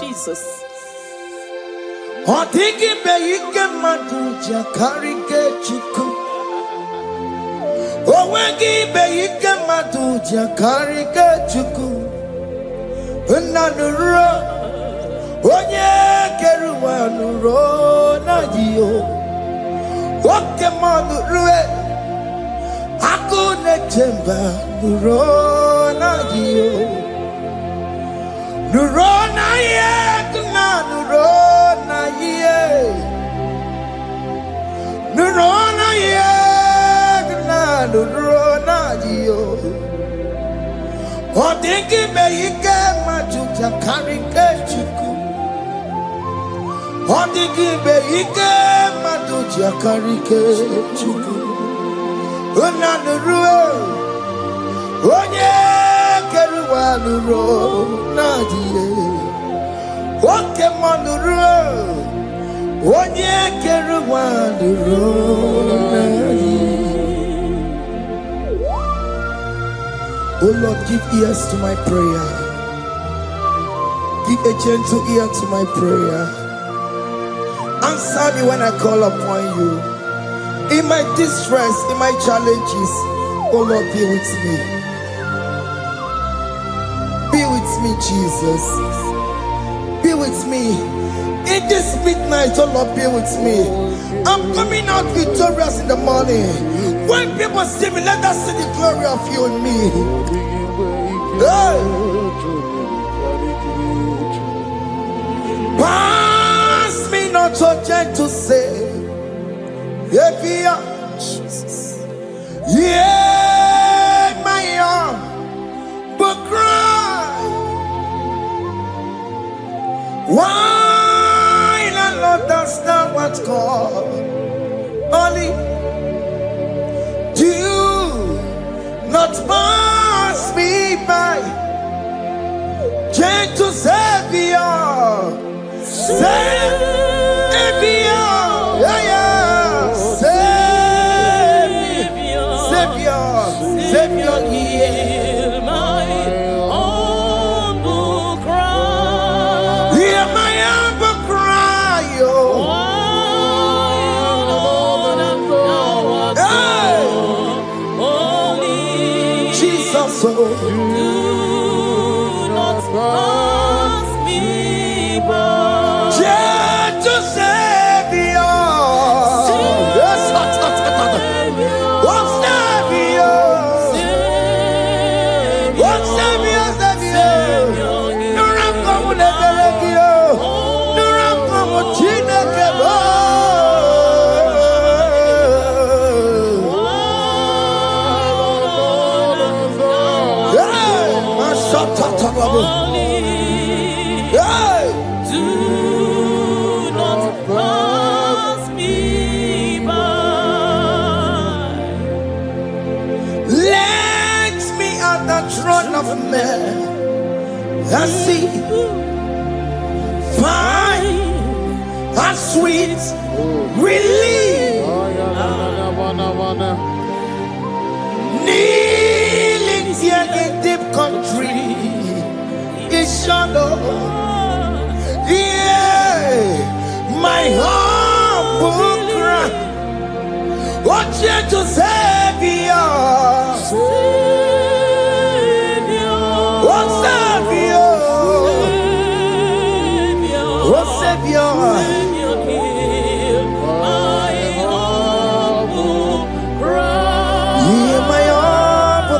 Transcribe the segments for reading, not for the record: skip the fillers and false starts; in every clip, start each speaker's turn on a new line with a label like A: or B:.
A: Jesus.
B: Oh Lord, give ears to my prayer. Give a gentle ear to my prayer. Answer me when I call upon you. In my distress, in my challenges, oh Lord, be with me. Be with me, Jesus. Be with me. In this midnight, oh Lord, be with me. I'm coming out victorious in the morning. When people see me, let us see the glory of you in me. Hey. Pass me not your gentle say, Jesus. Yeah, my arm, but cry. Why not understand what's called? Only do not pass me by, gentle Savior, Savior, yeah, Savior, hear my humble cry, hear my humble cry, Jesus, do not pass me by, gentle Savior, I see, fine and sweet relief, kneeling here in deep country, is shadow, yeah, my humble cry, what gentle Savior,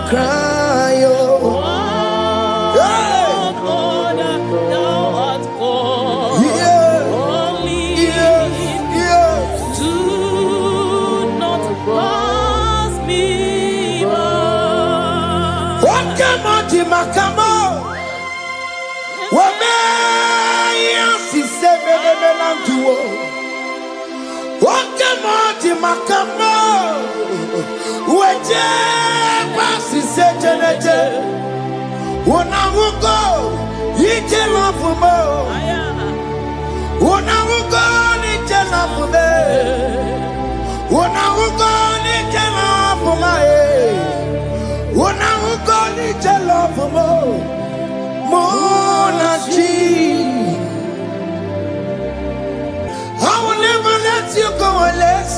B: cry, oh, God, thou art God. Do not pass me by. What come on, Timakamo? What may you say, what come on, Timakamo? Pasi sejeneje, unamugo ije lafumo, unamugo nije lafume, unamugo nije lafume, unamugo nije lafumo.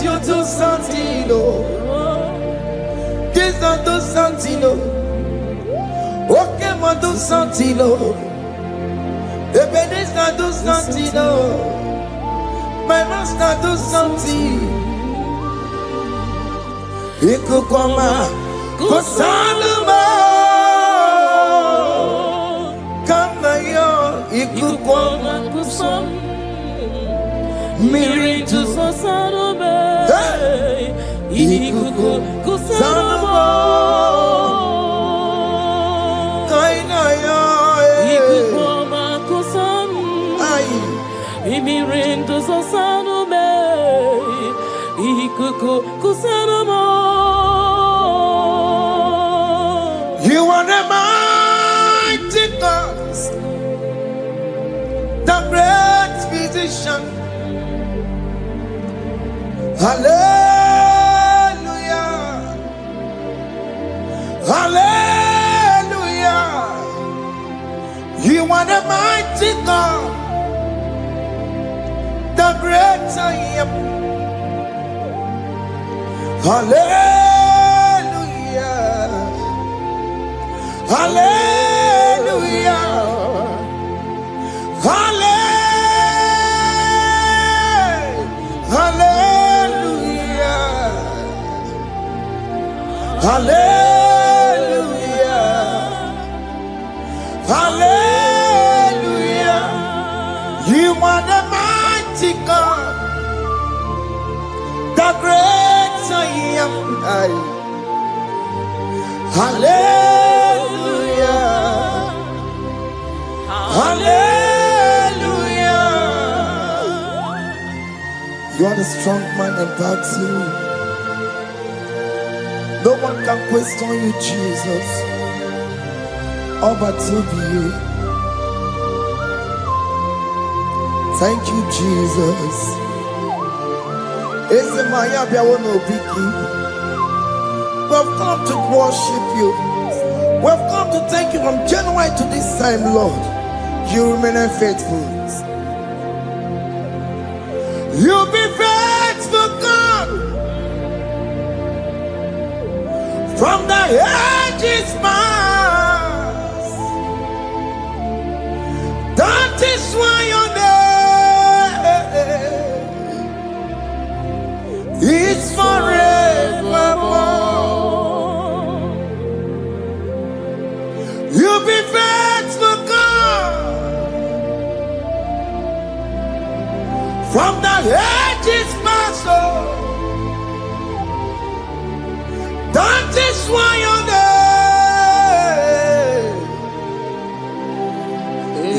B: you do something, this not do something, okay, ma do something, this not do something, my master do something. Ikukoma, kusanuma, kama yo, ikukoma, kusam, miritu sosanube, ikukusanuma, kaina yo, ikukoma, kusam, miritu sosanube, ikukusanuma. You are the mighty God, the great physician. Hallelujah, hallelujah. You are the mighty God, the great I am. Hallelujah, hallelujah, hallelujah, hallelujah, hallelujah. You are the mighty God, the great I am. Hallelujah, hallelujah. You are the strong man in battle. No one can question you, Jesus. All but to be you. Thank you, Jesus. We've come to worship you. We've come to thank you from January to this time, Lord. You remain faithful. You be faithful, God. From the ages past. That is why your name is forevermore. You be faithful, God. From the ages past, that is why your name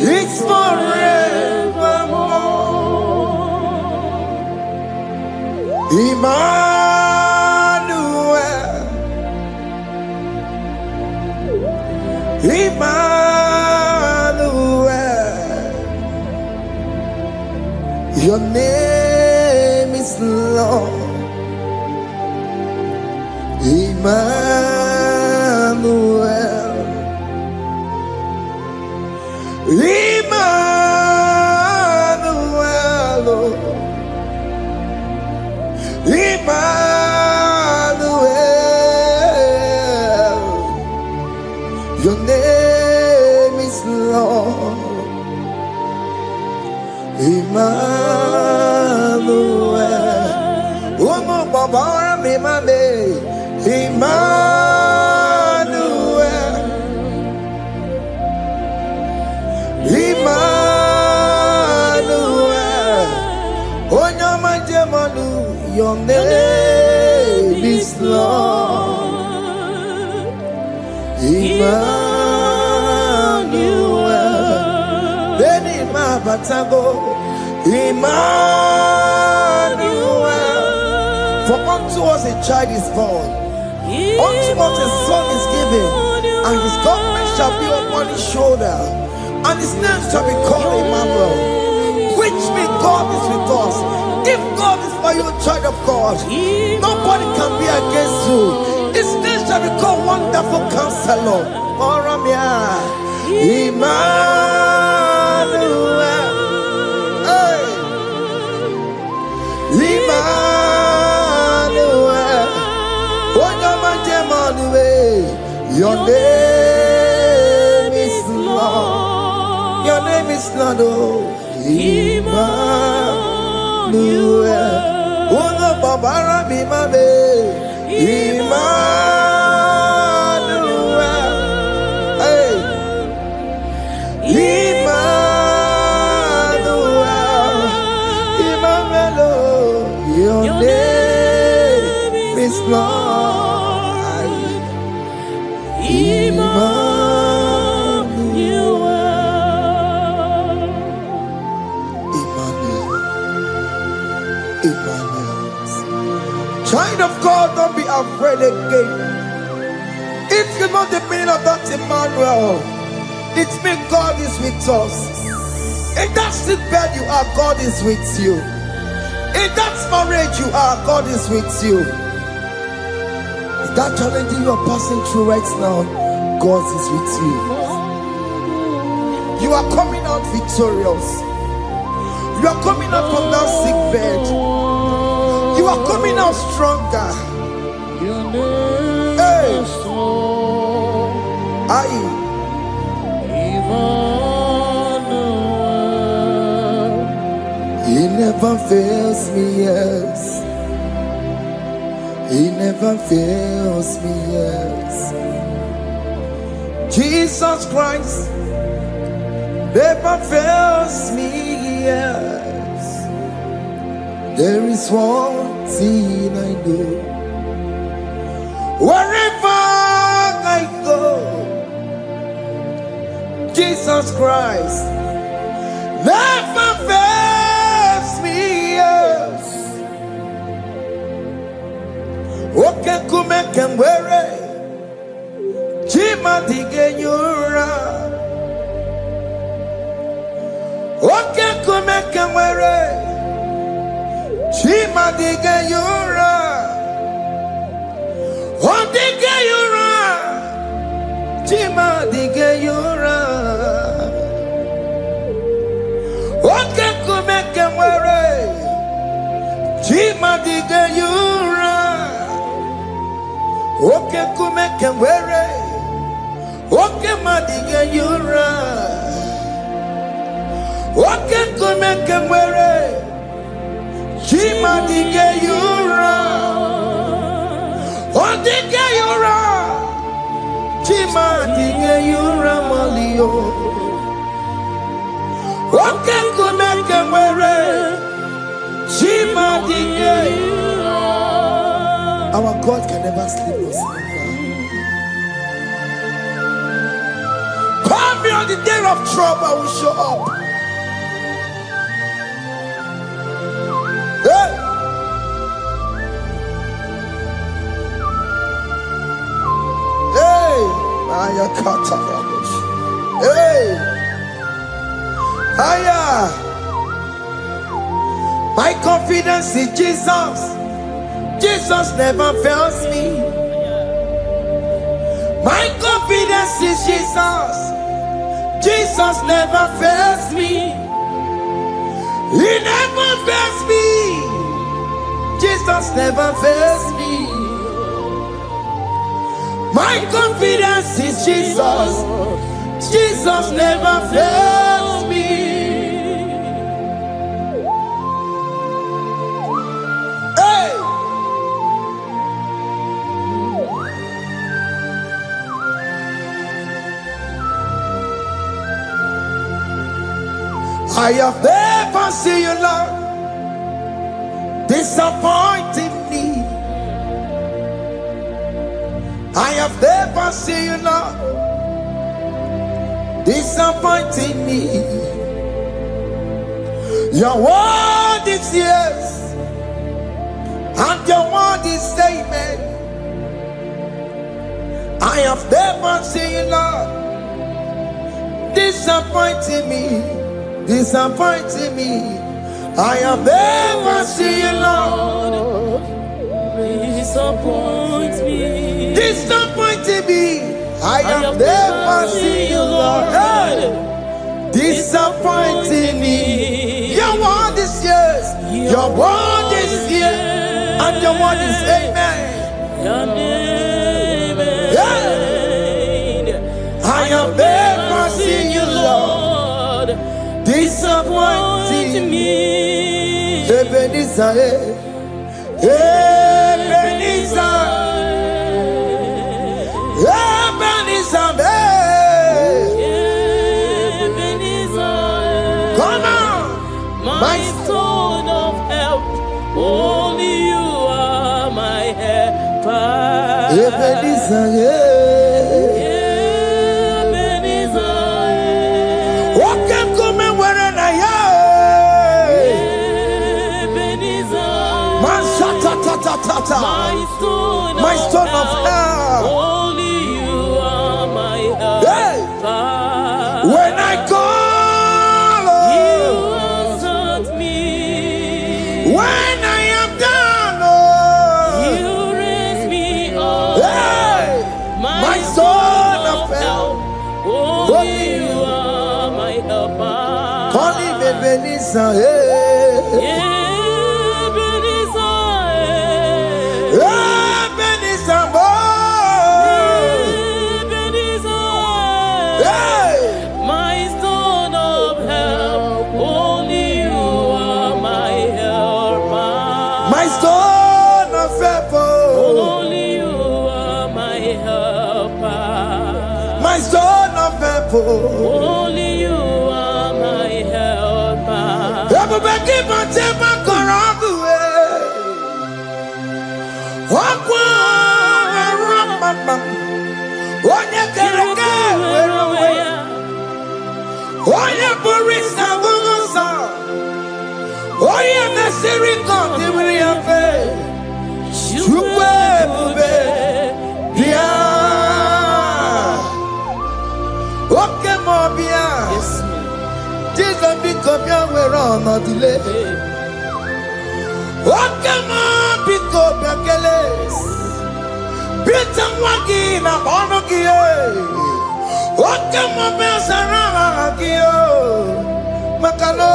B: is forevermore. Emmanuel, Emmanuel, your name is Lord. Emmanuel, Emmanuel, Emmanuel, your name is Lord. Emmanuel, oh no, Baba, me mame, Emmanuel, Emmanuel, oh no, my Jemanu, your name is Lord. Emmanuel, Beni Mabatago, Emmanuel, for unto us a child is born, unto us a son is given, and his government shall be upon his shoulder, and his name shall be called Emmanuel, which means God is with us. If God is for you, child of God, nobody can be against you. His name shall be called Wonderful Counselor. Emmanuel, hey. Emmanuel. name is Lord. Your name is Lord. Oh, Emmanuel. Uno babara bimabe. Emmanuel. Hey. Emmanuel. Emmanuel. Your name is Lord. Emmanuel. Emmanuel. Child of God, don't be afraid again. If you know the meaning of that Emmanuel, it means God is with us. In that sick bed you are, God is with you. In that marriage you are, God is with you. In that challenge you are passing through right now, God is with you. You are coming out victorious. You are coming out from that sick bed. You are coming out stronger. Hey. He never fails me, yes. He never fails me, yes. Jesus Christ never fails me, yes. There is one thing I know. Wherever I go, Jesus Christ never fails me, yes. Okay, come and wear it. Chima digenyura. Okay, come and wear it. Chima digenyura. Oh, digenyura. Chima digenyura. Okay, come and wear it. Chima digenyura. Okay, come and wear it. Okay, madiga yura. Okay, come and wear it. Chima diga yura. Oh, diga yura. Chima diga yura malio. Okay, come and wear it. Chima diga yura. Our God can never sleep or slumber. Call me on the day of trouble, I will show up. Hey! Hey! Aya kata rabosh. Hey! Aya! My confidence in Jesus. Jesus never fails me. My confidence is Jesus. Jesus never fails me. He never fails me. Jesus never fails me. My confidence is Jesus. Jesus never fails me. Hey! I have never seen you, Lord, disappointing me. I have never seen you, Lord, disappointing me. Your word is yes, and your word is amen. I have never seen you, Lord, disappointing me. Disappointing me. I have never seen you, Lord. Disappoint me. Disappointing me. I have never seen you, Lord. Hey. Disappointing me. Your word is yes. Your word is yes. And your word is amen. Yeah. I have never seen you, Lord, disappointing me. Ebenezer, Ebenezer, Ebenezer, Ebenezer. Come on,
A: my stone of help. Only you are my helper.
B: Ebenezer,
A: Ebenezer.
B: what can come and where I am?
A: Ebenezer.
B: My shata,
A: My stone
B: of help.
A: Only you are my helper.
B: Hey. When I call,
A: you answered me.
B: when I am down,
A: you raise me up.
B: hey, my son of help.
A: Only you are my helper.
B: Call him Ebenezer, hey. Ebenezer, boy. Hey.
A: My stone of help. Only you are my helper.
B: My son of help,
A: Only you are my helper.
B: my son of help.
A: Only you are my helper.
B: Everybody but take my corrupt Jesus become your way on not delay. Okay, ma, pick up your keles. Beat and waggy, na bono kie. Okay, ma, besara kio. Makalo,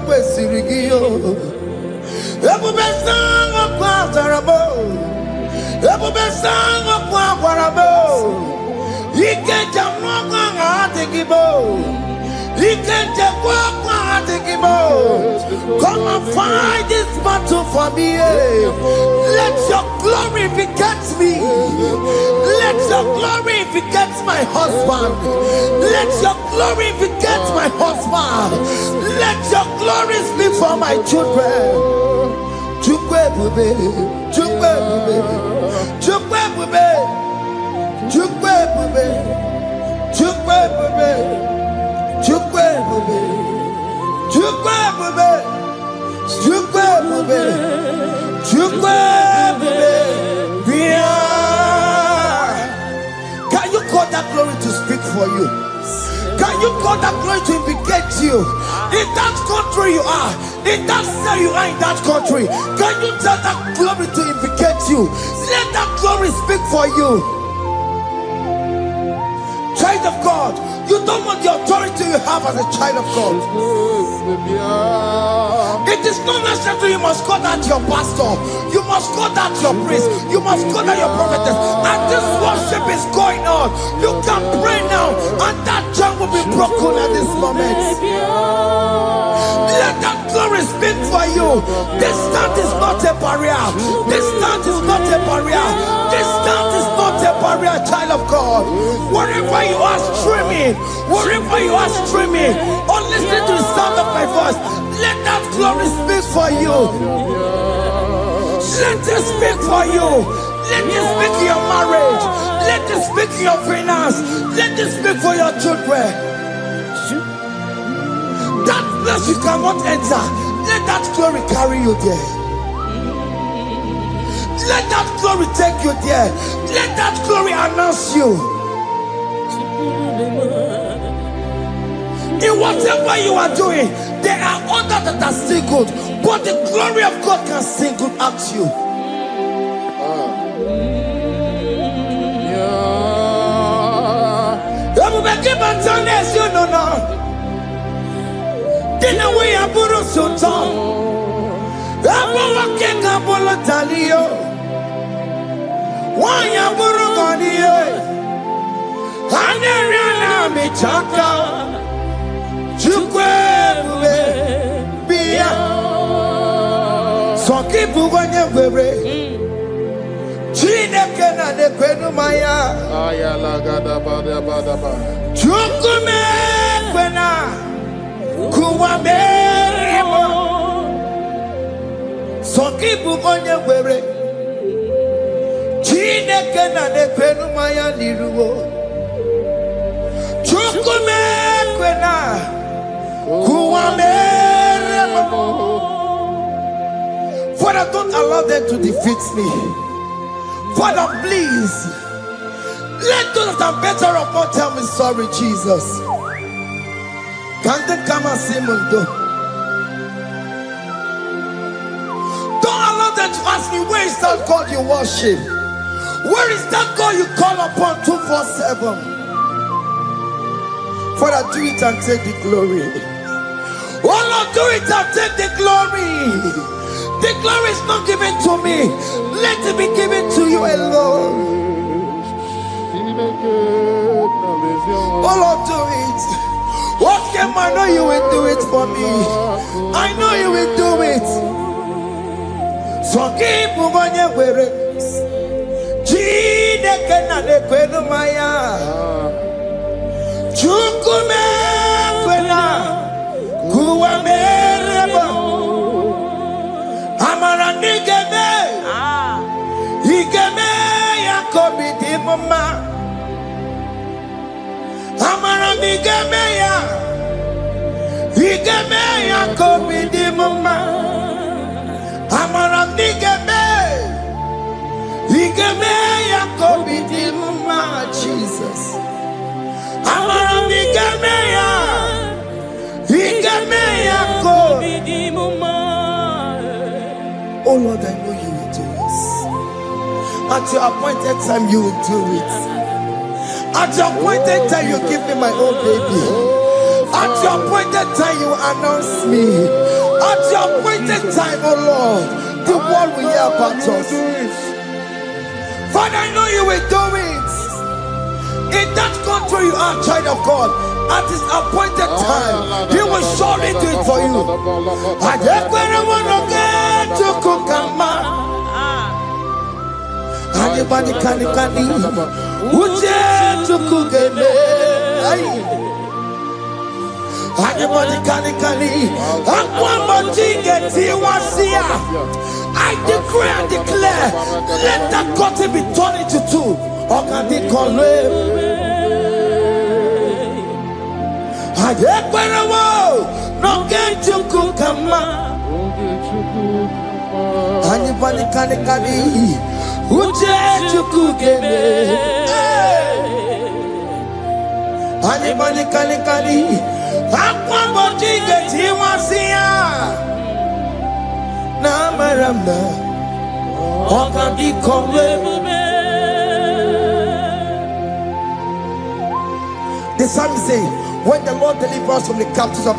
B: pesirigio. Ebu besang kwa zarabo. Ebu besang kwa warabo. Ike jamwa kwa ngatekibo. Come and fight this battle for me. Let your glory beget me. Let your glory beget my husband. Let your glory beget my husband. Let your glory speak for my children. Chukwe bube, chukwe bube, chukwe bube, chukwe bube, chukwe bube. Chukwe bube, chukwe bube, chukwe bube, chukwe bube. Can you call that glory to speak for you? Can you call that glory to indicate you? In that country you are, in that cell you are, in that country, can you tell that glory to indicate you? Let that glory speak for you. Child of God, you don't want the authority you have as a child of God. It is not necessary you must call that your pastor, you must call that your priest, you must call that your prophetess. And this worship is going on. You can pray now, and that chain will be broken at this moment. Let that glory speak for you. Distance is not a barrier. Distance is not a barrier. Distance is not a barrier, child of God. Wherever you are streaming, wherever you are streaming, or listening to the sound of my voice, let that glory speak for you. Let it speak for you. Let it speak in your marriage. Let it speak in your finance. Let it speak for your children. That place you cannot enter, let that glory carry you there. Let that glory take you there. Let that glory announce you. In whatever you are doing, there are others that are still good, but the glory of God can single out you. You know now. Dina we aburu sultan. Abo wake kabolo talio. Wanya buru goniye. Aneriana michaka Chukwebube Bia Sokibu Wanya Webre Chineke na nekwenu maya
C: Ayala gada bada bada ba.
B: Chukume kwena Kuwamerimo Sokibu Wanya Webre Chineke na nekwenu maya liruwo Chukume kwena Kuwamerimo. Father, don't allow them to defeat me. Father, please let those that are better off not tell me sorry, Jesus. Can't they come and see Mundo? Don't allow them to ask me, where is that God you worship? Where is that God you call upon 247? Father, do it and take the glory. Oh Lord, do it and take the glory. The glory is not given to me. Let it be given to you alone. Oh Lord, do it. What can I know you will do it for me? I know you will do it. So keep moving where it is. Chineke na nekwenu maya. Chukume kwena kuwamereba. Amara nigeme, igeme ya kobidi mama. Amara nigeme ya, igeme ya kobidi mama. Amara nigeme, igeme ya kobidi mama. Jesus. Amara nigeme ya, igeme ya kobidi mama. Oh Lord, I know you will do this. At your appointed time, you will do it. At your appointed time, you give me my own baby. At your appointed time, you announce me. At your appointed time, oh Lord, the world will hear about us. Father, I know you will do it. In that country, you are a child of God. At his appointed time, he will surely do it for you. I just want to get to Kukama. Anybody can Uje to Kugeme. Anybody can I decree and declare, let that curtain be torn into two. Or can they call no get to Kukama. Anybody can Uje to Kugeme. Anybody can Aquabody get you was here. Namaramna. Or can they call the psalmist say, when the Lord delivers from the captives of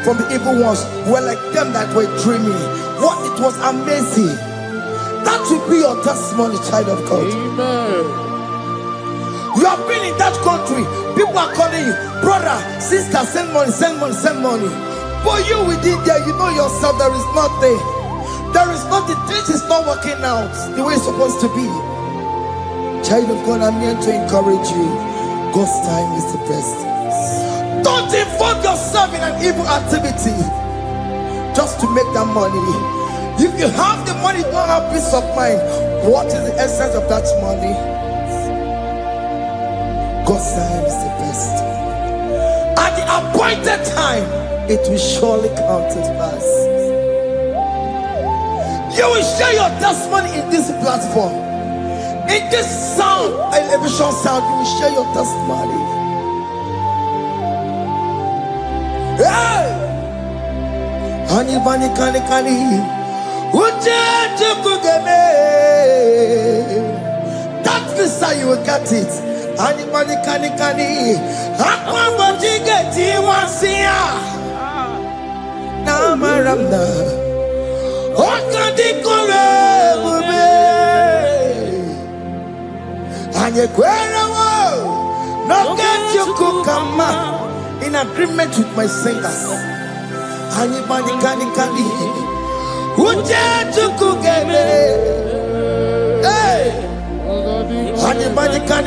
B: from the evil ones, were like them that were dreaming. What it was amazing. That will be your testimony, child of God.
C: Amen.
B: You have been in that country. People are calling you, brother, sister, send money, send money, send money. But you within there, you know yourself, there is nothing. There is nothing. This is not working out the way it's supposed to be. Child of God, I'm here to encourage you. God's time is the best. Don't involve yourself in an evil activity just to make that money. If you have the money, don't have peace of mind. What is the essence of that money? God's time is the best. At the appointed time, it will surely come to pass. You will share your testimony in this platform. In this sound, elevation sound, you will share your testimony. Hey! Anybody can that visa, you will get it. Anybody can Aquabody get you once here. Namaramna. What can they call it? And you No get you kukama. In agreement with my singers. Anybody can. Uje tukugeme. Hey. Anybody can.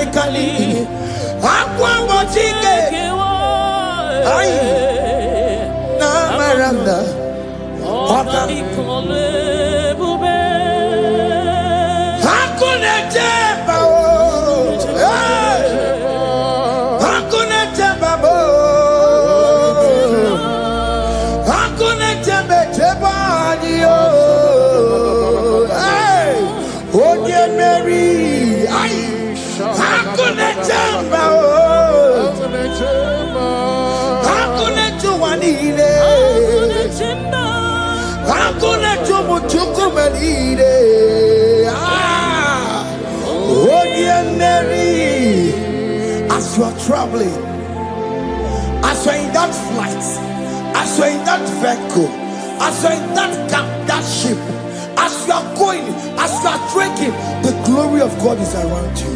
B: Aqua mochike. Ay. Na maranda. Oka. Hakuna jeba. Hakuna jeba. Hakuna jeba jeba. Hey. Oye Mary. Ay. Hakuna jeba. Hakuna juwanile. Hakuna jumuchukumelile. Oye Mary. As you are traveling, as you are in that flight, as you are in that vehicle, as you are in that cab, that ship, as you are going, as you are drinking, the glory of God is around you.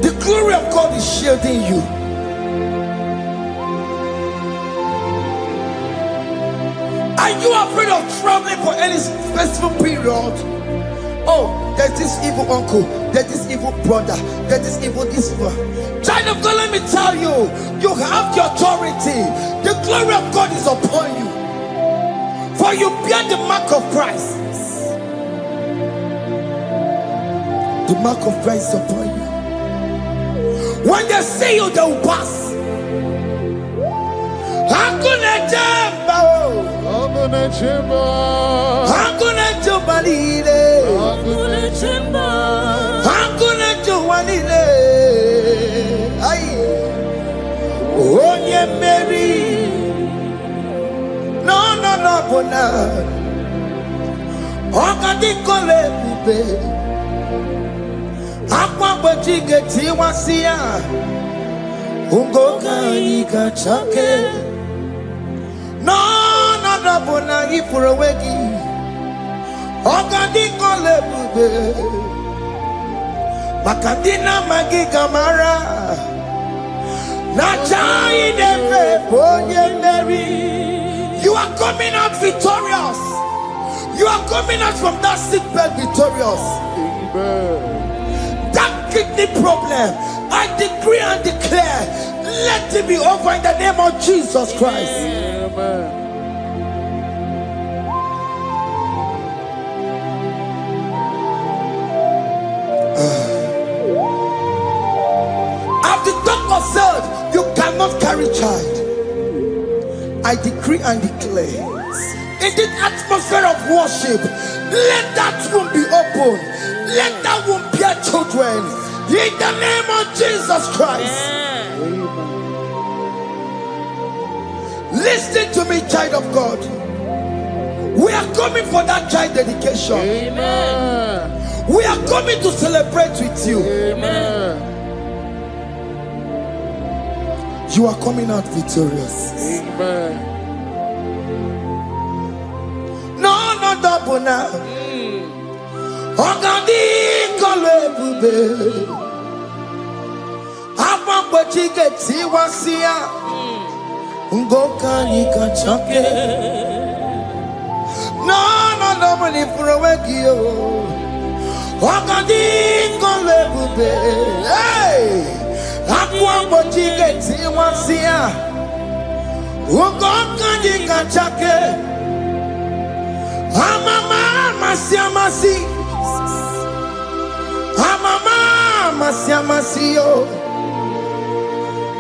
B: The glory of God is shielding you. Are you afraid of traveling for any specific period? Oh, there's this evil uncle, there's this evil brother, there's this evil this one. Child of God, let me tell you, you have the authority. The glory of God is upon you. For you bear the mark of Christ. The mark of Christ is upon you. When they see you, they will pass. Hakuna jamba, hakuna jamba, hakuna jubalile, hakuna jamba, hakuna jubalile. Ay, Oye Mary, no bona. Okadi kole bube, akwa bojige tiwasia, ungoka ika chake. No bona ifurowegi, okadi kole bube, makadina magiga mara. Nachai neve Oye Mary. You are coming out victorious. You are coming out from that sick bed victorious. Amen. That kidney problem, I decree and declare, let it be over in the name of Jesus Christ. Amen. As the doctor said, you cannot carry child. I decree and declare, in this atmosphere of worship, let that womb be open. Let that womb bear children. In the name of Jesus Christ. Listen to me, child of God. We are coming for that child dedication. Amen. We are coming to celebrate with you. Amen. You are coming out victorious. Amen. No, double now. Ogadi kolebube. Apa bojige tiwasia. Ungoka nikachake. No, money for a wegio. Ogadi kolebube. Hey. Aqua bojige tiwasia. Ungoka nikachake. Amama masiamasi. Amama masiamasio.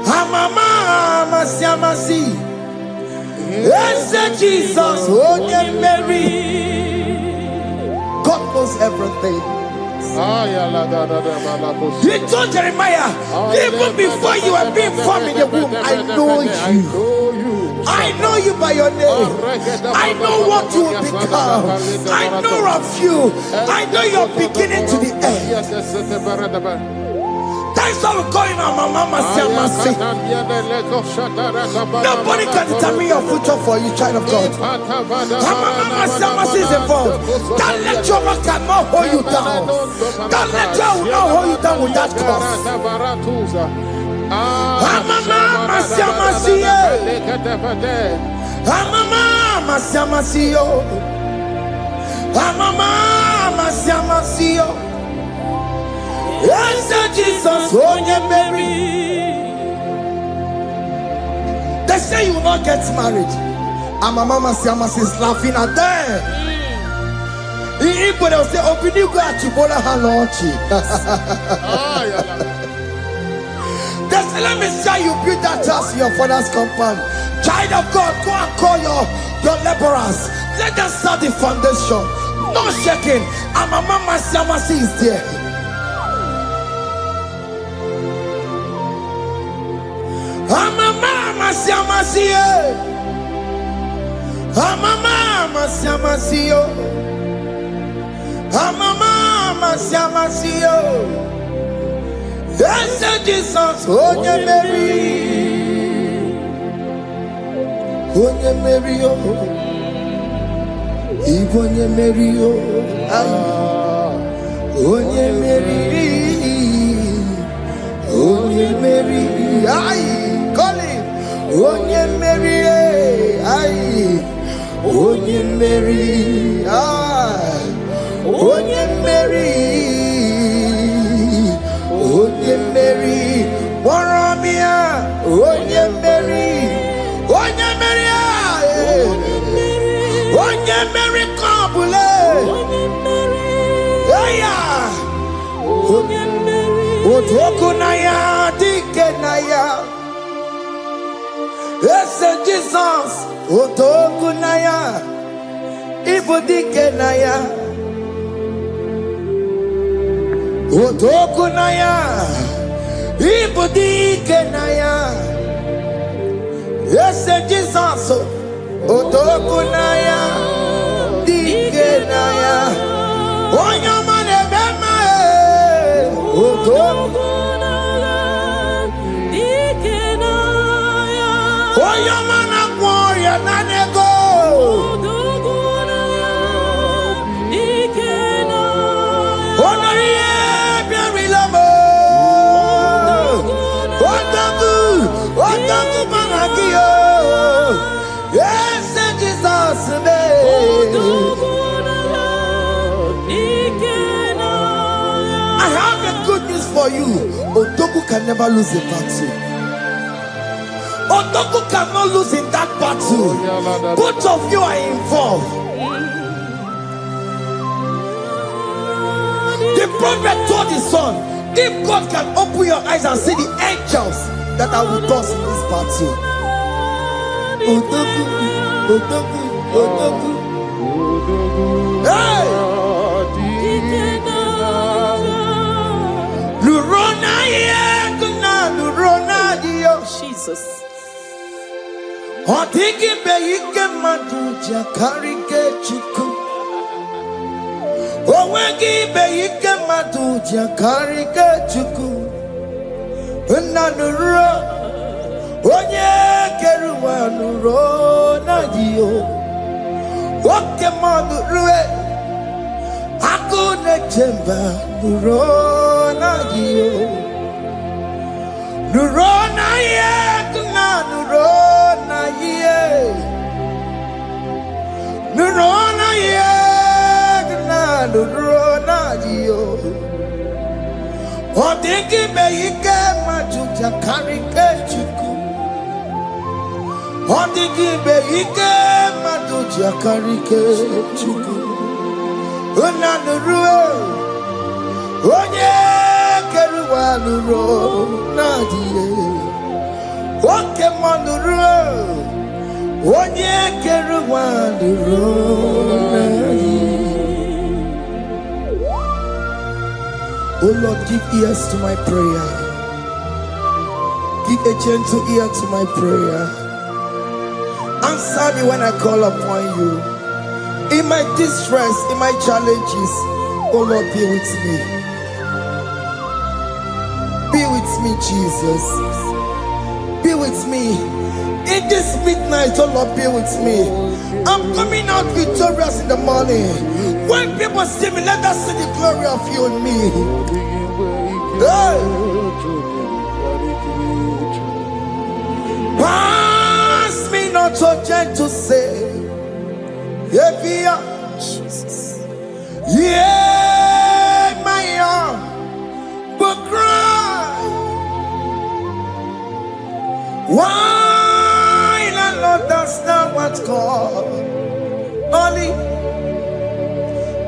B: Amama masiamasi. Yes, Jesus, Oye Mary. God knows everything. He told Jeremiah, even before you were being formed in the womb, I know you. I know you by your name. I know what you will become. I know of you. I know your beginning to the end. That's how we're going on, Mama. Nobody can determine your future for you, child of God. Mama is involved. Don't let your man cannot hold you down. Don't let your will not hold you down with that cause. Amama Siamasiye. Amama Siamasiyo. Amama Siamasiyo. Yes, Jesus, oh yeah, Mary. They say you will not get married. Amama Siamasi is laughing at them. In Igbo, they'll say, open you go at Chibola Halochi. They say, let me see how you build that house in your father's compound. Child of God, go and call your laborers. Let them start the foundation. No shaking. Amama Siamasi is there. Amama Siamasiye. Amama Siamasiyo. Amama Siamasiyo. Yes, Jesus, oh yeah, Mary. Oh yeah, Mary, oh. Igbo yeah, Mary, oh. Oh yeah, Mary. Oh yeah, Mary. Aye, call him. Oh yeah, Mary. Aye. Oh yeah, Mary. Aye. Oh yeah, Mary. Oh yeah, Mary. Warramia. Oh yeah, Mary. Oh yeah, Mary. Oh yeah, Mary. Kabule. Yeah. Oh yeah, Mary. Otokunaya, dikenaya. Yes, Jesus. Otokunaya. Ibu dikenaya. Otokunaya. Ibu dikenaya. Yes, Jesus. Otokunaya. Dikenaya. Onyamane bema. Otokunaya. Dikenaya. Onyamana gloria nanego. Otokunaya. Dikenaya. Onorie biarilamo. Otoku managio. Yes, Jesus name. I have a good news for you. Otoku can never lose a battle. Otoku cannot lose in that battle. Both of you are involved. The prophet told his son, if God can open your eyes and see the angels that are with us in this battle. Otoku, Otoku, Otoku. Hey! Lurona yekuna, Lurona dio.
A: Jesus.
B: Otiki beyike maduja karike chiku. Owegi beyike maduja karike chiku. Nanuro, onye keruwa Lurona dio. Oke manurue, akune chemba Lurona dio. Lurona yekuna, Lurona ye. Lurona yekuna, Lurona dio. Odiki beyike majuja karike chiku. Odiki beyike majuja karike chiku. Unanurue, onye keruwa Lurona die. Oke manurue, onye keruwa Lurona die. Oh Lord, give ears to my prayer. Give a gentle ear to my prayer. Answer me when I call upon you. In my distress, in my challenges, oh Lord, be with me. Be with me, Jesus. Be with me. In this midnight, oh Lord, be with me. I'm coming out victorious in the morning. When people see me, let us see the glory of you in me. Hey. gentle say,
A: Jesus.
B: yeah, my arm will cry. Why the Lord does not what God only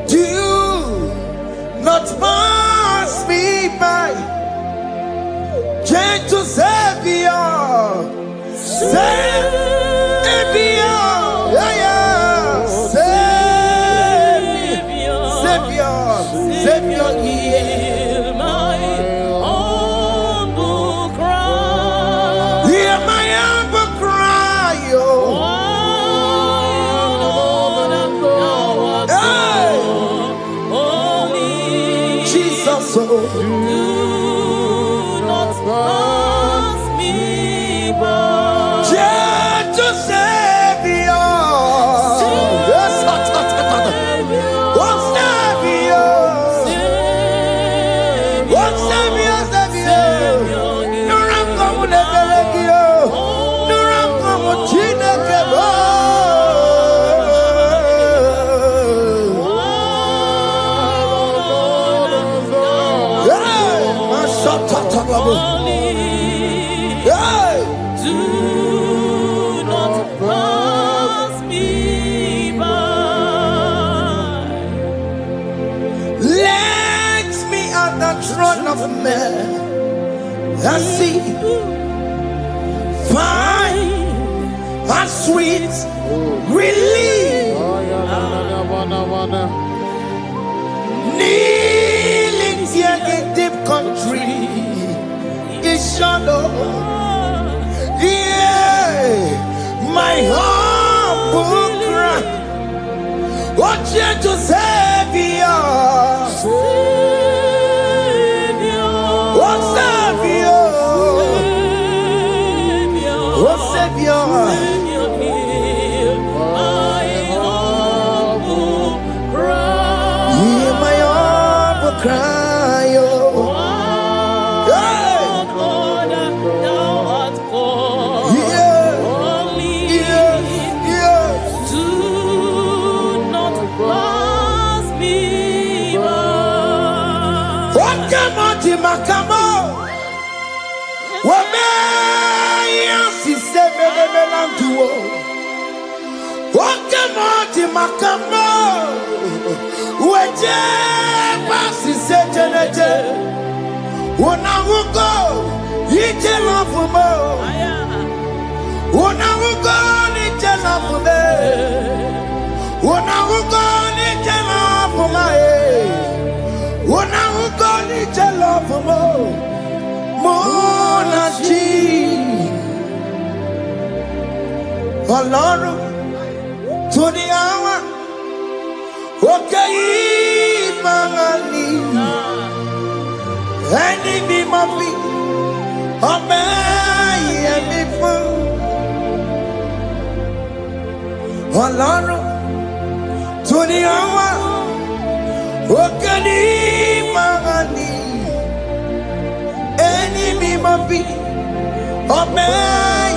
B: do not pass me by. Gentle Savior, Savior, yeah, yeah, Savior, Savior,
A: Hear my humble cry.
B: hear my humble cry, oh.
A: Only
B: Jesus, oh.
A: do not pass me by.
B: Gentle Savior, yes, oh, Savior, oh, Savior, Savior, no run come with the Belegio, no run come with Chineke, yeah, my shot, yeah.
A: Do not pass me by.
B: Let me at the throne of men and see fine and sweet relief. Kneeling here in deep country is shadow. Yeah, my humble cry. Oh, gentle Savior, oh, Savior, oh, Savior. Hear my humble cry, oh. Yeah, yeah, yeah.
A: Do not pass me by.
B: What come on, Timakamo? What may you say, Melantuo? What come on, Timakamo? What pass is a generator? When I will go, you tell off for more. When I will go, you tell off for me. When I will go, you tell off for my head. When I will go, you tell off for more. Monachi. Alone to the hour. Okay, Mangani. Any be my feet. Obey any fool. Alone to the hour. Okay, Mangani. Any be my feet. Obey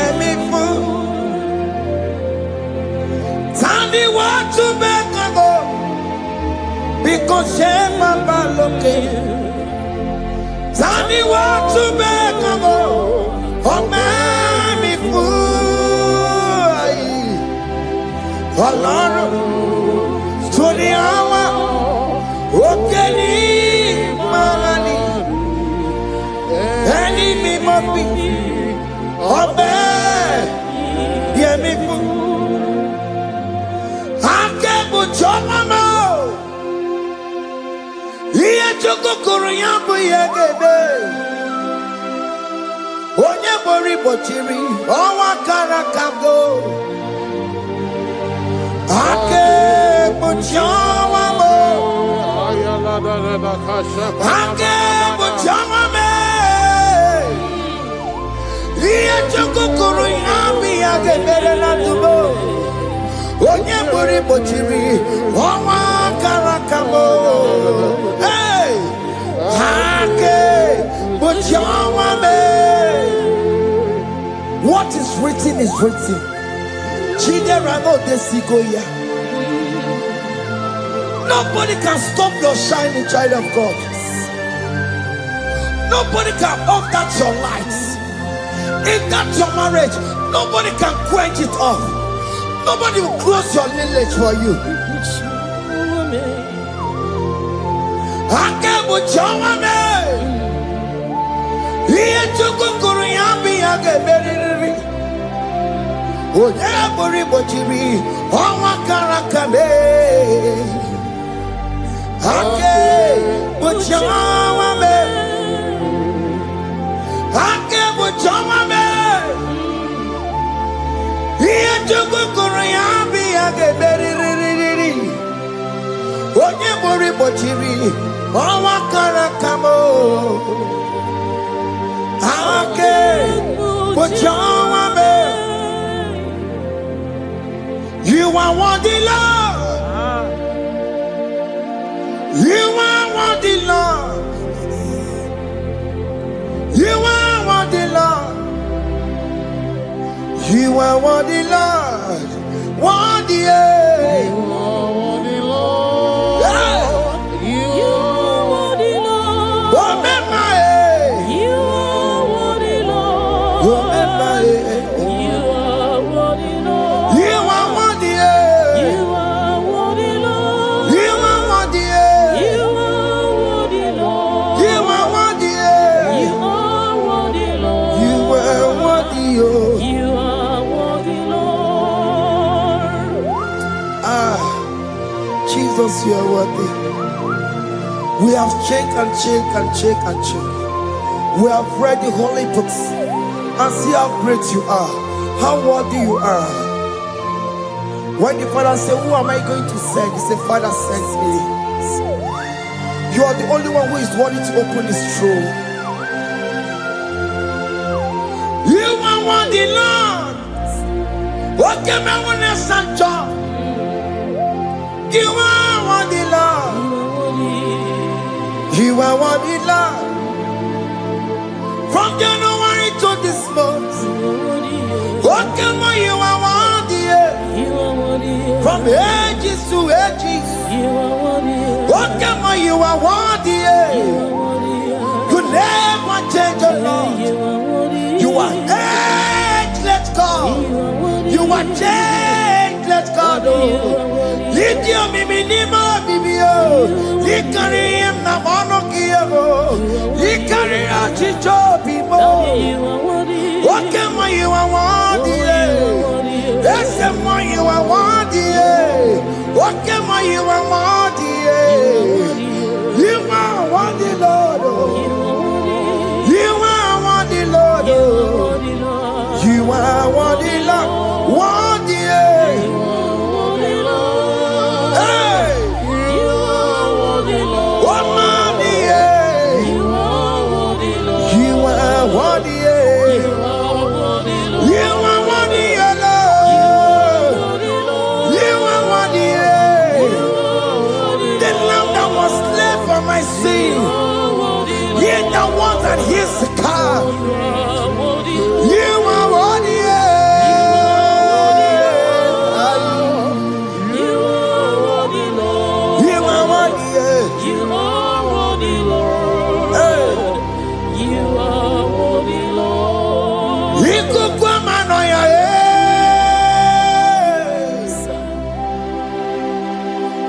B: any fool. Tell me what to make go. Because shame my looking. Tell me what to make go. Oh, man, me fool. Oh, Lord, to the hour. Okay, Marani. Any me must be. Oh, man, yeah, me fool. I can't put your mama. Iye chokokoro yambo yegebe. Onye bori bochiri, owa karakago. Ake buchawa mo. Ake buchawa me. Iye chokokoro yambo yegebe na tubo. Onye bori bochiri, owa karakamo. Hey, Hake, but what is written is written. Nobody can stop your shining, child of God. Nobody can off that your lights. If that's your marriage, nobody can quench it off. Nobody will close your lineage for you. You are worthy, Lord. You are worthy, Lord. You are worthy, Lord. You are worthy, Lord. Worthy,
C: You are worthy, Lord. You are
A: worthy, Lord.
B: Remember,
A: You are worthy, Lord.
B: remember,
A: You are worthy, Lord.
B: you are worthy,
A: You are worthy, Lord.
B: you are worthy,
A: You are worthy, Lord.
B: you are worthy,
A: You are worthy, Lord.
B: you are worthy, oh.
A: You are worthy, Lord.
B: Ah, Jesus, you are worthy. We have checked and checked and checked and checked. We have read the holy books and see how great you are, how worthy you are. When the Father said, "Who am I going to send?" He said, "Father, send me." You are the only one who is worthy to open this throne. You are worthy, Lord. What can I want to send you? You are worthy, Lord. You are worthy, Lord. From January to this month, what can you are worthy? From ages to ages, what can you are worthy? You never change, oh Lord. You are ageless God. You are changeless God. Lift your minima bibio. You carry him na monokio. You carry a chicho people. What can you are worthy? That's the one you are worthy. What can you are worthy? You are worthy, Lord. You are worthy, Lord. You are worthy, Lord. Worthy. Hey. What worthy? You are worthy. You are worthy, Lord. You are worthy. The lamb that was slain for my sin. He that was and his car. You are worthy. You are worthy.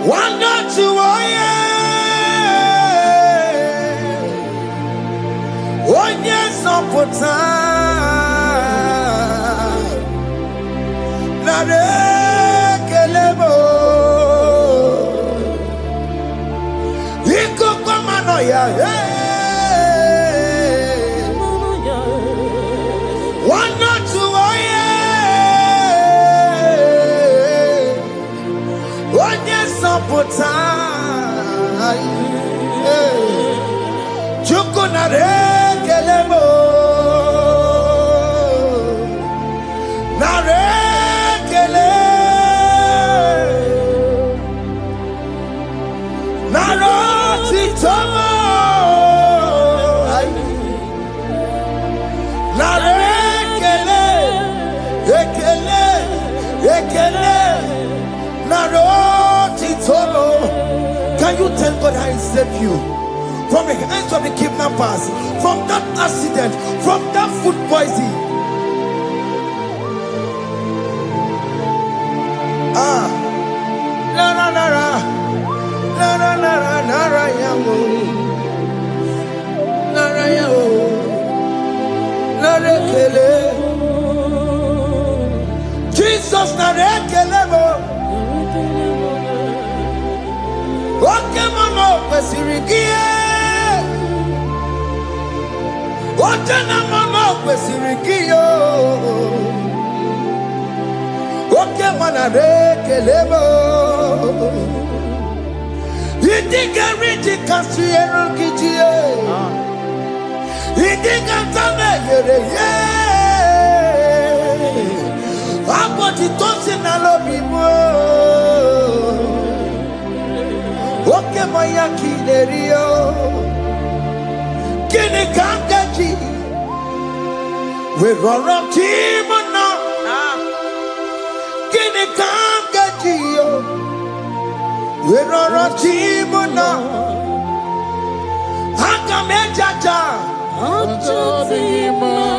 B: One not to one yes on put kelebo one Can you tell God how He saved you from the hands of the kidnappers, from that accident, from that food poisoning? Jesus narekelebo. Oke mama kwesirigie. Oke na mama kwesirigie. Oke mana rekelebo. Idiga riti kasiyero kijie. Idiga tame yere ye. Aboti tosi na lobi mo. Oke moya kinerio. Kini kangaji. We roro timo na. Kini kangaji yo. We roro timo na. Hanga mejaja.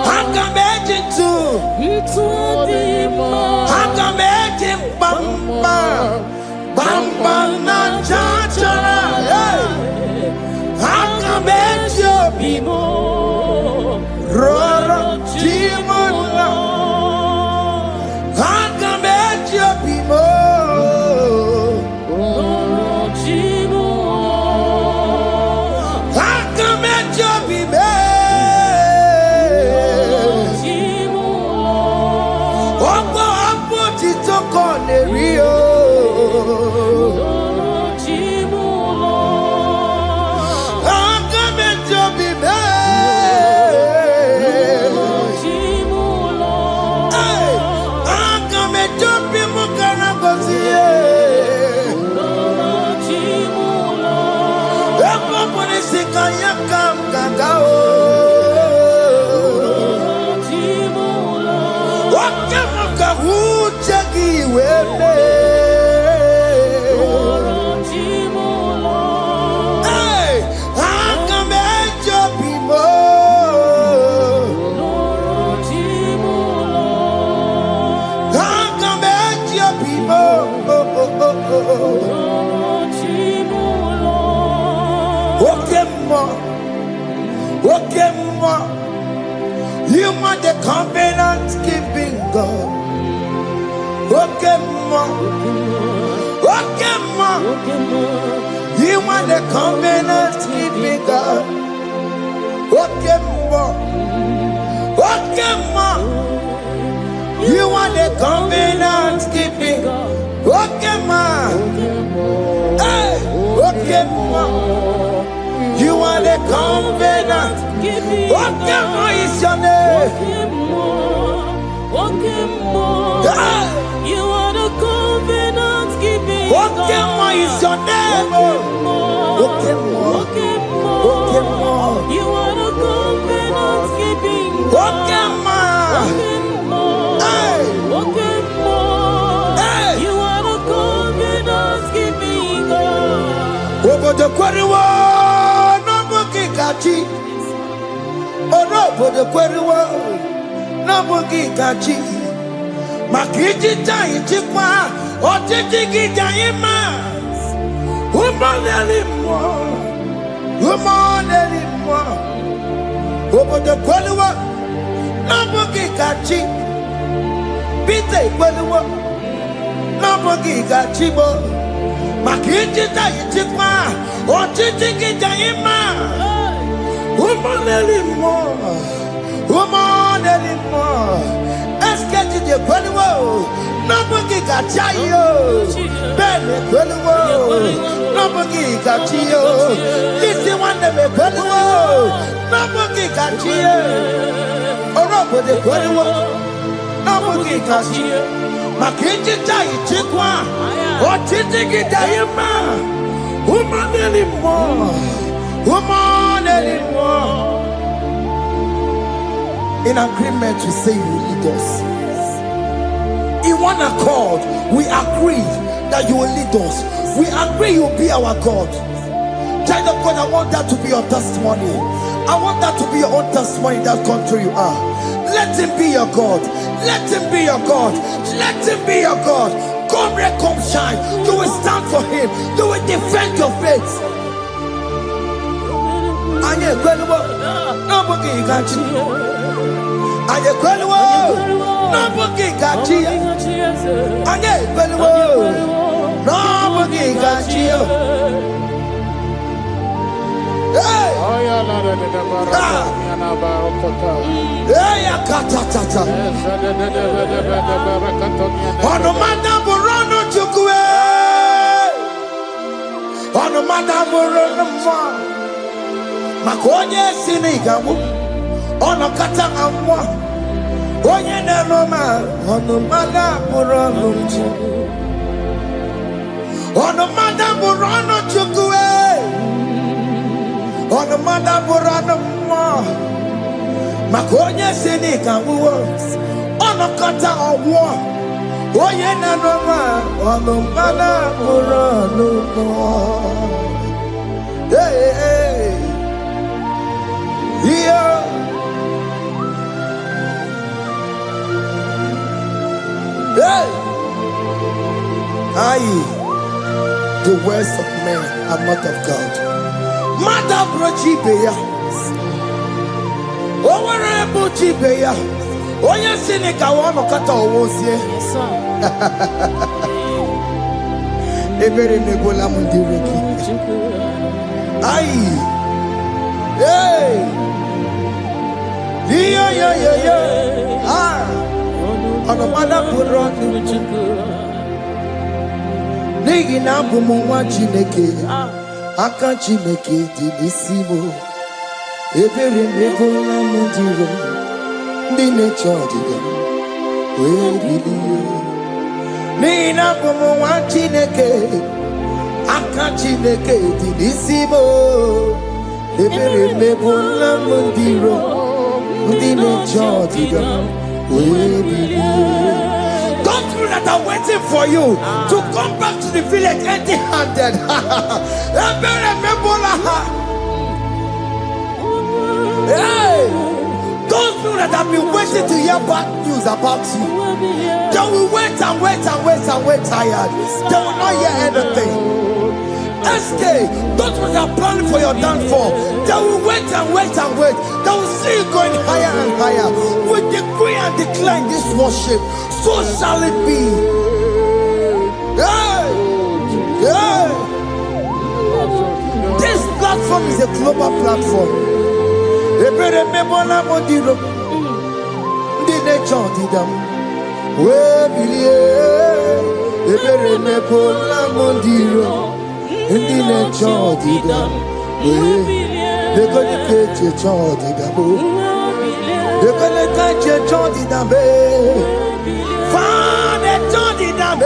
B: Hanga mejintu. Hanga mejin bamba. Bamba na chachara. Hanga mejo bimo. Roro timo na. Hanga mejo bimo. You are the covenant keeping God. Okay, ma. You are the covenant keeping God. Okay, ma. You are the covenant keeping God. Okay, ma. Hey, okay, ma. You are the covenant. What is your name?
A: You are the covenant keeping
B: What is your name?
A: You are the covenant keeping
B: What
A: You are the covenant keeping
B: over the quarry. Orobo de kweruwa na bugi kachi makiji tai chikwa otiti gijayi ma umoneli mo obo de kweruwa na bugi kachi bite kweruwa na bugi kachi bo makiji tai chikwa otiti gijayi ma woman anymore. Est-ce que tu dis quoi? Nobody got you. Ben, nobody got you. This is one of the nobody got you. Or nobody nobody got you. Makinji Jai Chikwa. What did you get? Woman anymore. Woman anymore. In agreement, we say you lead us. In one accord, we agreed that you will lead us. We agree you will be our God. Child of God, I want that to be your testimony. I want that to be your own testimony in that country you are. Let him be your God. Let him be your God. Let him be your God. Come here, come shine. You will stand for him. You will defend your faith. Anye kwelwo, nobody gachi. Anye kwelwo, nobody gachi. Anye kwelwo, nobody gachi. Hey! Hey, katatata. Ono madamburano chukwe. Ono madamburano mwa. Makonye sinigamu. Ono katanga mwa. Onye nenoma. Ono madamburano chukwe. Ono madamburano chukwe. Ono madamburano mwa. Makonye sinigamu. Ono katanga mwa. Oye na noma, ono madamburano mwa. Hey, hey, yeah. Hey, the words of men are not of God. Madabrochi beya, owerebuchi beya. Oye sinika wono kata owosie. Ebere nebola mundireki. Ayi. Hey. Yo. Ah. Ono madamburano. Nigi na bumu nwa Chineke. Aka Chineke dị n'isibo. Ebere nebola mundireki. Ndị na-eche ọdịda wee bilie. N'ihi na abụ m nwa Chineke, aka Chineke dị n'isi m. Ebere emegbuola m ndị iro, ndị na-eche ọdịda wee bilie. Those people that are waiting for you to come back to the village empty-handed. Ebere emegbuola ha. Hey! Those people that have been waiting to hear bad news about you, they will wait tired. They will not hear anything. SK, those people that are planning for your downfall, they will wait. They will see you going higher and higher. We decree and declare this worship, so shall it be. Yeah. This platform is a global platform. Ebere mebola modiro, ndi necho didam, we bilie. Ebere mebola modiro, ndi necho didam, we bilie. Dekone keche cho didam, dekone keche cho didam, fa necho didam,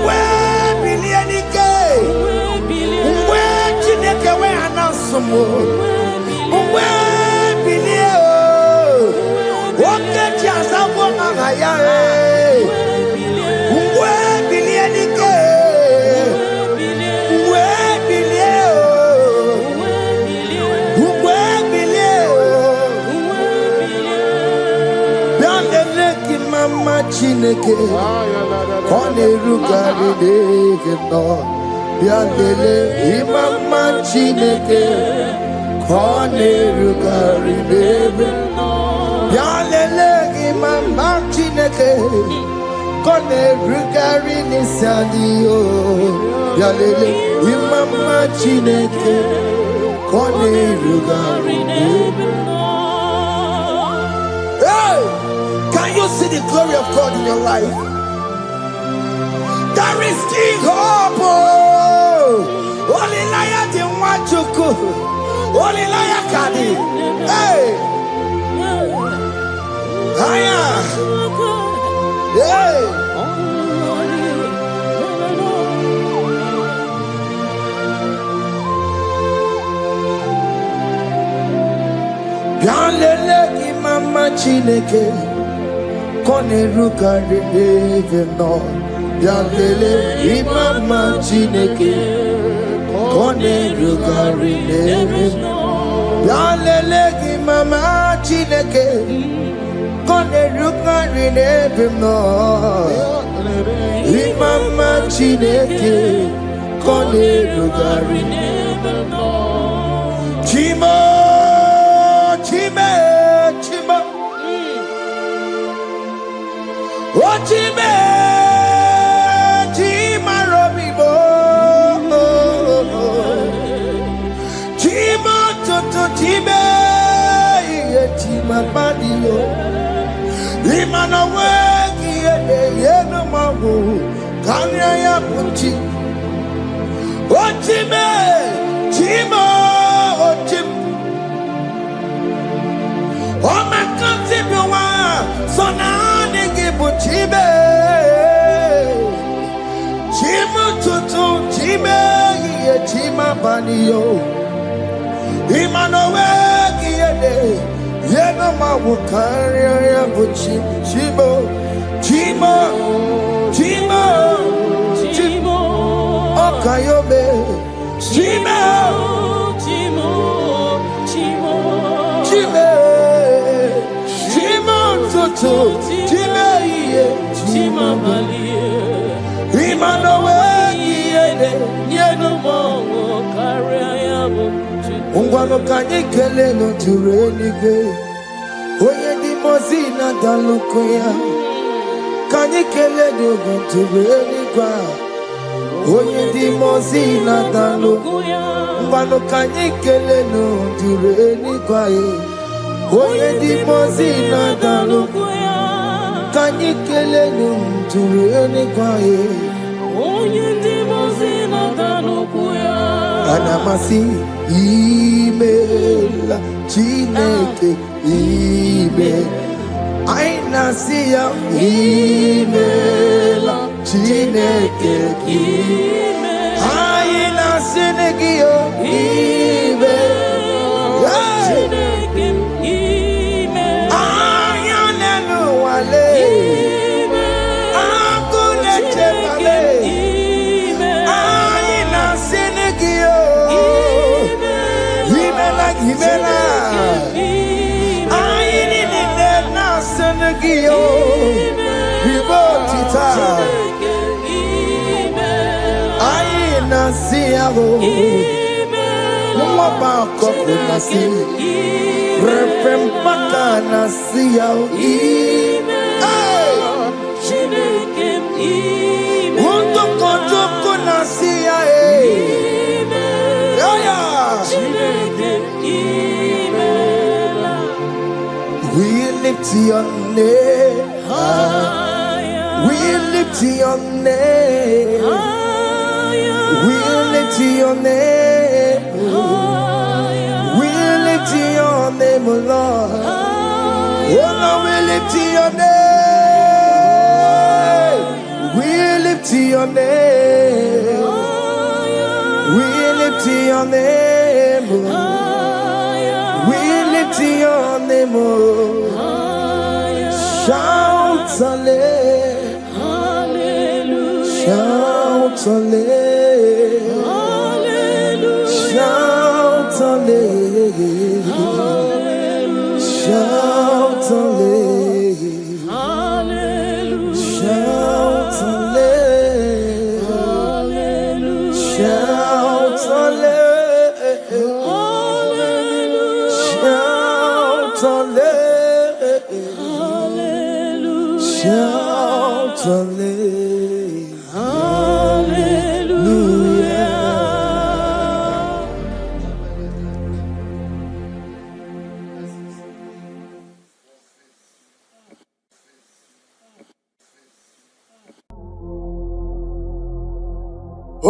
B: we bilie nike, we chineke we anasumo. Uwe bilie o, woke chiasa wonga ngaya e. Uwe bilie nike, uwe bilie o, uwe bilie o. Biandele ki mama Chineke, kone rugari deke no. Biandele imama Chineke. Kone rugari bebe, yalele imama Chineke. Kone rugari nisadio, yalele imama Chineke. Kone rugari bebe. Hey, can you see the glory of God in your life? There is King Hope. Only liar didn't want to go. Only liar kadi, hey, haya, hey. Bialele ki mama Chineke, kone rugari even no. Yalele imama chineke kone rugari nevim. Yalele imama chineke kone rugari nevim no. Imama chineke kone rugari nevim no. Chimo, chime, chimo. Oh chime. Chime, chima badio. Imana wegi yeno mawu kanya ya puti. Oh chime, chimo, oh chim. Oh makanti biwa sona nigi puchime. Chimo tutu chime chima badio. Imanowe kiyede yeno mawukari ya buchi chimo chimo chimo chimo okayobe chimo chimo chimo chimo chimo tutu chimo iye chimo balie Imanowe kiyede yeno mawukari ya buchi Ungwano kanye kele no turenige Oye di mozina dalukoya Kanye kele no turenigwa Oye di mozina dalukoya Ungwano kanye kele no turenigwa Oye di mozina dalukoya Kanye kele no turenigwa Oye di mozina dalukoya Anamasi email Chineke email Aina siya email Chineke email Aina sinegio email Chineke email Ayanenu wale email Akune chepale Aina sinegio Himela, I need it now, Senegio, Ribotita, I Nasiao, Mama Coconasi, Repempaka Nasiao, Won't go to Conasia, we lift your name higher. We lift your name higher. We lift your name higher. We lift your name, Lord. Oh Lord, we lift your name. We lift your name. We lift your name, Lord. We lift your name, oh. Shout hallelujah, shout hallelujah, shout hallelujah, shout hallelujah, shout hallelujah, shout hallelujah. Shout hallelujah.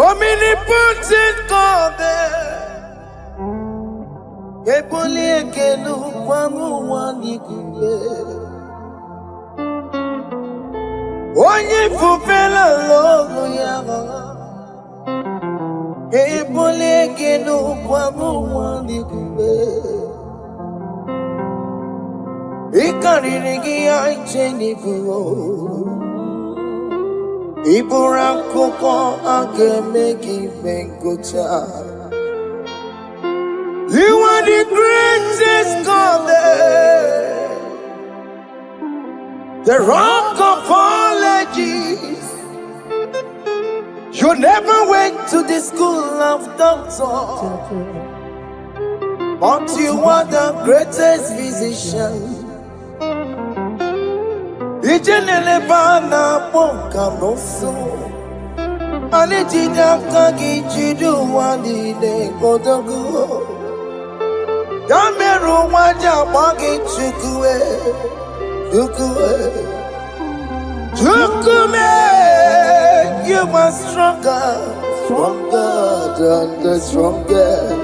B: Omnipotent God, Eboli ekelu kwangu wanikube. Onye fupela logo yaga Ebole kenu kwa mwani kube Ikariri ki aicheni fuo Iburakoko agemegi mengocha. You are the greatest God, the rock of all ages. You never went to the school of doctor, but you are the greatest physician. Ijenele bana boka noso, anijina kagi jidu wani ne kodogu. Yameru waja bagi chukue, chukue. You are stronger, stronger than the strongest.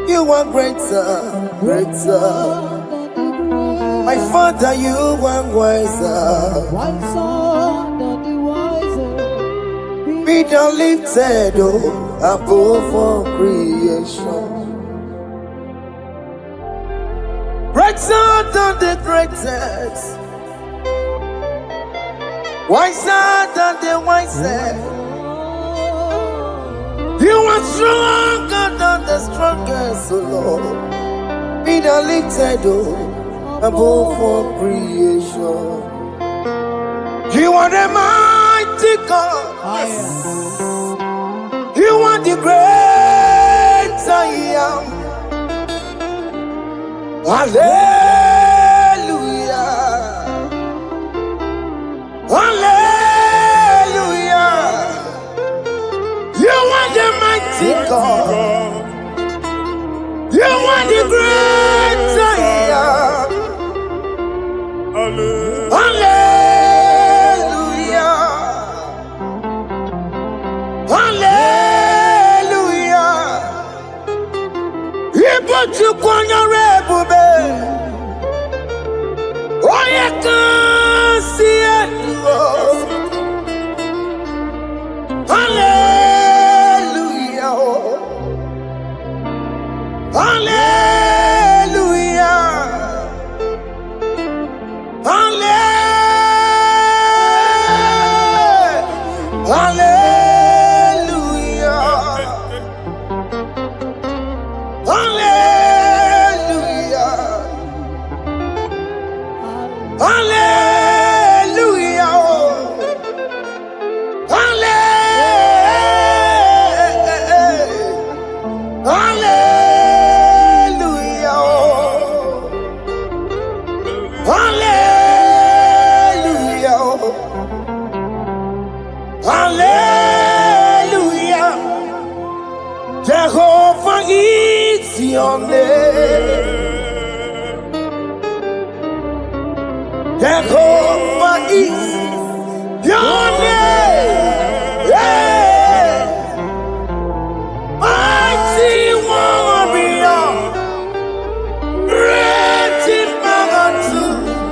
B: You are greater, greater. My Father, you are wiser,
C: wiser than the wiser.
B: Be thou lifted above all creation. Greater than the greatest, wiser than the wisest. You are stronger than the strongest, O Lord. Be thou lifted above all creation. You are the mighty God. You are the great I am. Hallelujah. Hallelujah. You are the mighty God. You are the great I am. Hallelujah. Hallelujah. He put you on your rebube. Oh, you can see it. Hallelujah. Hallelujah. Hallelujah. Hallelujah. Hallelujah. Hallelujah. Jehovah is your name. Jehovah is your name. Yeah. Mighty warrior, great in magnitude.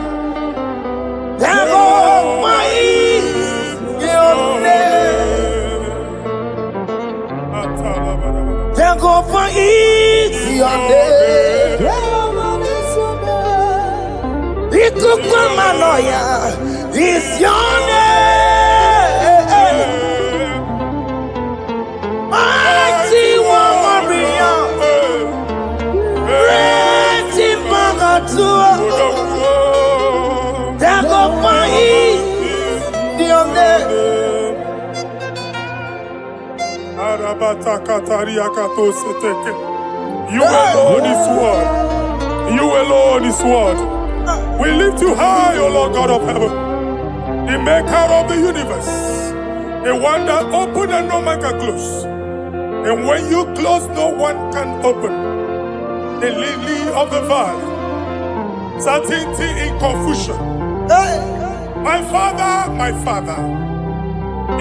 B: Jehovah is your name. Jehovah is your name. Ikukumanoya is your name. Mighty warrior, great in magnitude. Jehovah is your name.
D: You alone is word. You alone is word. We lift you high, O Lord God of heaven, the maker of the universe, the one that opened and no man can close. And when you close, no one can open. The lily of the valley, certainty in confusion. My Father,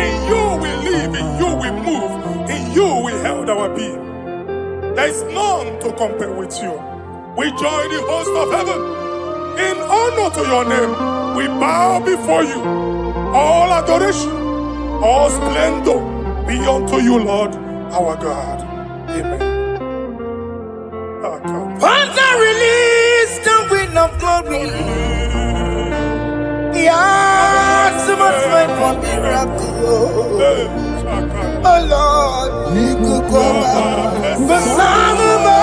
D: in you we live, in you we move, in you we held our being. There is none to compare with you. We join the host of heaven. In honor to your name, we bow before you. All adoration, all splendor be unto you, Lord, our God. Amen.
B: Father, release the wind of glory. Yes, my wait for miracle. Oh Lord, you could come out. The Son of God.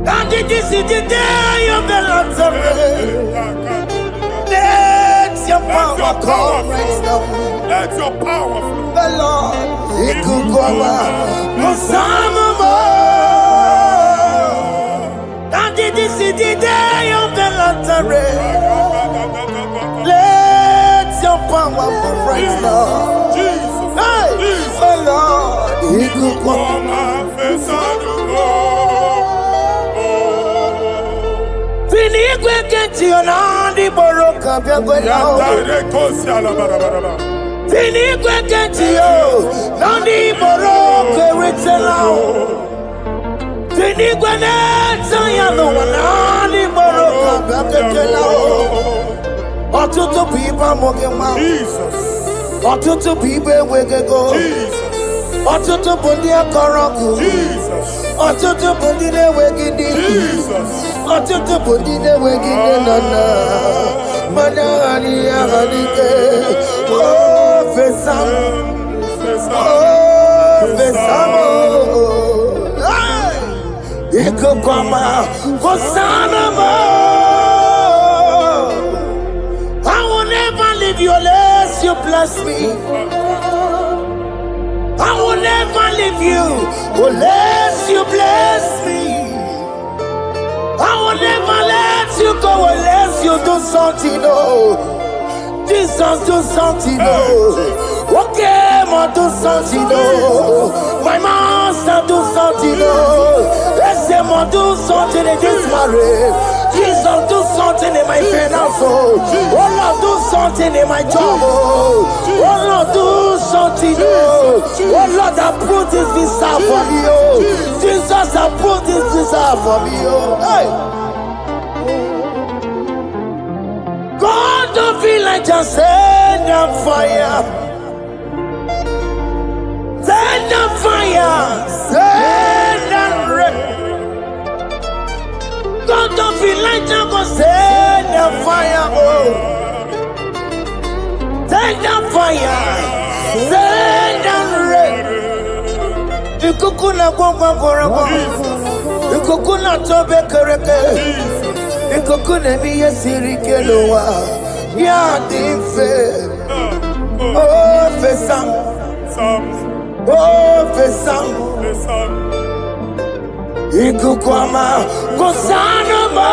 B: And this is the day of the Lord's rain. Let your power come right now.
D: Let your power flow.
B: The Lord, you could come out. The Son of God. And this is the day of the Lord's rain. Let your power come right now.
D: Jesus.
B: Hey,
D: Jesus.
B: oh Lord, you could come out. Finigwe kenti onandi boroka biagola. Finigwe kenti yo nandi boroka ritela. Finigwe neta ya no nandi boroka biagola. Otutu pipa mogema.
D: Jesus.
B: Otutu pipe wegego.
D: Jesus.
B: Otutu bundi akoroku.
D: Jesus.
B: Otutu bundi ne wegidi.
D: Jesus.
B: Otutu bundi ne wegidi nana. Mana ani ahanike. Oh fesam. Oh fesam. Iku kwama fosanama. I will never leave you unless you bless me. I will never leave you unless you bless me. I will never let you go unless you do something. Oh, Jesus, do something. Oh, okay, ma do something. Oh, my master, do something. Oh, let's say, ma do something in this marriage. Jesus, do something in my finance. Oh, Lord, do something in my job. Oh, Lord, do something. Oh, Lord, approve this visa for me. Oh, Jesus, approve this visa for me. Oh, hey. God, don't feel like just send on fire. Send on fire. Send on rain. God, don't feel like just send on fire. Oh, send on fire. Send on rain. Ikukuna kwa kwa. Ikukuna tobe kereke. Ikukuna miye sirikelowa. Ya dife. Oh fesam. Oh fesam. Ikukwama kusanama.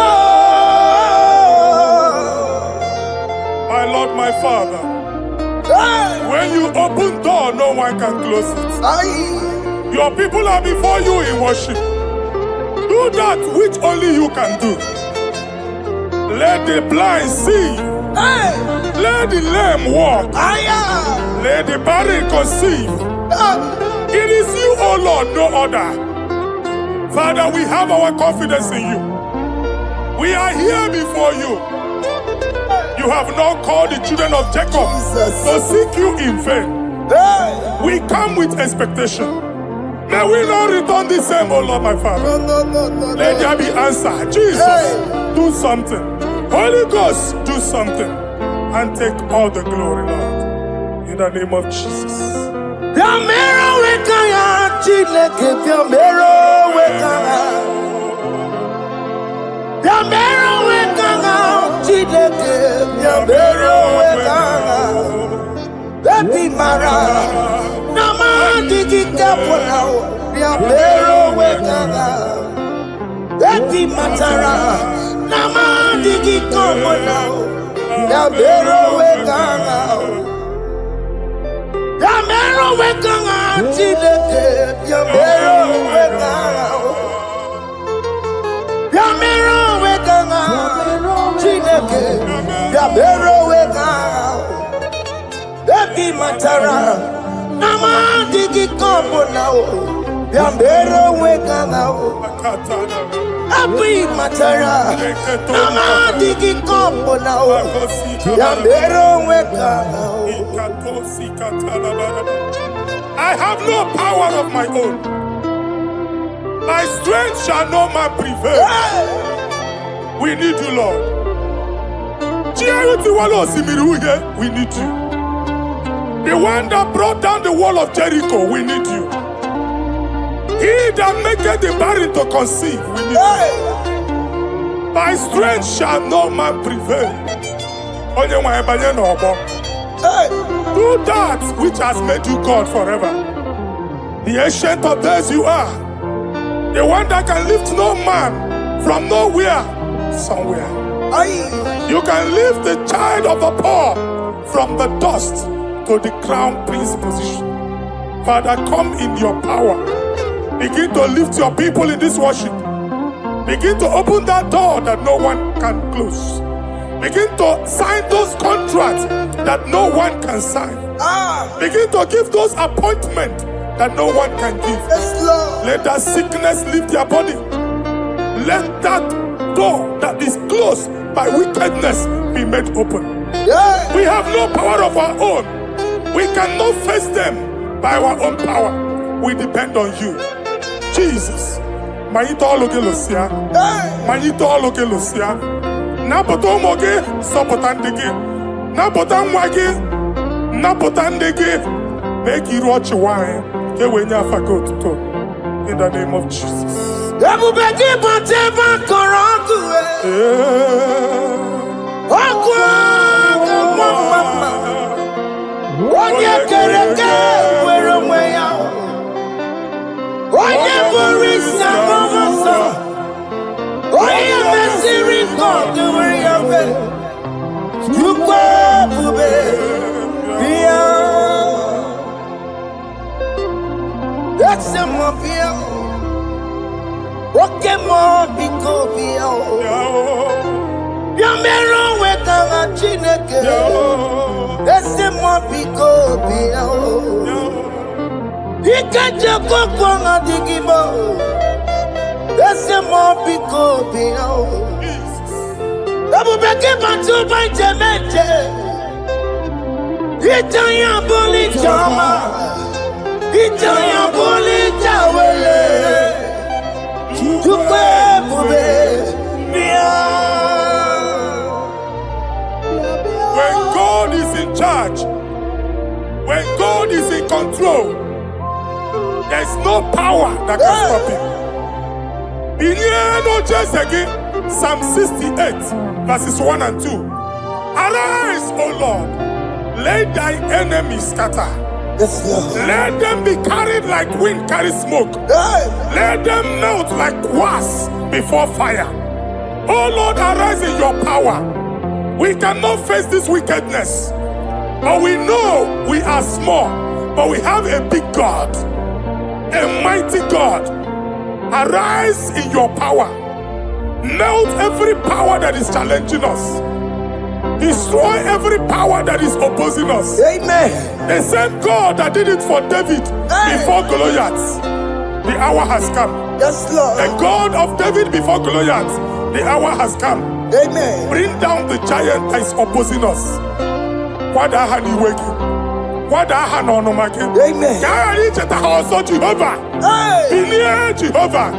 D: My Lord, my Father. When you open door, no one can close it. Your people are before you in worship. Do that which only you can do. Let the blind see. Let the lame walk. Let the barren conceive. It is you, O Lord, no other. Father, we have our confidence in you. We are here before you. You have not called the children of Jacob to seek you in vain. We come with expectation. May we not return the same, oh Lord, my Father. Let there be answer. Jesus, do something. Holy Ghost, do something. And take all the glory, Lord. In the name of Jesus.
B: Baby Mara, Nama digi kapona, Biambero wekanga. Baby Matara, Nama digi kapona, Biambero wekanga. Biambero wekanga, Chileke, Biambero wekanga. Biambero wekanga, Chileke, Biambero wekanga. Baby Matara, Nama digi kombo now, Biambero weka now. Baby Matara, Nama digi kombo now, Biambero weka now.
D: I have no power of my own. My strength shall no man prevail. We need you, Lord. We need you. The one that brought down the wall of Jericho, we need you. He that maketh the barren to conceive, we need you. By strength shall no man prevail. Do that which has made you God forever. The ancient of days you are. The one that can lift no man from nowhere, somewhere. You can lift the child of the poor from the dust to the crown prince position. Father, come in your power. Begin to lift your people in this worship. Begin to open that door that no one can close. Begin to sign those contracts that no one can sign. Begin to give those appointments that no one can give. Let that sickness leave their body. Let that door that is closed by wickedness be made open. We have no power of our own. We cannot face them by our own power. We depend on you. Jesus. Manito Logelosia. Manito Logelosia. Napotomoge, Sopotandegi. Napotamwagi. Napotandegi. Make you watch wine. In the name of Jesus. When God is in charge, when God is in control, there's no power that can stop him. In Psalm 68, verses 1 and 2. Arise, O Lord, let thy enemies scatter. Let them be carried like wind carries smoke. Let them melt like wax before fire. Oh Lord, arise in your power. We cannot face this wickedness, but we know we are small, but we have a big God, a mighty God. Arise in your power. Melt every power that is challenging us. Destroy every power that is opposing us.
B: Amen.
D: The same God that did it for David before Goliath, the hour has come.
B: Yes, Lord.
D: The God of David before Goliath, the hour has come.
B: Amen.
D: Bring down the giant that is opposing us.
B: Amen.
D: Jehovah.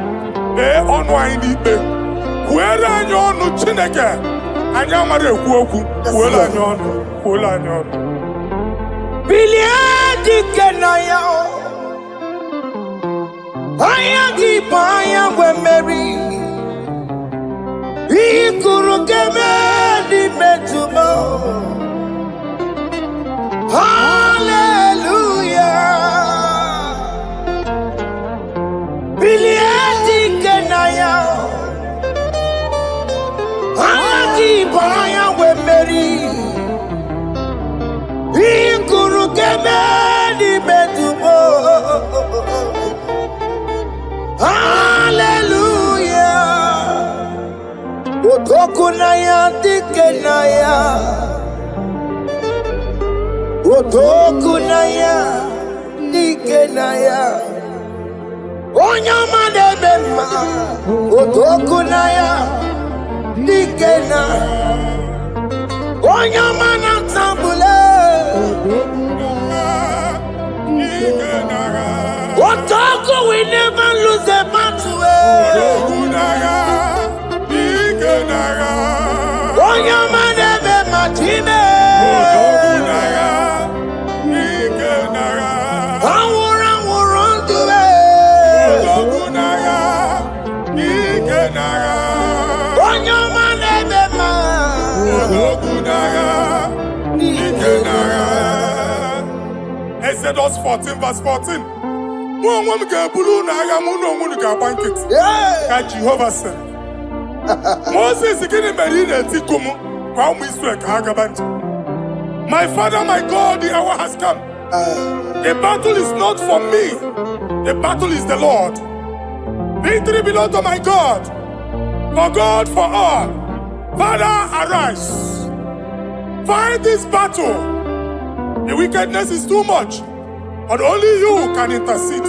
B: Otokunaya dikenaya, Otokunaya dikenaya, Onyama debema, Otokunaya dikena, Onyama natambule, Otoku we never lose the battle. Onyama debema. Chime.
D: Exodus 14 verse 14. Jehovah said. Moses my father, my God, the hour has come. The battle is not for me. The battle is the Lord. Victory belongs to my God. For God, for all. Father, arise. Fight this battle. The wickedness is too much. But only you can intercede.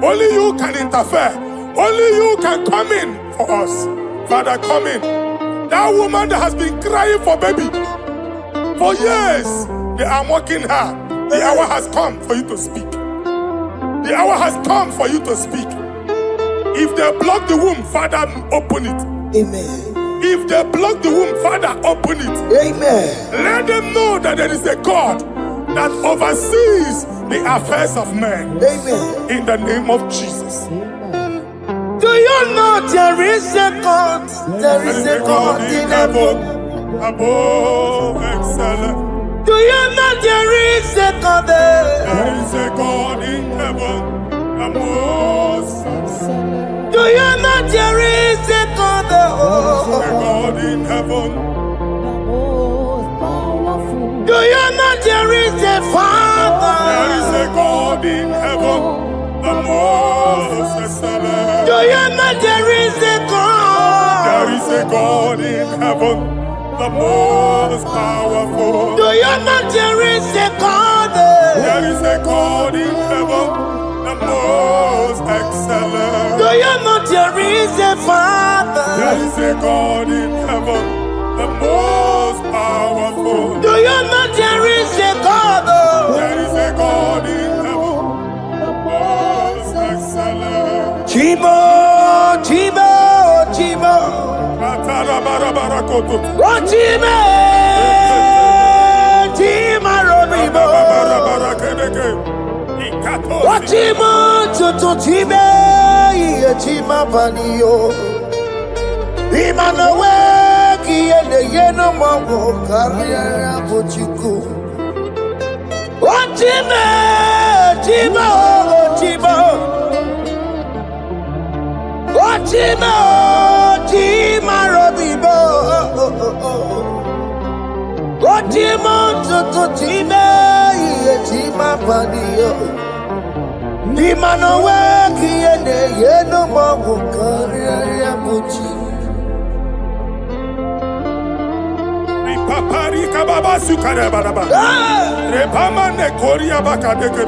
D: Only you can interfere. Only you can come in for us. Father, come in. That woman that has been crying for baby for years, they are mocking her. The hour has come for you to speak. The hour has come for you to speak. If they block the womb, Father, open it.
B: Amen.
D: If they block the womb, Father, open it.
B: Amen.
D: Let them know that there is a God that oversees the affairs of men.
B: Amen.
D: In the name of Jesus.
B: Do you know there is a God? There is a God in heaven.
D: Above excellent.
B: Do you know there is a God there?
D: There is a God in heaven. Above excellent.
B: Do you know there is a God there?
D: There is a God in heaven.
B: Do you know there is a Father?
D: There is a God in heaven. The most excellent.
B: Do you know there is a God?
D: There is a God in heaven, the most powerful.
B: Do you know there is a God?
D: There is a God in heaven, the most excellent.
B: Do you know there is a Father?
D: There is a God in heaven, the most powerful.
B: Do you know there is a God?
D: There is a God in heaven, the most excellent.
B: Chimo, Chimo, Chimo. Oh, Chimo, Chimo, Robibo. Oh, Chimo, Chutu, Chimo, Chimo, Panio. Imanowe, Kiene, Yeno, Mongo, Carriera, Pochiku. Oh, Chimo, Chimo, Chimo. Chima, Chima, Robibo. Chima, Chima, Chima, Padio. Chima, no work, Yeno, Mongo, Carriera, Pucci.
D: Papari Kababa Sukarababa. Repamane Korea Bakadeke.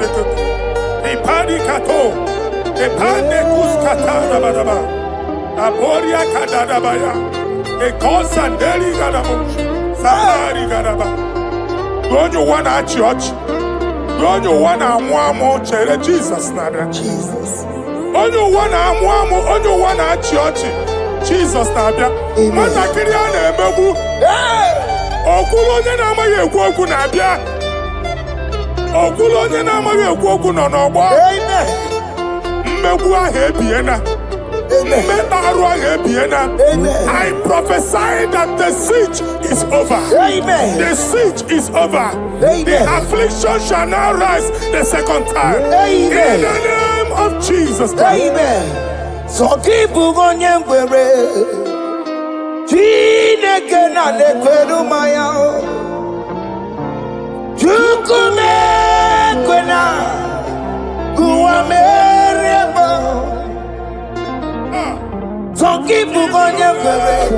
D: Repari Kato. Epane kuskatana badaba. Aboria kadadabaya. Ekosandeli gadabo. Samari gadaba. Don't you want a church? Don't you want a mwamo chere Jesus nada?
B: Jesus.
D: Don't you want a mwamo? Don't you want a church? Jesus nada. Mata kiriane emebu. Okulo nye na amaghị ekwu okwu na-abịa. Okulo nye na amaghị ekwu okwu nọ n'ọgbọ.
B: Amen.
D: I prophesy that the siege is over.
B: Amen.
D: The siege is over.
B: Amen.
D: The affliction shall now rise the second time.
B: Amen.
D: In the name of Jesus Christ.
B: Amen. So keep on your way. Chineke na nekweru maya. Chukume kwena. So keep on your way.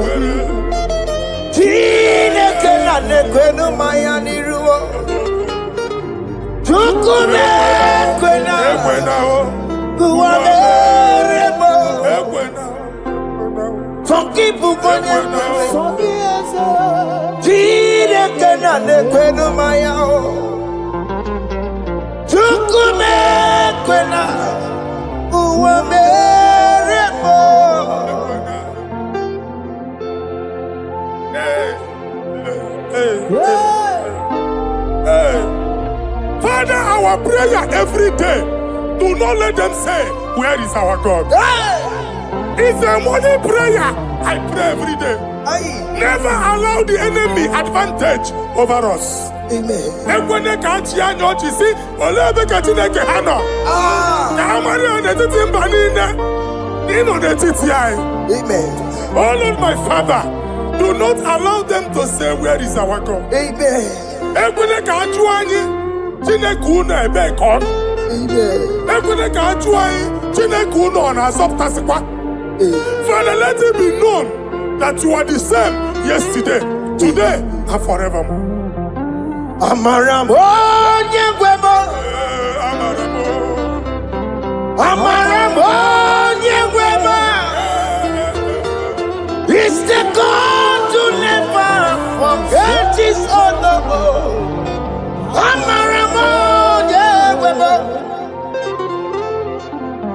B: Chineke na nekwenu maya niruo. Chukume kwena. Kuwamerebo. So keep on your way. Chineke na nekwenu maya. Chukume kwena. Kuwamerebo.
D: Hey. Father, our prayer every day, do not let them say, where is our God? It's a morning prayer. I pray every day. Never allow the enemy advantage over us.
B: Amen.
D: Amen. Oh Lord, my Father, do not allow them to say, where is our God?
B: Amen.
D: Amen. Father, let it be known that you are the same yesterday, today, and forevermore.
B: Amaramo nyegwemo. Amaramo nyegwemo. It's the God to never forget his honor. Amaramo nyegwemo.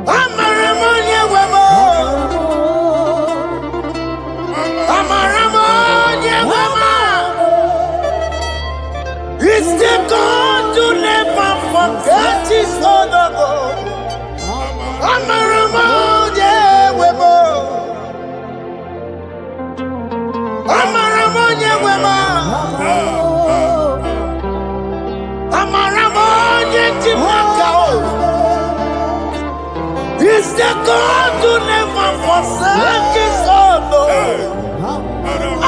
B: Amaramo nyegwemo. Amaramo nyegwemo. It's the God to never forget his honor. Amaramo nyegwemo. Amaramo nyegwemo. Amaramo nyegwemo. It's the God to never forsake his honor.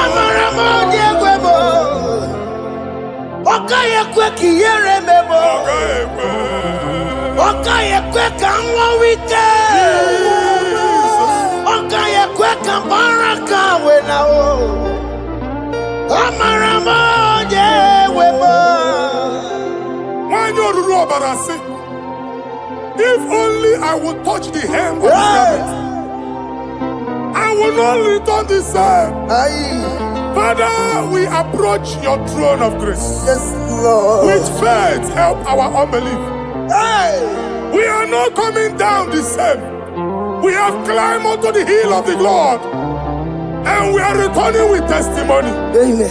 B: Amaramo nyegwemo. Okaye kwe kiyere memo. Okaye kwe kanwa wike. Okaye kwe kambaraka wenao. Amaramo nyegwemo.
D: If only I would touch the hem of his garment, I will not return the same. Father, we approach your throne of grace.
B: Yes, Lord.
D: With faith, help our unbelief. We are not coming down the same. We have climbed onto the hill of the Lord, and we are returning with testimony.
B: Amen.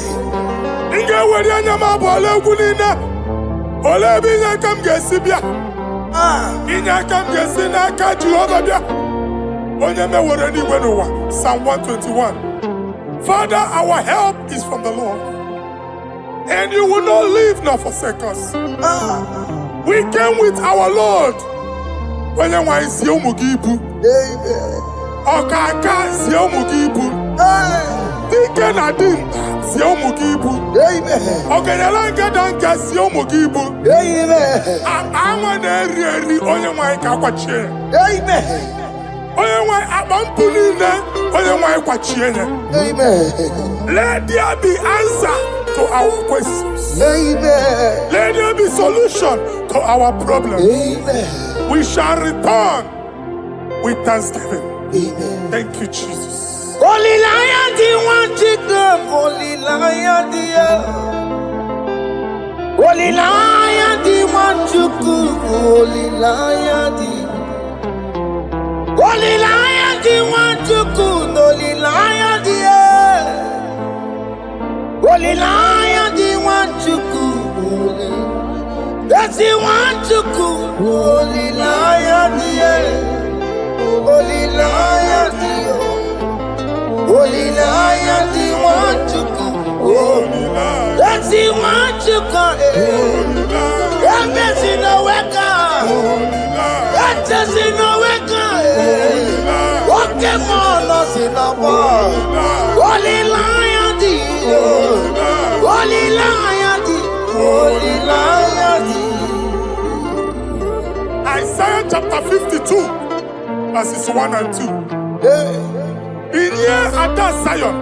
D: Psalm 121. Father, our help is from the Lord, and you will not leave nor forsake us. We came with our Lord. Amen. Okaka Ziomugibu. Deacon Adim Ziomugibu.
B: Amen.
D: Okanyalanga Danka Ziomugibu.
B: Amen.
D: Amaneri Onyamai Kakwache.
B: Amen.
D: Onyamai Abampunine Onyamai Kwachiene.
B: Amen.
D: Let there be answer to our questions.
B: Amen.
D: Let there be solution to our problems.
B: Amen.
D: We shall return with thanksgiving.
B: Amen.
D: Thank you, Jesus.
B: Holy Lion, the one to come. Holy Lion, the Holy Lion, the one to come. Holy Lion, the Holy Lion, the one to come. Holy Lion, the Holy Lion, the one to come. That's the one to come. Holy Lion, the Holy Lion, the Holy Lion, the one to come.
D: Holy Lion.
B: That's the one to come. That's in the weka. That's in the weka. Okay, man, that's in the war. Holy Lion, the Holy Lion, the Holy Lion, the
D: Isaiah chapter 52, verses 1 and 2. In here at that Zion,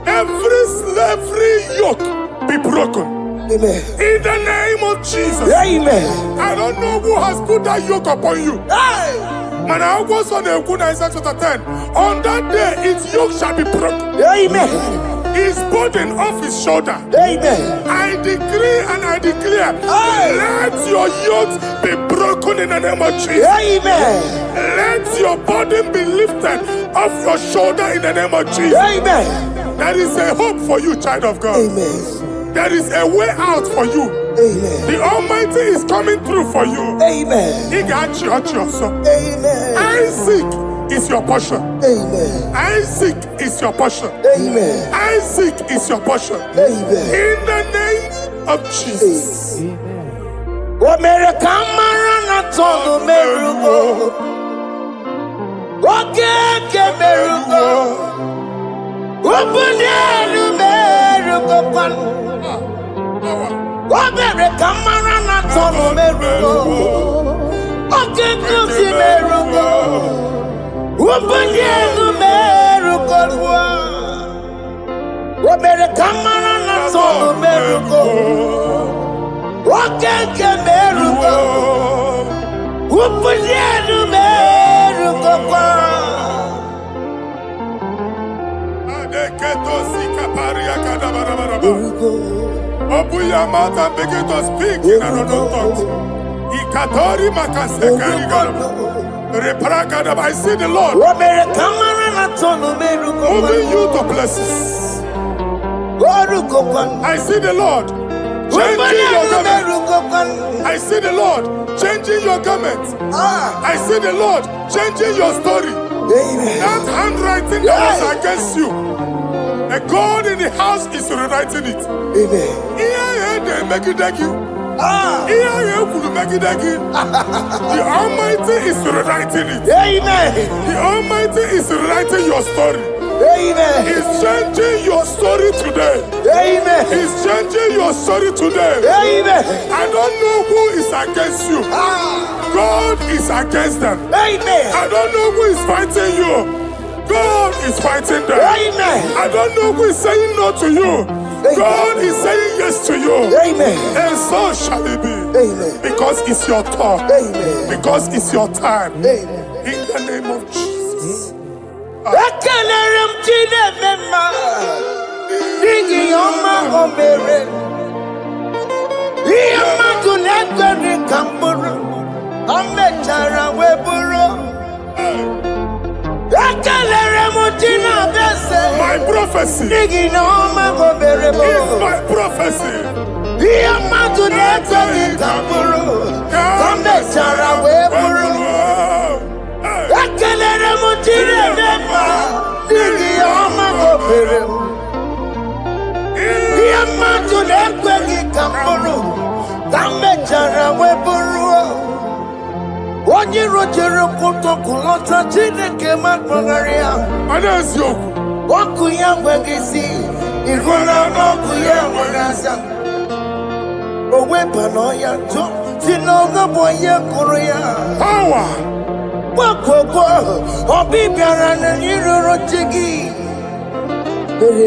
D: every slavery yoke be broken.
B: Amen.
D: In the name of Jesus.
B: Amen.
D: I don't know who has put that yoke upon you. Man, I was on the Isaiah chapter 10. On that day, its yoke shall be broken.
B: Amen.
D: His burden off his shoulder.
B: Amen.
D: I decree and I declare, let your yokes be broken in the name of Jesus.
B: Amen.
D: Let your burden be lifted off your shoulder in the name of Jesus.
B: Amen.
D: There is a hope for you, child of God.
B: Amen.
D: There is a way out for you.
B: Amen.
D: The Almighty is coming through for you.
B: Amen.
D: He got you,
B: Amen.
D: Isaac is your portion.
B: Amen.
D: Isaac is your portion.
B: Amen.
D: Isaac is your portion.
B: Amen.
D: In the name of Jesus.
B: America marana todo merugo. Oke merugo. Obunelu merugo pan. America marana todo merugo. Oke kusi merugo. Obunelu merugo. America marana todo merugo. Oke merugo. Obunelu merugo pan.
D: Open your mouth and begin to speak in another tongue. I see the Lord moving you to places. I see the Lord changing your garment. I see the Lord changing your garment. I see the Lord changing your story. That handwriting that was against you, the God in the house is rewriting it. The Almighty is rewriting it. The Almighty is rewriting your story. He's changing your story today. He's changing your story today. I don't know who is against you. God is against them. I don't know who is fighting you. God is fighting them. I don't know who is saying no to you. God is saying yes to you. And so shall it be. Because it's your turn. Because it's your time. In the name of Jesus. My prophecy is my prophecy.
B: Onye rojere kutokulota Chineke magmagaria.
D: Others yoke.
B: Waku ya gwegisi. Igona noku ya wagasa. Owepa no ya jo. Sinoga boye kuruya.
D: Power.
B: Waku obibiara na niru rojigi.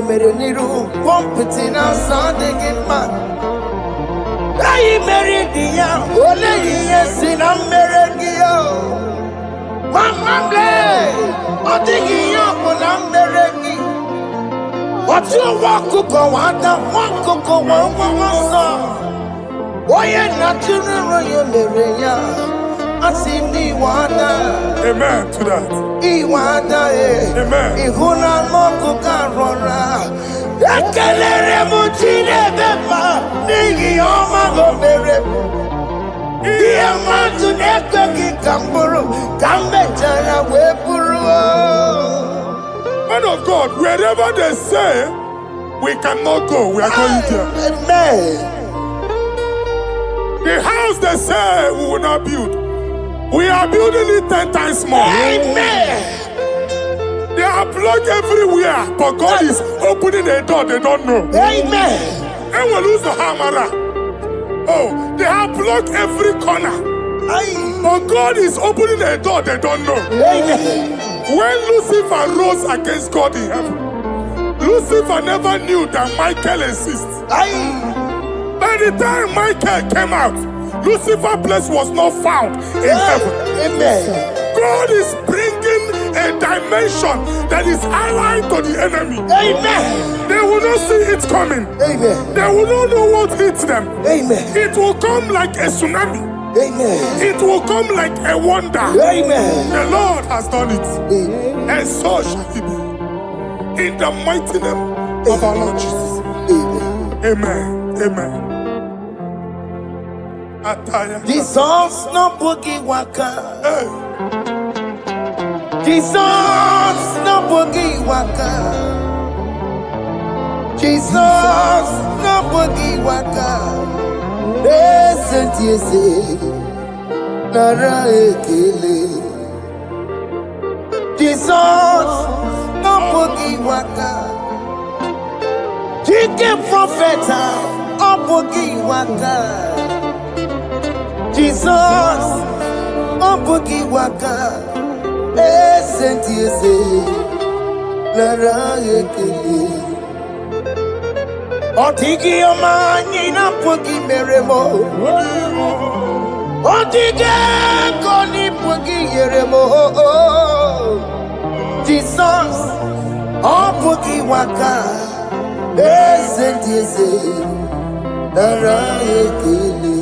B: Mere niru. Wampitina sadegi ma. Ayi meridia, ole yesi na merengia. Mama ble, otigiya na merengi. Oti wakuko wada, wakuko wawasa. Oye na chunuro ye mereya, asini wada.
D: Amen to that.
B: Iwada
D: Amen.
B: Ihuna moku karora. Ekelere mutine bema nigi oma gobere. Iya matu neko kikamburu kambechara wepuru.
D: Man of God, wherever they say we cannot go, we are going there.
B: Amen.
D: The house they say we will not build, we are building it 10 times more.
B: Amen.
D: They are blocked everywhere, but God is opening a door they don't know.
B: Amen.
D: And we lose the hammer. Oh, they have blocked every corner, but God is opening a door they don't know.
B: Amen.
D: When Lucifer rose against God in heaven, Lucifer never knew that Michael exists. By the time Michael came out, Lucifer's place was not found in heaven.
B: Amen.
D: God is bringing a dimension that is allied to the enemy.
B: Amen.
D: They will not see it coming.
B: Amen.
D: They will not know what hits them.
B: Amen.
D: It will come like a tsunami.
B: Amen.
D: It will come like a wonder.
B: Amen.
D: The Lord has done it.
B: Amen.
D: And so shall it be. In the mighty name of our Lord Jesus. Amen. Amen. Attire.
B: Jesus no boogie waka.
D: Hey.
B: Jesus no boogie waka. Jesus no boogie waka. Listen to you say, Nara ekele. Jesus no boogie waka. Jike profeta no boogie waka. Jesus no boogie waka. Listen to you say, Nara ekele. Otigi omani na pogi meremo. Otige koni pogi yeremo. Jesus, oh pogi waka. Esentiese, nara ekele.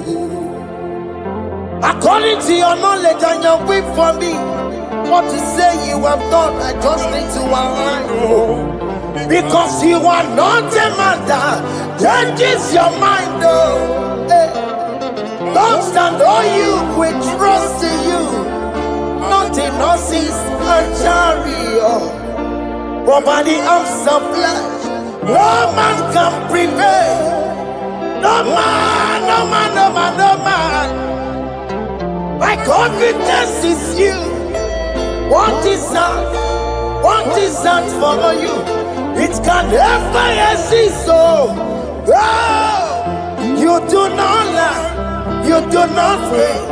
B: According to your knowledge and your will for me, what you say you have done, I just need to align. Because you are not a man that changes your mind, oh. Hey. Don't stand on you, we trust in you. Not in horses and chariot, but by the arms of flesh, no man can prevail. No man, no man, no man, no man. My confidence is you. What is that? What is that for you? It can never exist, so you do not lie, you do not fail.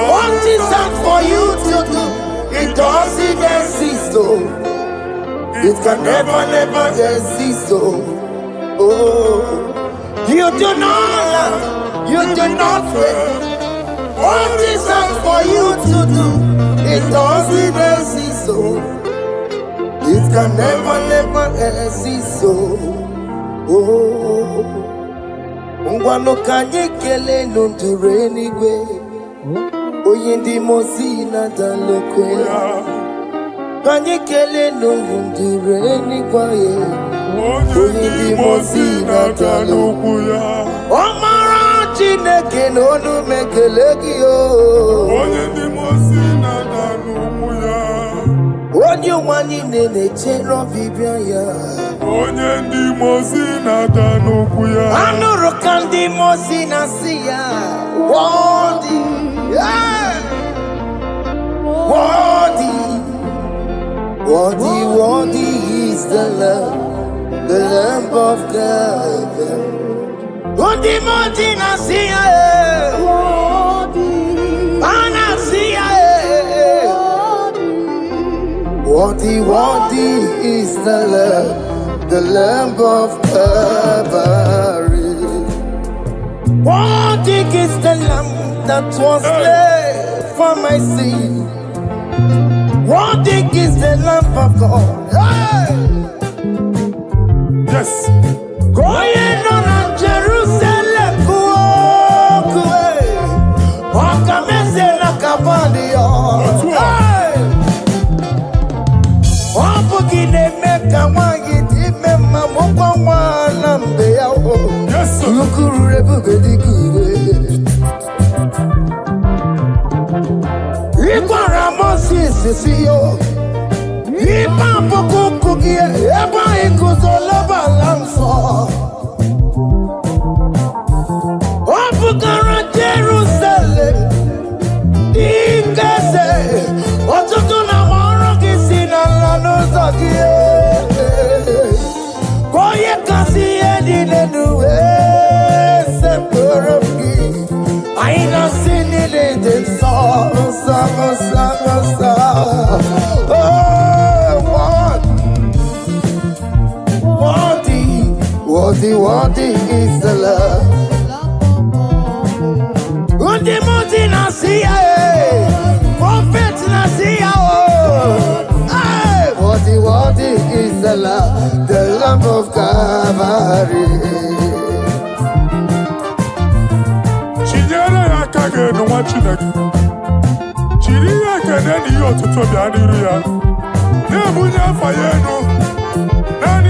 B: What is that for you to do? It doesn't exist, so it can never, never exist, so you do not lie, you do not fail. What is that for you to do? It doesn't exist, so it can never, never exist, so Ngwano kanye kele nundure anyway. Oyindi mozi na dalokwe. Kanye kele nundure anyway. Oyindi mozi na dalokwe. Omara chineke nonu mekelegi yo.
D: Oyindi mozi na dalokwe.
B: Onye wani nene chero bibia ya.
D: Onye ndi mozi na danukwu ya.
B: Anuru kandi mozi na siya. Worthy, yeah. Worthy, worthy, worthy is the Lamb of God. Worthy mozi na siya. Ana siya. Worthy, worthy is the Lamb of Calvary. Worthy is the Lamb that was slain for my sin. Worthy is the Lamb of God. Hey!
D: Yes.
B: Going on Jerusalem, yes, sir.
C: Worthy is the love.
B: Undi muti nasiya, prophet nasiya.
C: Worthy is the Lamb of Calvary.
D: Chinyere ya kage no wachineke. Chiri ya kene ni yotuto bia niru ya. Ne bunya fayeno. Nani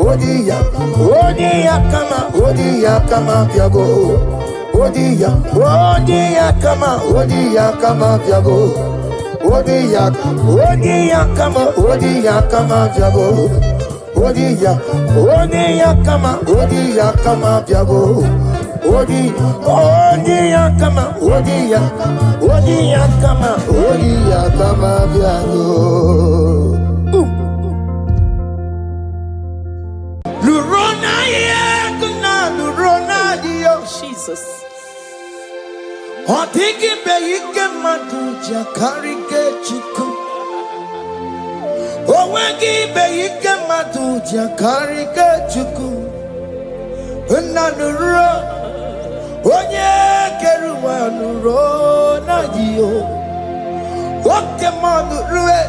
C: Odiya, Odiya kama, Odiya kama piago. Odiya, Odiya kama, Odiya kama piago. Odiya, Odiya kama, Odiya kama piago. Odiya, Odiya kama, Odiya kama piago. Odiya kama, Odiya kama, Odiya kama piago.
A: Jesus.
B: Otiki beike maduja karike chuku. Owengi beike maduja karike chuku. Unanuro onye keruwa nuro na dio. Oke manurue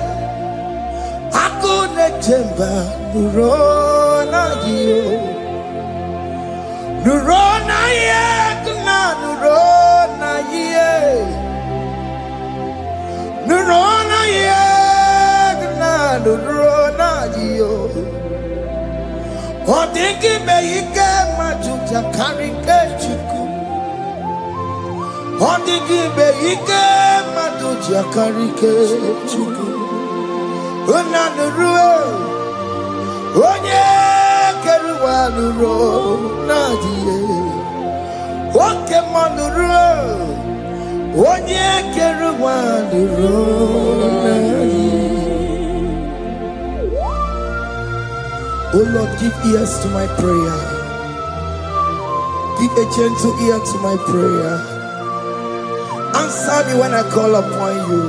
B: akune chemba nuro na dio. Nurona ye, nurona ye, nurona ye, nurona ye. O dingi be ike majuja karike chuku. O dingi be ike majuja karike chuku. Una nurue, onye. Nuro nadie oke manuro onye keruwa nuro nadie. Oh Lord, give ears to my prayer. Give a gentle ear to my prayer. Answer me when I call upon you.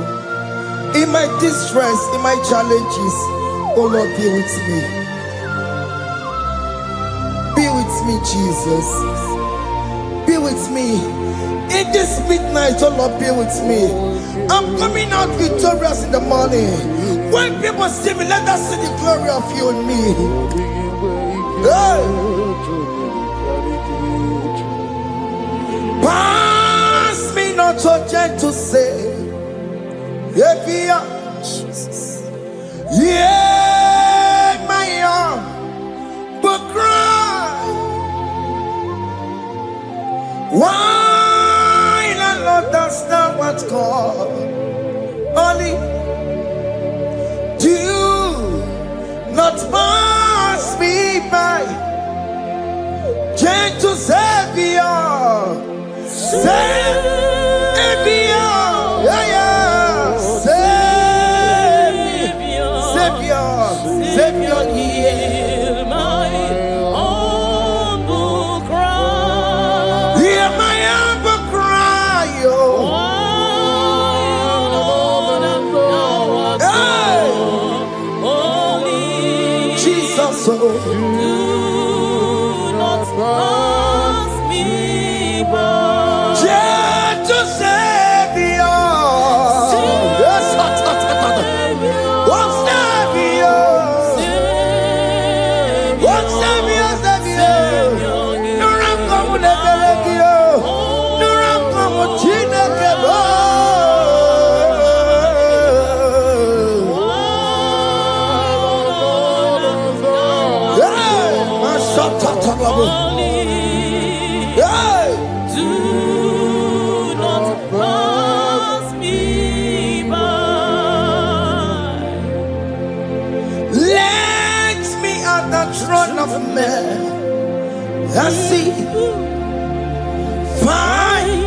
B: In my distress, in my challenges, oh Lord, be with me. Be with me, Jesus. Be with me. In this midnight, oh Lord, be with me. I'm coming out victorious in the morning. When people see me, let us see the glory of you in me. Hey. Pass me not so gentle, say, Jesus. Yeah, my arm, but cry. Why the Lord does not what's called only do not pass me by, gentle Savior, Savior, yeah, yeah, Savior, Savior,
A: Hear my humble cry.
B: Hear my humble cry, oh. Jesus, oh.
A: Do not pass me by.
B: Gentle Savior. Yes, what's Savior? What's Savior, Savior? Nuram como Nebelegio. Nuram como Chinekebo. Yeah, Mashatatalabu. Yeah.
A: Do not pass me by.
B: Let me at the throne of men. I see fine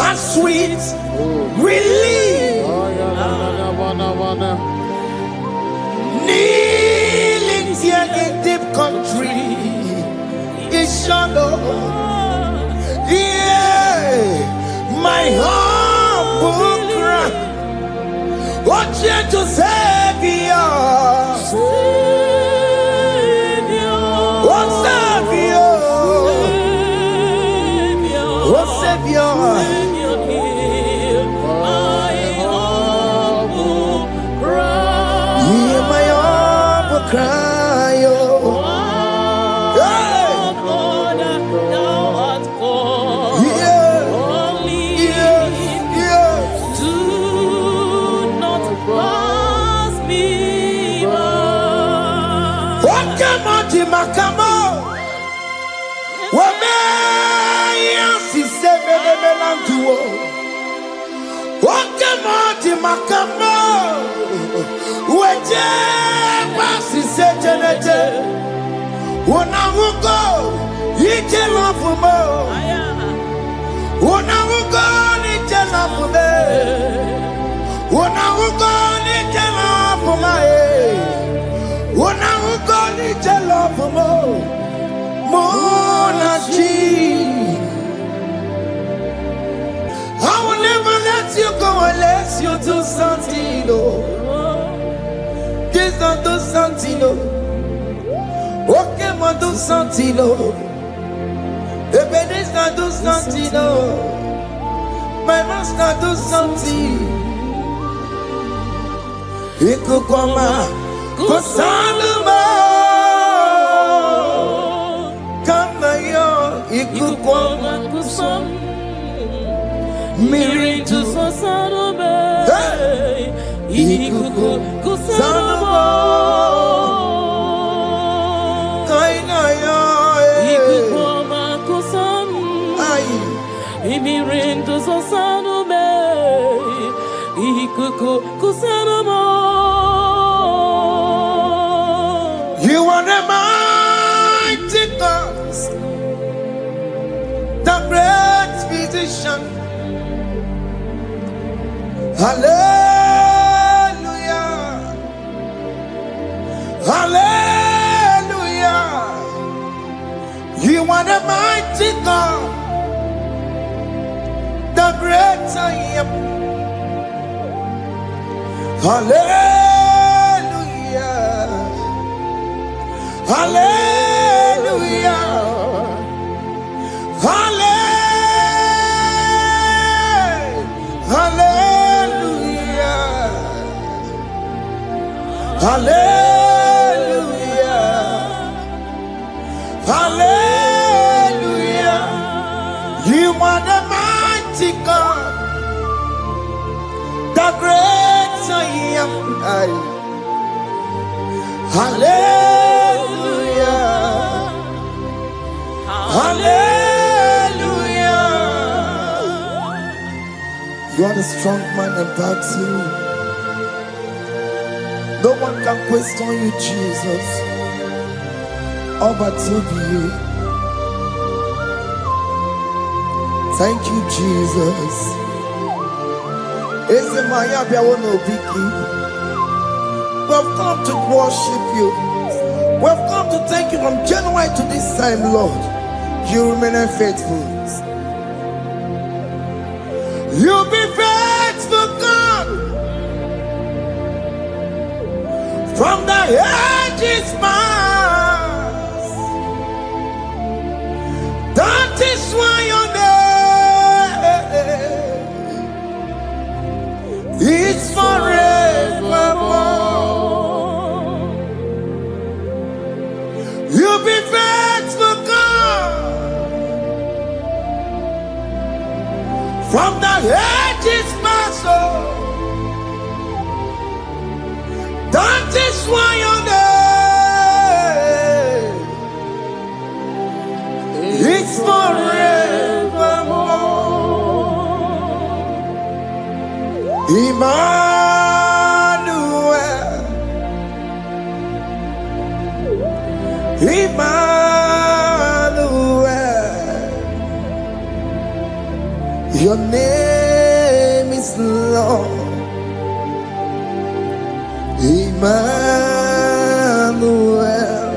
B: and sweet relief. Kneeling here in deep country is shadow. Yeah, my humble cry. Oh, gentle Savior. Oh, Savior. Oh, Savior.
A: Hear my humble cry.
B: Hear my humble cry, oh. Hey.
A: Lord, thou art called.
B: Yeah.
A: Only
B: Yeah.
A: do not pass me by.
B: Oh,
C: Wakama makamo. Wame yansi sebe melanduo. Wakama makamo. Weje wasi sejenete. Unamugo yije lafumo. Unamugo nije lafume. Unamugo nije lafume. Unamugo nije lafumo. Monachi. I will never let you go unless you do something. Just don't do something. Okay, mo do something. Ebenezer do something. My master do something. Ikukoma kusanuma. Kama yo ikukoma kusam. Miritu sosanuma. Ikukusanuma. Kaina yo ikukoma kusam. Imirintu sosanuma. Ikukusanuma. You are the mighty God, the great physician. Hallelujah, hallelujah. You are the mighty God, the great I am. Hallelujah. Hallelujah. Hallelujah. Hallelujah. Hallelujah. You are the mighty God, the great I am. Hallelujah. Hallelujah. You are the strong man in battle. No one can question you, Jesus. All but you. Thank you, Jesus. We've come to worship you. We've come to thank you from January to this time, Lord. You remain faithful. You be faithful, God. From the ages past. That is why your name is forevermore. You be faithful, God. From the ages past, that is why your name is forevermore. Emmanuel, Emmanuel, your name is Lord. Emmanuel,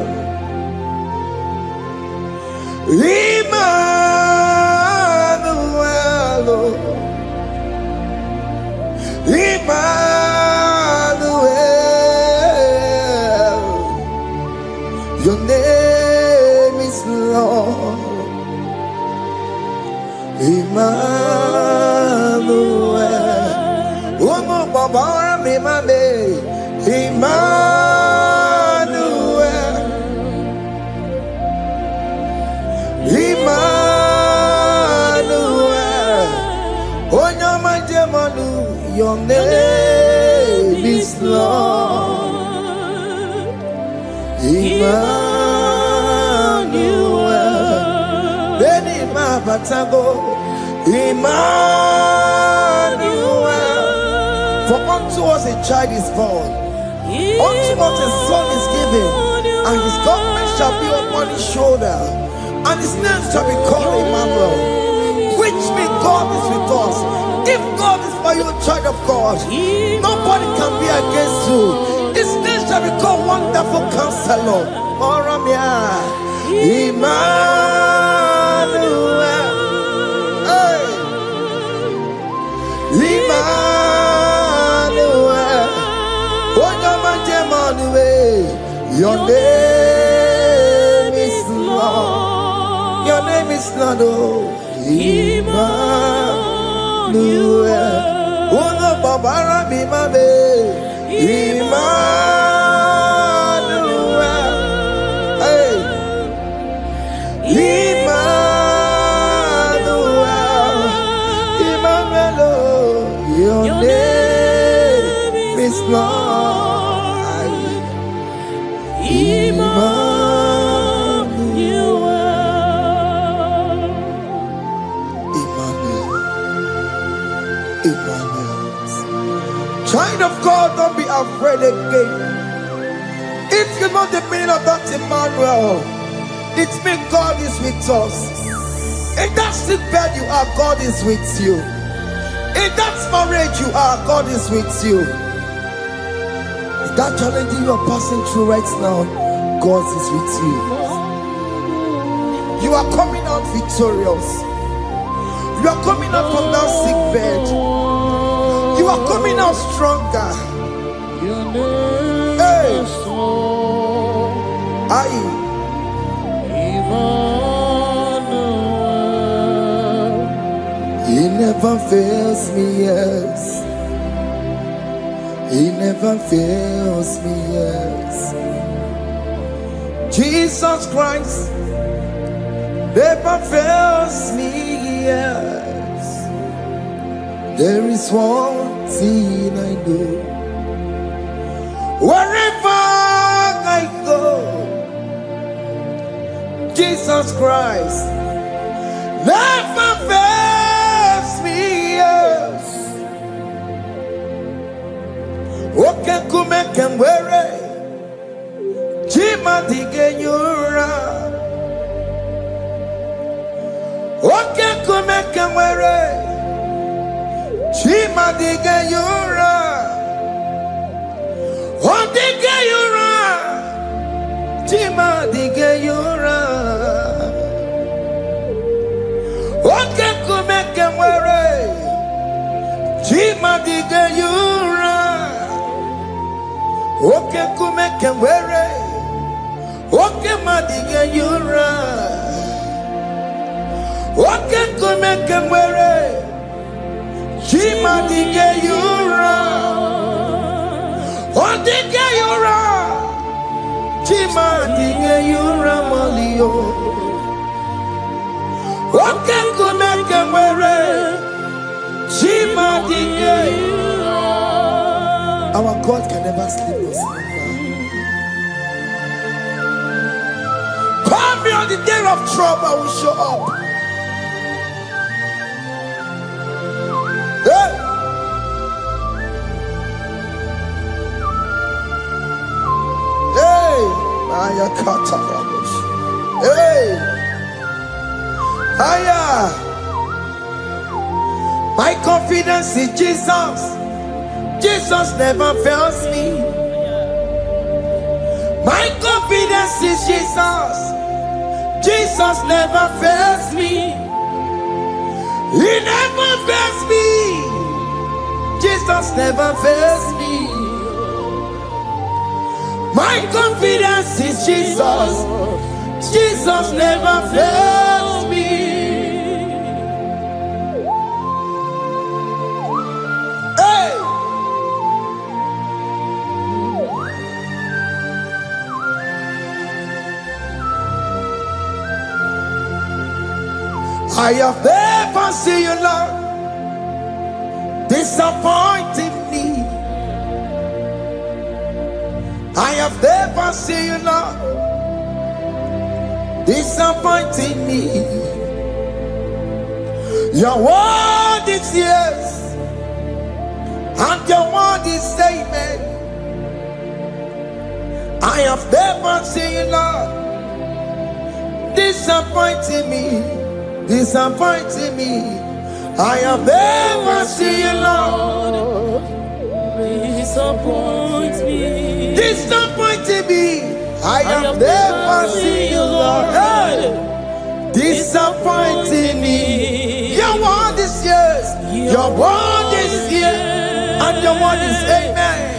C: Emmanuel, Emmanuel, your name is Lord. Emmanuel, Omo Baba me mame, Emmanuel, Emmanuel, Onyama Jemanu, your name is Lord. Emmanuel. Beni Mabatango. Emmanuel. For unto us a child is born, unto us a son is given, and his government shall be upon his shoulder, and his name shall be called Emmanuel, which means God is with us. If God is for you, child of God, nobody can be against you. His name shall be called Wonderful Counselor. Emmanuel. Hey. Emmanuel. Your name is Lord. Your name is Lord. Emmanuel. Uno babara bimabe. Emmanuel. Hey. Emmanuel. Emmanuel. Your name is Lord. Emmanuel. Emmanuel. Child of God, don't be afraid again. If you know the meaning of that Emmanuel, it means God is with us. In that sick bed you are, God is with you. In that marriage you are, God is with you. In that challenge you are passing through right now, God is with you. You are coming out victorious. You are coming out from that sick bed. You are coming out stronger. Hey. He never fails me, yes. He never fails me, yes. Jesus Christ never fails me, yes. There is one thing I know. Wherever I go, Jesus Christ never fails me, yes. Oke kumeke mwere Chima dige yura. Oke kumeke mwere Chima dige yura. Odige yura. Chima dige yura. Oke kumeke mwere Chima dige yura. Oke kumeke mwere Oke madige yura. Oke kumeke mwere Chima dige yura. Odige yura. Chima dige yura malio. Oke kumeke mwere Chima dige yura. Our God can never sleep or slumber. Call me on the day of trouble, I will show up. Hey! Hey! Maya kata rabosh. Hey! Aya! My confidence in Jesus. Jesus never fails me. My confidence is Jesus. Jesus never fails me. He never fails me. Jesus never fails me. My confidence is Jesus. Jesus never fails me. I have never seen you, Lord, disappointing me.
B: I have never seen you, Lord, disappointing me. Your word is yes, and your word is amen. I have never seen you, Lord, disappointing me, disappointing me. I have never seen you, Lord,
A: disappoint me,
B: disappointing me. I have never seen you, Lord, hey, disappointing me. Your word is yes, your word is yes, and your word is amen.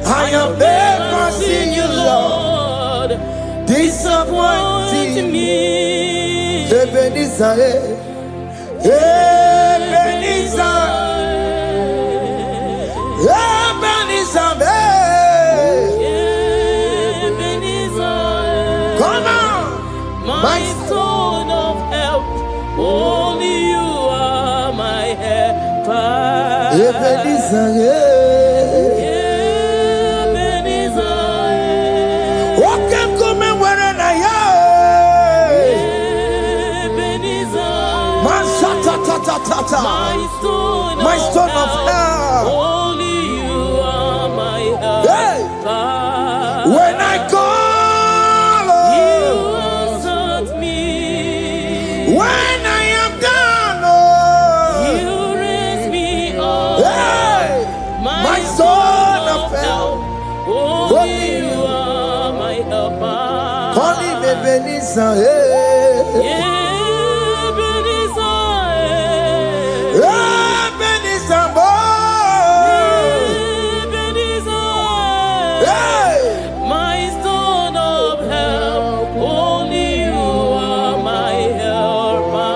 B: I have never seen you, Lord, disappointing me. Ebenezer, Ebenezer, Ebenezer, Ebenezer. Come on,
A: my stone of help. Only you are my helper.
B: Ebenezer, what can come and where I am? My stone of help.
A: Only you are my help.
B: Hey, when I call,
A: you answered me.
B: When I am down,
A: you raise me up.
B: hey, my stone of help.
A: Only you are my helper.
B: Call him Ebenezer,
A: my stone of help. Only you are my helper.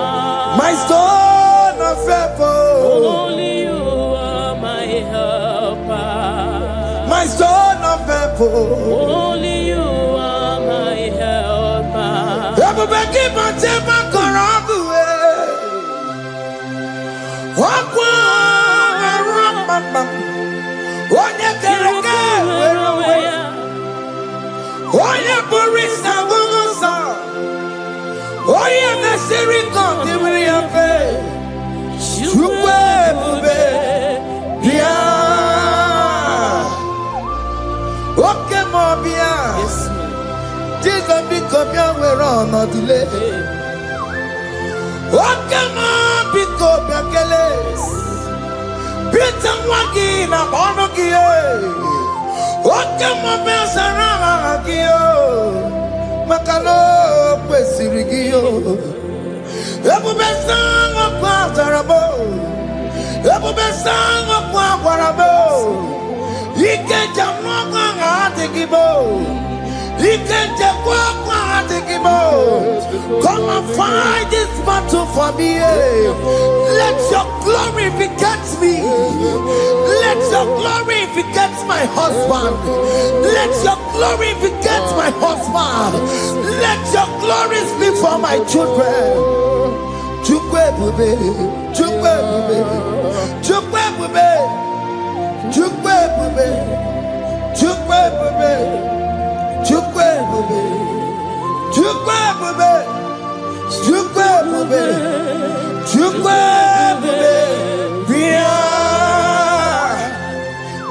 B: my stone of help.
A: Only you are my helper.
B: My stone of help.
A: Only you are my helper.
B: Everybody keep on taking my corrupt away. Walk one and run, mama. One you can get away. One you Boris and Gungosa. One you the Siri Conti with your face. You were, yeah. Okay, Mobia. Jesus become your way on a delay. What can I pick up your keles? Peter Wagin, a Bonogia. What can my best around Gio? Macano, Quesirigio. Every best song of Quatarabo. Every best song of Quatarabo. He can't jump on the Gibo. He can't jump on the Gibo. Come and fight this battle for me. Let your glory beget me. Let your glory beget my husband. Let your glory beget my husband. Let your glory speak for my children. Chukwe bube, chukwe bube, chukwe bube, chukwe bube, chukwe bube, chukwe bube, chukwe bube, chukwe bube, chukwe bube.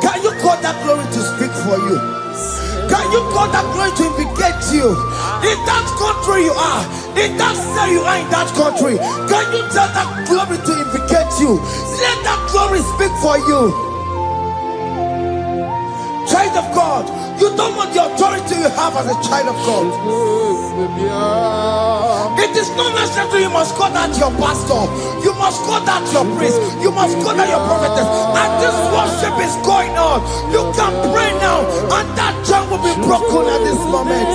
B: Can you call that glory to speak for you? Can you call that glory to indicate you? In that country you are, in that city you are, in that country, can you tell that glory to indicate you? Let that glory speak for you. Child of God, you don't want the authority you have as a child of God. It is not necessary you must call that your pastor, you must call that your priest, you must call that your prophetess. And this worship is going on. You can pray now, and that chain will be broken at this moment.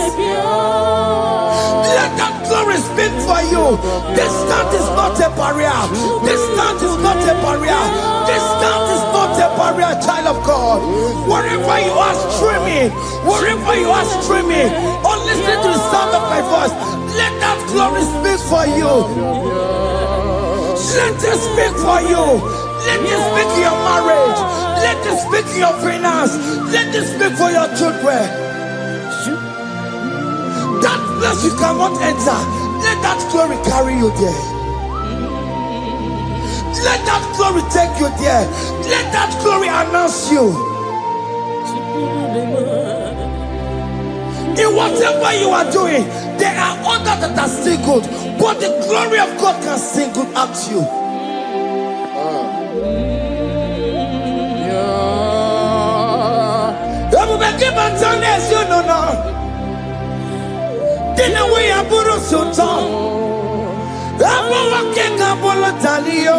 B: Let that glory speak for you. Distance is not a barrier. Distance is not a barrier. Distance is not a barrier, child of God. Wherever you are streaming, wherever you are streaming, or listening to the sound of my voice, let that glory speak for you. Let it speak for you. Let it speak your marriage. Let it speak in your finance. Let it speak for your children. That place you cannot enter, let that glory carry you there. Let that glory take you there. Let that glory announce you. In whatever you are doing, there are others that are still good, but the glory of God can still good at you. You know now. Didn't we have Buru Sultan? I'm walking up on the Talio.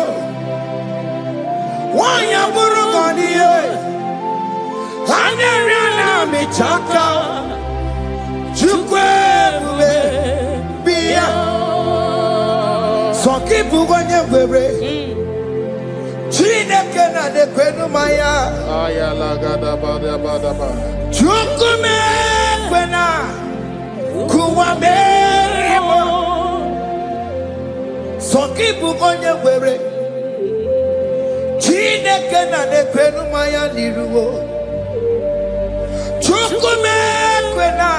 B: Why am Buru Gania? I'm a Chaka. Chukwe Bia. So keep going away. Chine Kena de Kwenumaya. Chukume Kwena. Kuwamerimo Sokibu konye were Chineke na nekwenu maya niruwo Chukume kwena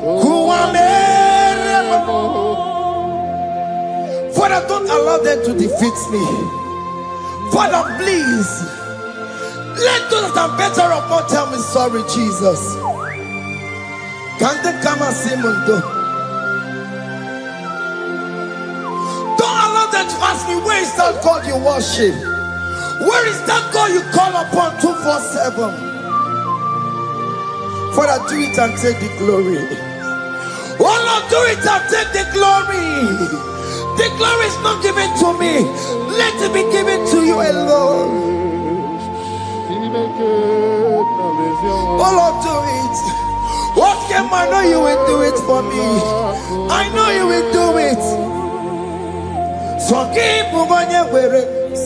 B: Kuwamerimo. Father, don't allow them to defeat me. Father, please let those that are better off not tell me sorry, Jesus. Can't they come and see Mundo? Don't allow them to ask me, where is that God you worship? Where is that God you call upon 247? Father, do it and take the glory. Oh Lord, do it and take the glory. The glory is not given to me. Let it be given to you alone. Oh Lord, do it. Okay, I know you will do it for me. I know you will do it. So keep moving where it is.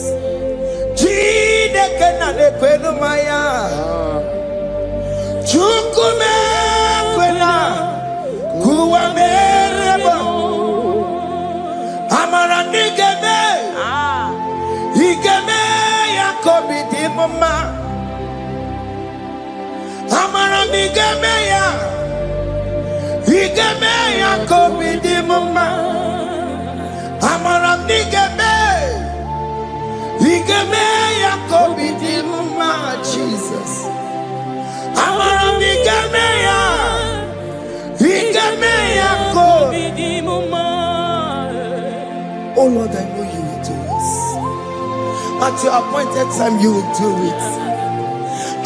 B: Chineke na nekwenu maya. Chukume kwena kuwamerebo. Amara nigeme. Igeme yakobi di mama. Amara nigeme ya. Igeme yakobi di mama. Amara nigeme. Igeme yakobi di mama. Jesus. Amara nigeme ya. Igeme yakobi di mama. Oh Lord, I know you will do it. At your appointed time, you will do it.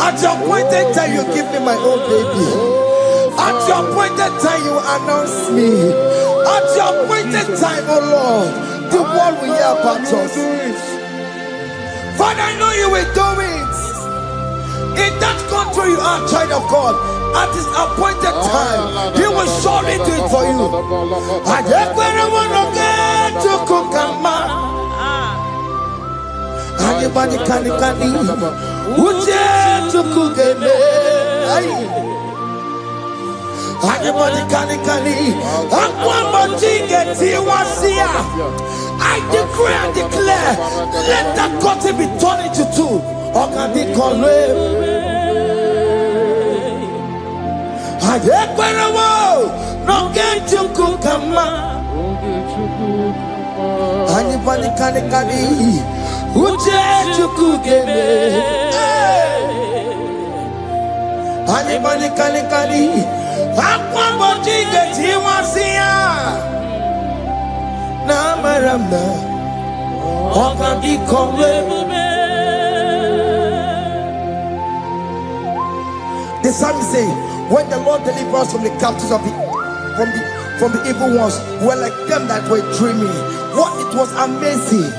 B: At your appointed time, you give me my own baby. At your appointed time, you announce me. At your appointed time, oh Lord, the world will hear about us. Father, I know you will do it. In that country, you are a child of God. At his appointed time, he will surely do it for you. Anybody can Uche tukugeme. Anybody can I decree and declare, let that curtain be turned into two. Anybody can Uche tukugeme. Anybody can the psalmist say, when the Lord delivers us from the captives of from the evil ones, we're like them that were dreaming. What it was amazing.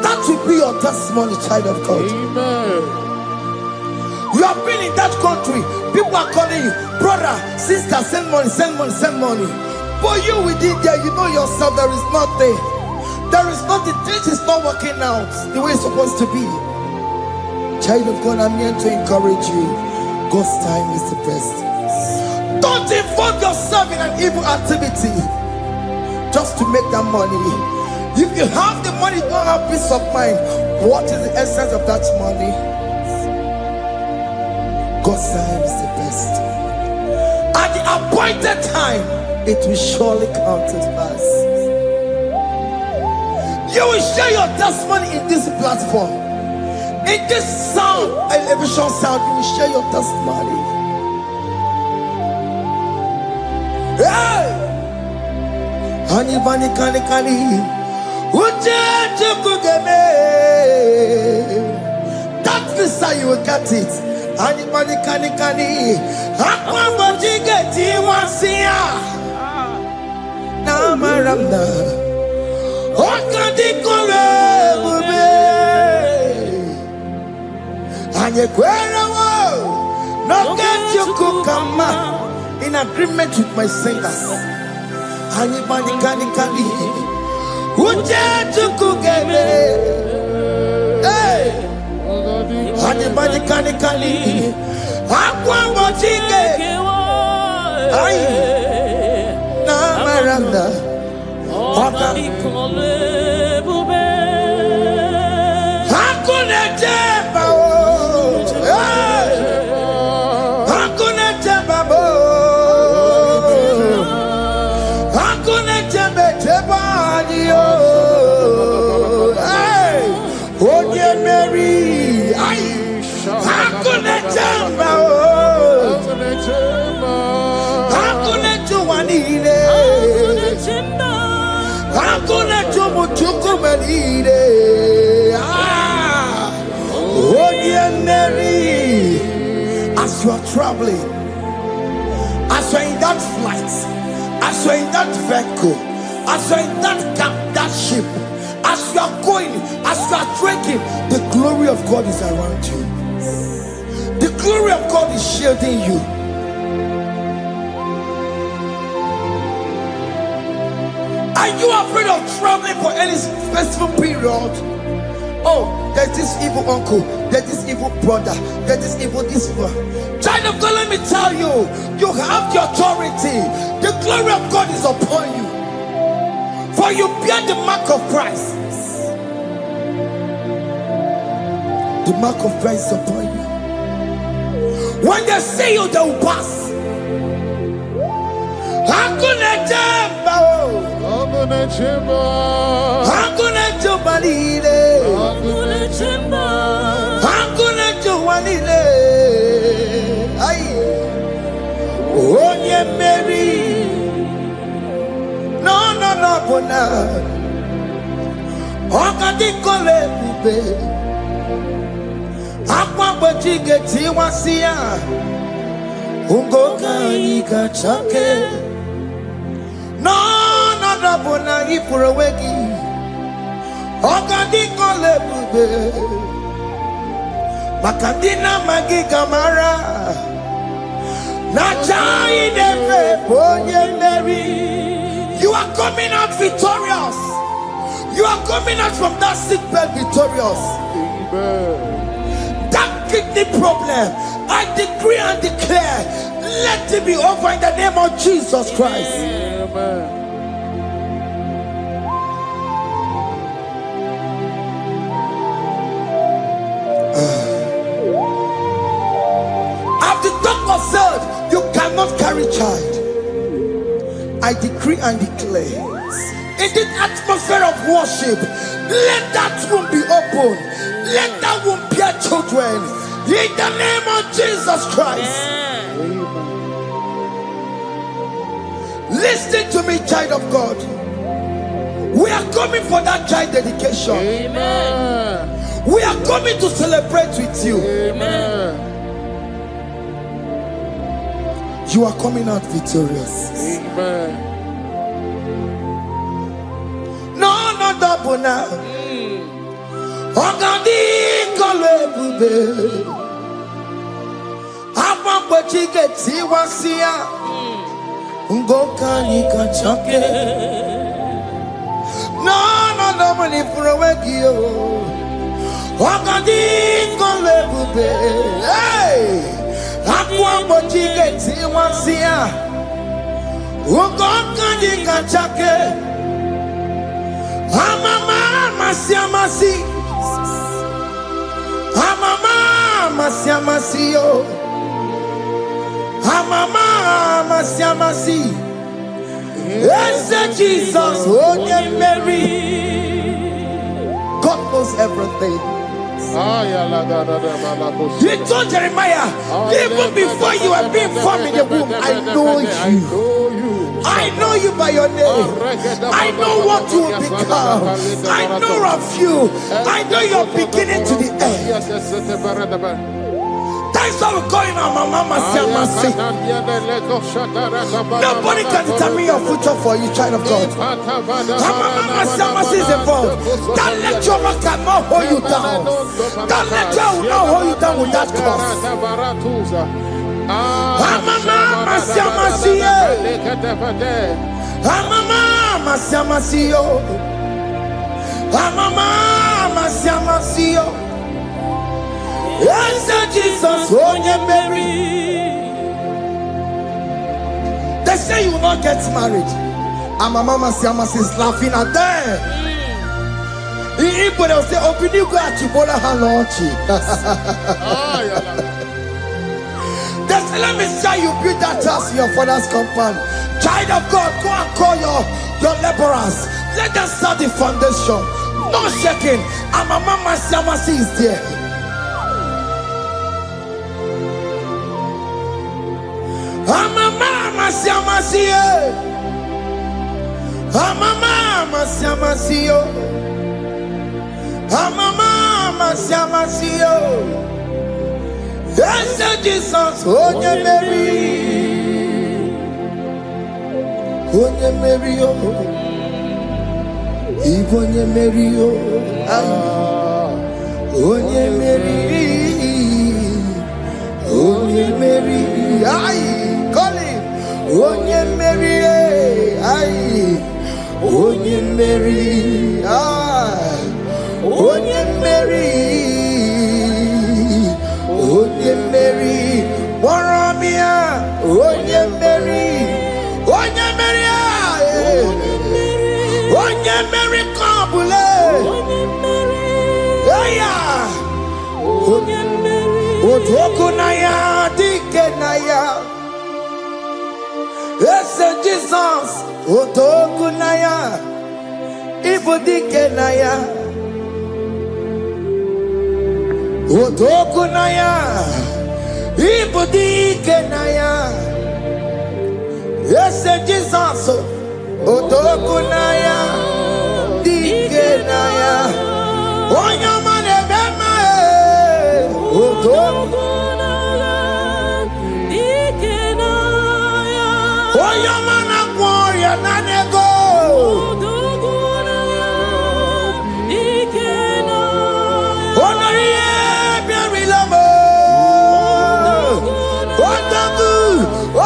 B: That will be your testimony, child of God. Amen. You have been in that country. People are calling you, brother, sister, send money, send money, send money. But you within there, you know yourself, there is nothing. There is nothing. This is not working out the way it's supposed to be. Child of God, I'm here to encourage you. God's time is the best. Don't involve yourself in an evil activity just to make that money. If you have the money, you don't have peace of mind. What is the essence of that money? God's time is the best. At the appointed time, it will surely come to pass. You will share your testimony in this platform. In this sound, elevation sound, you will share your testimony. Hey! Anybody can that visa you will get it. Anybody can in agreement with my singers. Anybody can hey, anybody can aqua mochige ay na maranda oka hakuna jeba hakuna jeba hakuna jeba yo hey oye Mary ay hakuna jeba hakuna juanile hakuna jumuchukumelile oye Mary. As you are traveling, as you are in that flight, as you are in that vehicle, as you are in that camp, that ship, as you are going, as you are drinking, the glory of God is around you. The glory of God is shielding you. Are you afraid of traveling for any specific period? Oh, there's this evil uncle, there's this evil brother, there's this evil this one. Child of God, let me tell you, you have the authority. The glory of God is upon you. For you bear the mark of Christ. The mark of Christ is upon you. When they see you, they will pass. Hakuna jamba, hakuna jamba, hakuna jubalile, hakuna jamba, hakuna jubalile. Ay, onye Mary, no, bona. Okadi kole bube, akwa bojige tiwasia, ungoka ika chake. No, bona ipuroweki. Okadi kole bube, makadina magiga mara. Nachai neve onye Mary. You are coming out victorious. You are coming out from that sick bed victorious. Amen. That kidney problem, I decree and declare, let it be over in the name of Jesus Christ. Amen. As the doctor said, you cannot carry child. I decree and declare, in this atmosphere of worship, let that womb be open. Let that womb bear children. In the name of Jesus Christ. Amen. Listen to me, child of God. We are coming for that child dedication. Amen. We are coming to celebrate with you. Amen. You are coming out victorious. Amen. No, not double now. Ogadi kole bube. Apa bochike tiwasia. Ungoka nikachake. No, not double ni furaweki yo. Ogadi kole bube. Hey. Akwa mochige tiwasia. Ugoka nikachake. Amama masiamasi. Amama masiamasi yo. Mama Masiamasi. Yes, Jesus, oh Mary. God knows everything. He told Jeremiah, even before you were being formed in the womb, I know you. I know you by your name. I know what you will become. I know of you. I know your beginning to the end. That's how we're going on, Mama Masi. Nobody can determine your future for you, child of God. Mama Masi is involved. Don't let your rock not hold you down. Don't let your not hold you down with that cross. Mama Masi. Mama Masi. Mama Masi. Yes, Jesus, oh Mary. They say you will not get married. And my mama is laughing at them. In Igbo, they'll say, open you go at Chibola Halochi. They say, let me say you build that house in your father's compound. Child of God, go and call your laborers. Let them start the foundation. No shaking. And my mama is there. Mama Siamasi. Mama Siamasi. Mama Siamasi. Yes, Jesus, oh Mary. Oh Mary, Even Mary, oh Mary, oh Mary, aye, call him, oh Mary, aye, oh Mary, aye, oh Mary, oh Mary, Warramia, oh Mary, oh Mary, aye, oh Mary, Kabule, yeah, oh Mary, Otokunaya, Dikenaya. Yes, Jesus, Otokunaya, Ibu Dikenaya, Otokunaya, Ibu Dikenaya. Yes, Jesus, Otokunaya, Dikenaya. Onyamane Bema, Otokunaya, Dikenaya. Oyamana Gloria Nanego, Otokunaya, Dikenaya. Onarie Biarilamo,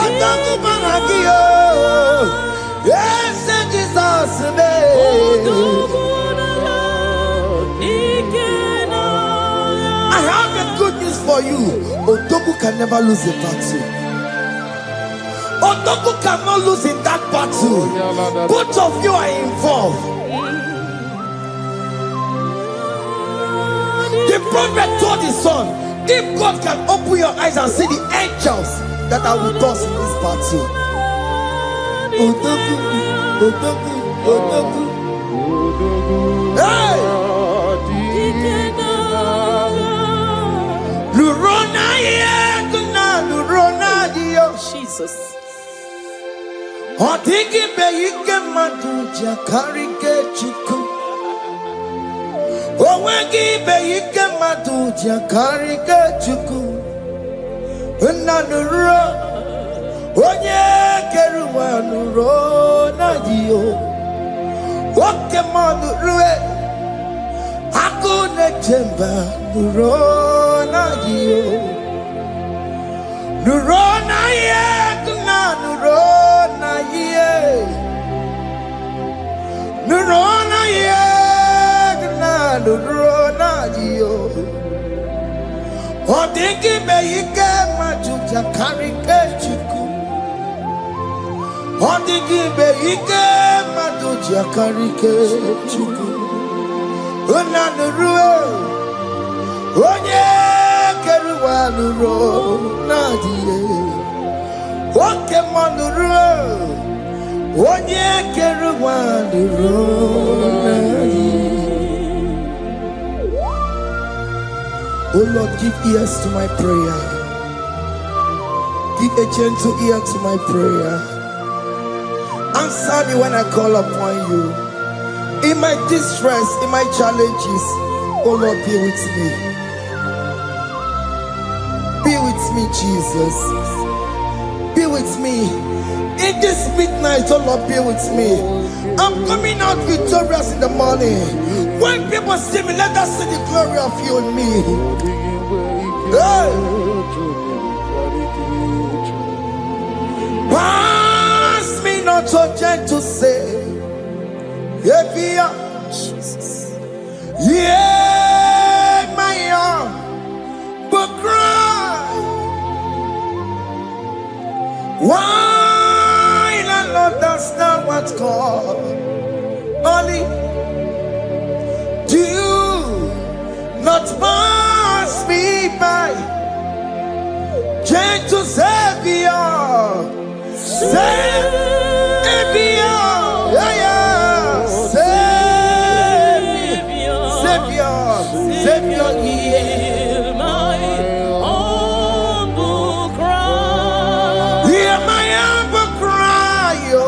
B: Otaku Baragio. Yes, Jesus, I have a good news for you. Otoku can never lose a battle. Otoku cannot lose in that battle. Both of you are involved. The prophet told his son, if God can open your eyes and see the angels that are with us in this battle. Otoku, Otoku, Otoku. Hey! Lurona yekuna, Lurona dio.
A: Jesus.
B: Otiki be yike madu jakarike chiku. Owegi be yike madu jakarike chiku. Unanuro, onye keruwa Lurona dio. Woke madu rue. Akune chemba Lurona dio. Lurona yekuna, Lurona ye. Lurona yekuna, Lurona dio. Odingi be yike majuja karike chiku. Odingi be yike majuja karike chiku. Unanurue, onye keruwa Lurona die.
C: Okay, Manuru. Onye kere Manuru. Oh Lord, give ears to my prayer. Give a gentle ear to my prayer. Answer me when I call upon you. In my distress, in my challenges, oh Lord, be with me. Be with me, Jesus. Be with me. In this midnight, oh Lord, be with me. I'm coming out victorious in the morning. When people see me, let us see the glory of you in me. Hey. Pass me not so gentle say, Jesus. Yeah, my arm, but cry. Why not understand what's called? Only do not pass me by, gentle Savior, Savior, yeah, Savior,
A: hear my humble cry.
C: Hear my humble cry, oh.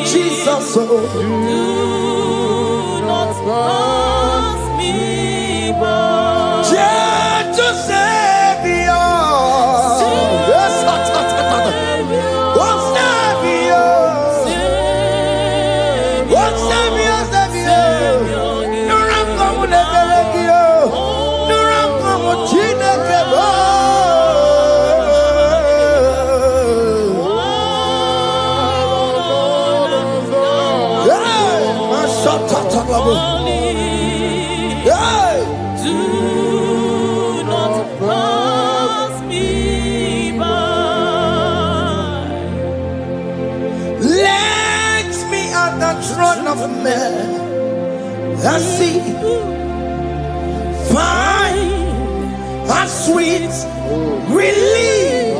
C: Jesus, oh.
A: Do not pass me by.
C: Gentle Savior. Yes,
A: do not pass me by.
C: Let me at the throne of men. Let's see. Find a sweet relief.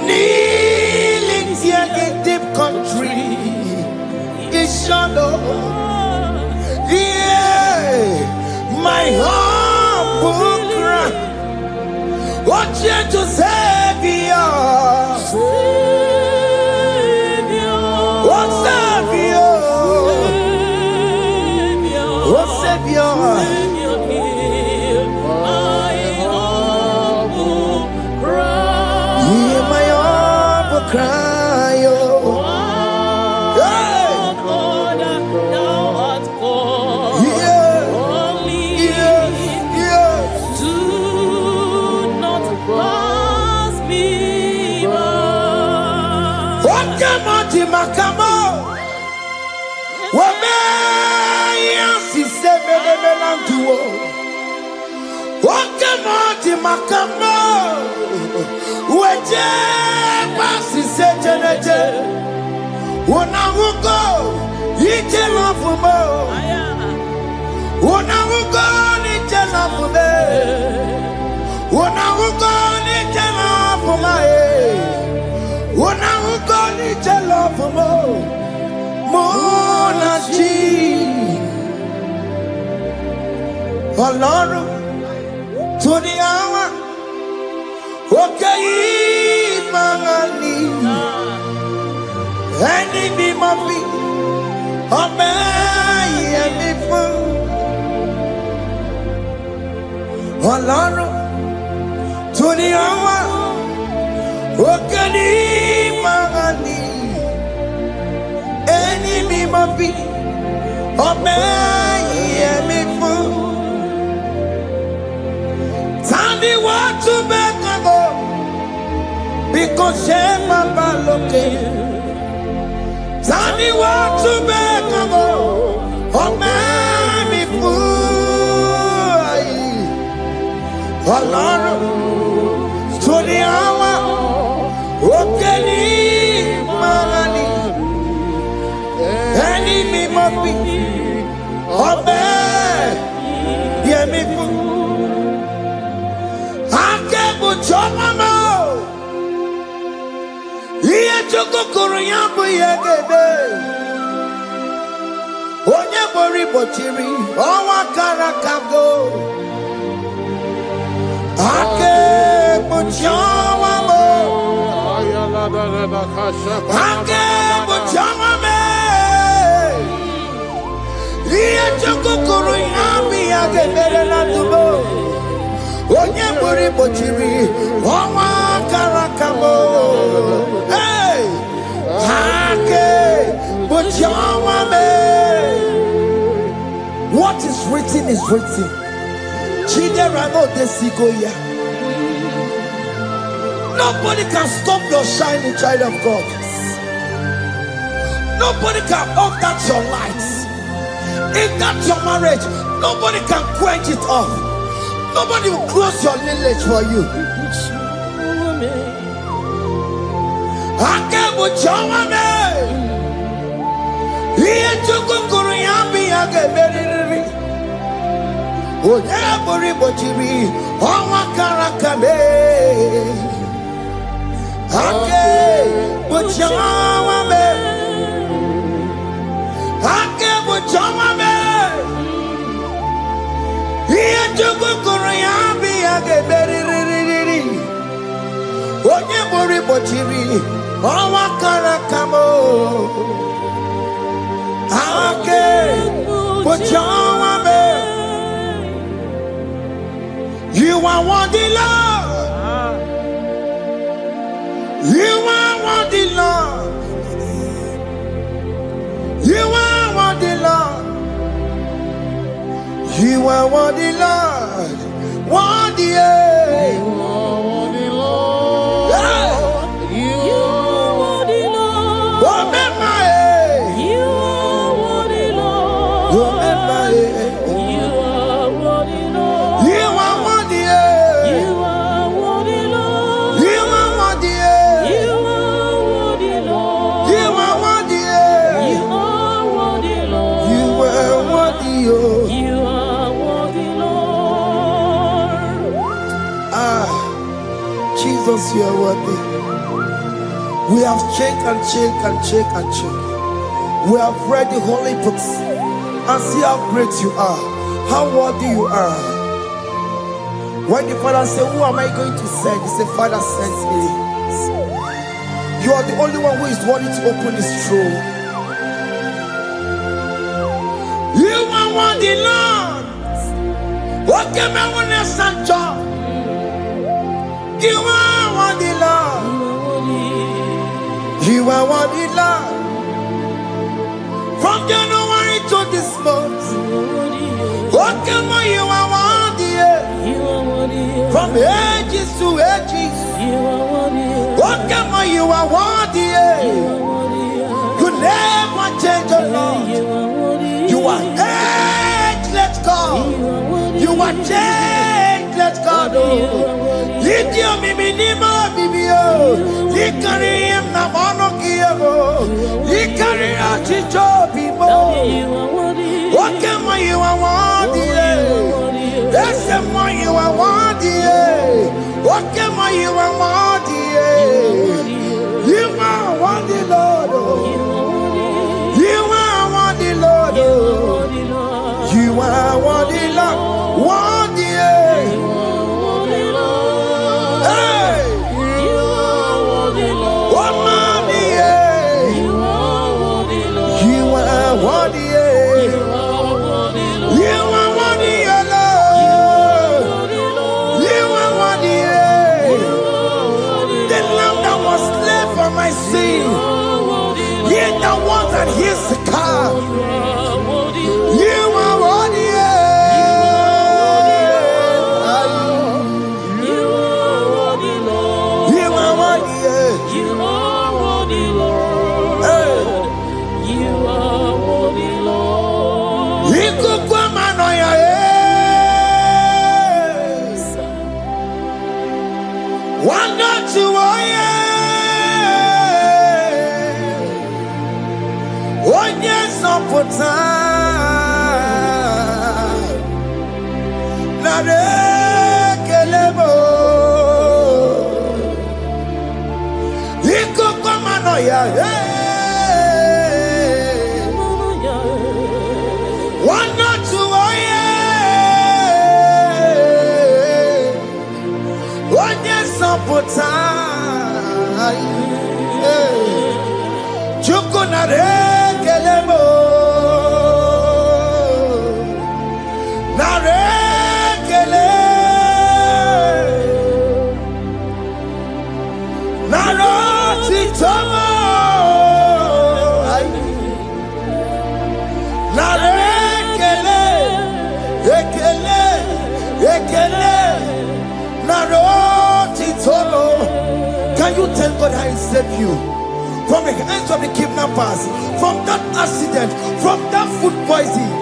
C: Kneeling here in deep country. Shadow, yeah, my humble cry. What gentle Savior, what Savior, what Savior,
A: hear my humble cry.
C: Hear my humble cry, oh. Makamo, Wamea, si sebe de melantuo. Wakamoti Makamo, Weje, Pasi Sejeneje, Wonawugo, Ije Lafumo, Wonawugo, Ije Lafume, Wonawugo, Ije Lafume. When I will go to love Monachi, Alone to the hour, okay, Mangani, any be my feet, obey me for Alone to the hour, okay. Enemy must be obey me for Tani want to make a go because Shema Baloke Tani want to make a go obey me for Allah to the hour. Okeni Magani, enemy must be
B: Amen. Hear me. Akebu chomamo. Iye choko kuruyambu yegebe. Onye bori bochiri. Owa karakago. Akebu chomamo. Akebu chomame. Iye choko kuruyambu yegebe na tubo. Onye bori bochiri. Owa karakamo. Hey! What is written is written. Nobody can stop your shining, child of God. Nobody can off that your lights. If that's your marriage, nobody can quench it off. Nobody will close your lineage for you. Akebu chawame. Iye chukukuru yambi akeberiri. Onye bori bochiri. Owa karakame. Akebu chawame. Akebu chawame. Iye chukukuru yambi akeberiri. Onye bori bochiri. Owa karakamo. Ake bochawame. You are worthy, Lord. You are worthy, Lord. You are worthy, Lord. You are worthy, Lord. Worthy, Jesus, you are worthy. We have checked and checked and checked and checked. We have read the holy books and see how great you are, how worthy you are. When the Father said, who am I going to send? He said, Father, send me. You are the only one who is worthy to open this scroll. You are worthy, Lord. What can I want to send you? You are worthy, Lord. You are worthy, Lord. From January to this month, what can you are worthy? From ages to ages, what can you are worthy? You never change, Lord. You are ageless, God. You are changeless, God. Litio miminimo bibio, likari na monokia, likari achicho bibo. What can you are worthy? That's the more you are worthy. What can you are worthy? You are worthy, Lord. You are worthy, Lord. You are worthy, Lord. Worthy.
C: narekelemo, narekele, narotitomo, narekele, ekele, ekele, narotitomo. Can you tell God how He saved you from the hands of the kidnappers, from that accident, from that food poisoning?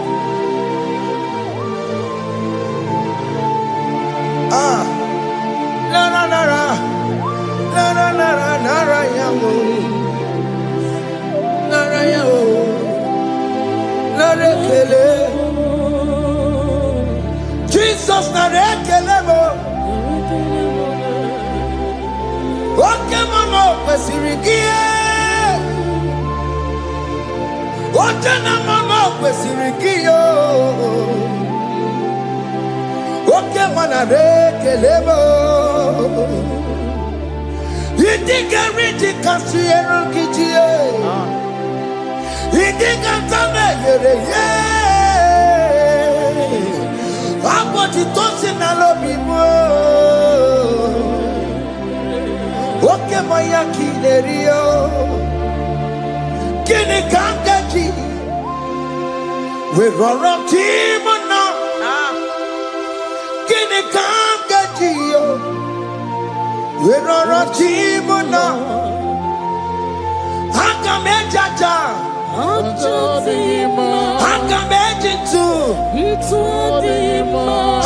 C: Nara nara, nara nara nara yamo, nara yamo, nara kele. Jesus nara kele mo. Oke mama kwesirigie, oje na mama kwesirigie. Oke mana rekelemo, idiga riji kasiero kijie, idiga tame yere ye, aboti tosi na lobi mo. Oke maya kinerio, kini kangaji, we roro timona. Kini kangaji yo, we roro timona. Hakamejaja, hakamejitu,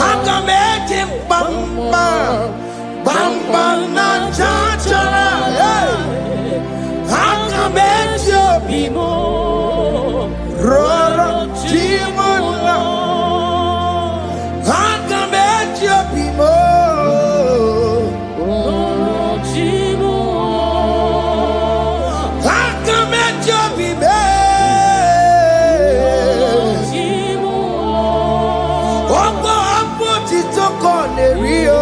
C: hakamejimbamba. Bamba na chachara, hakamejo bimo, roro timona, hakamejo bimo, roro timo, hakamejo bime, timo, ogo apo titoko nerio.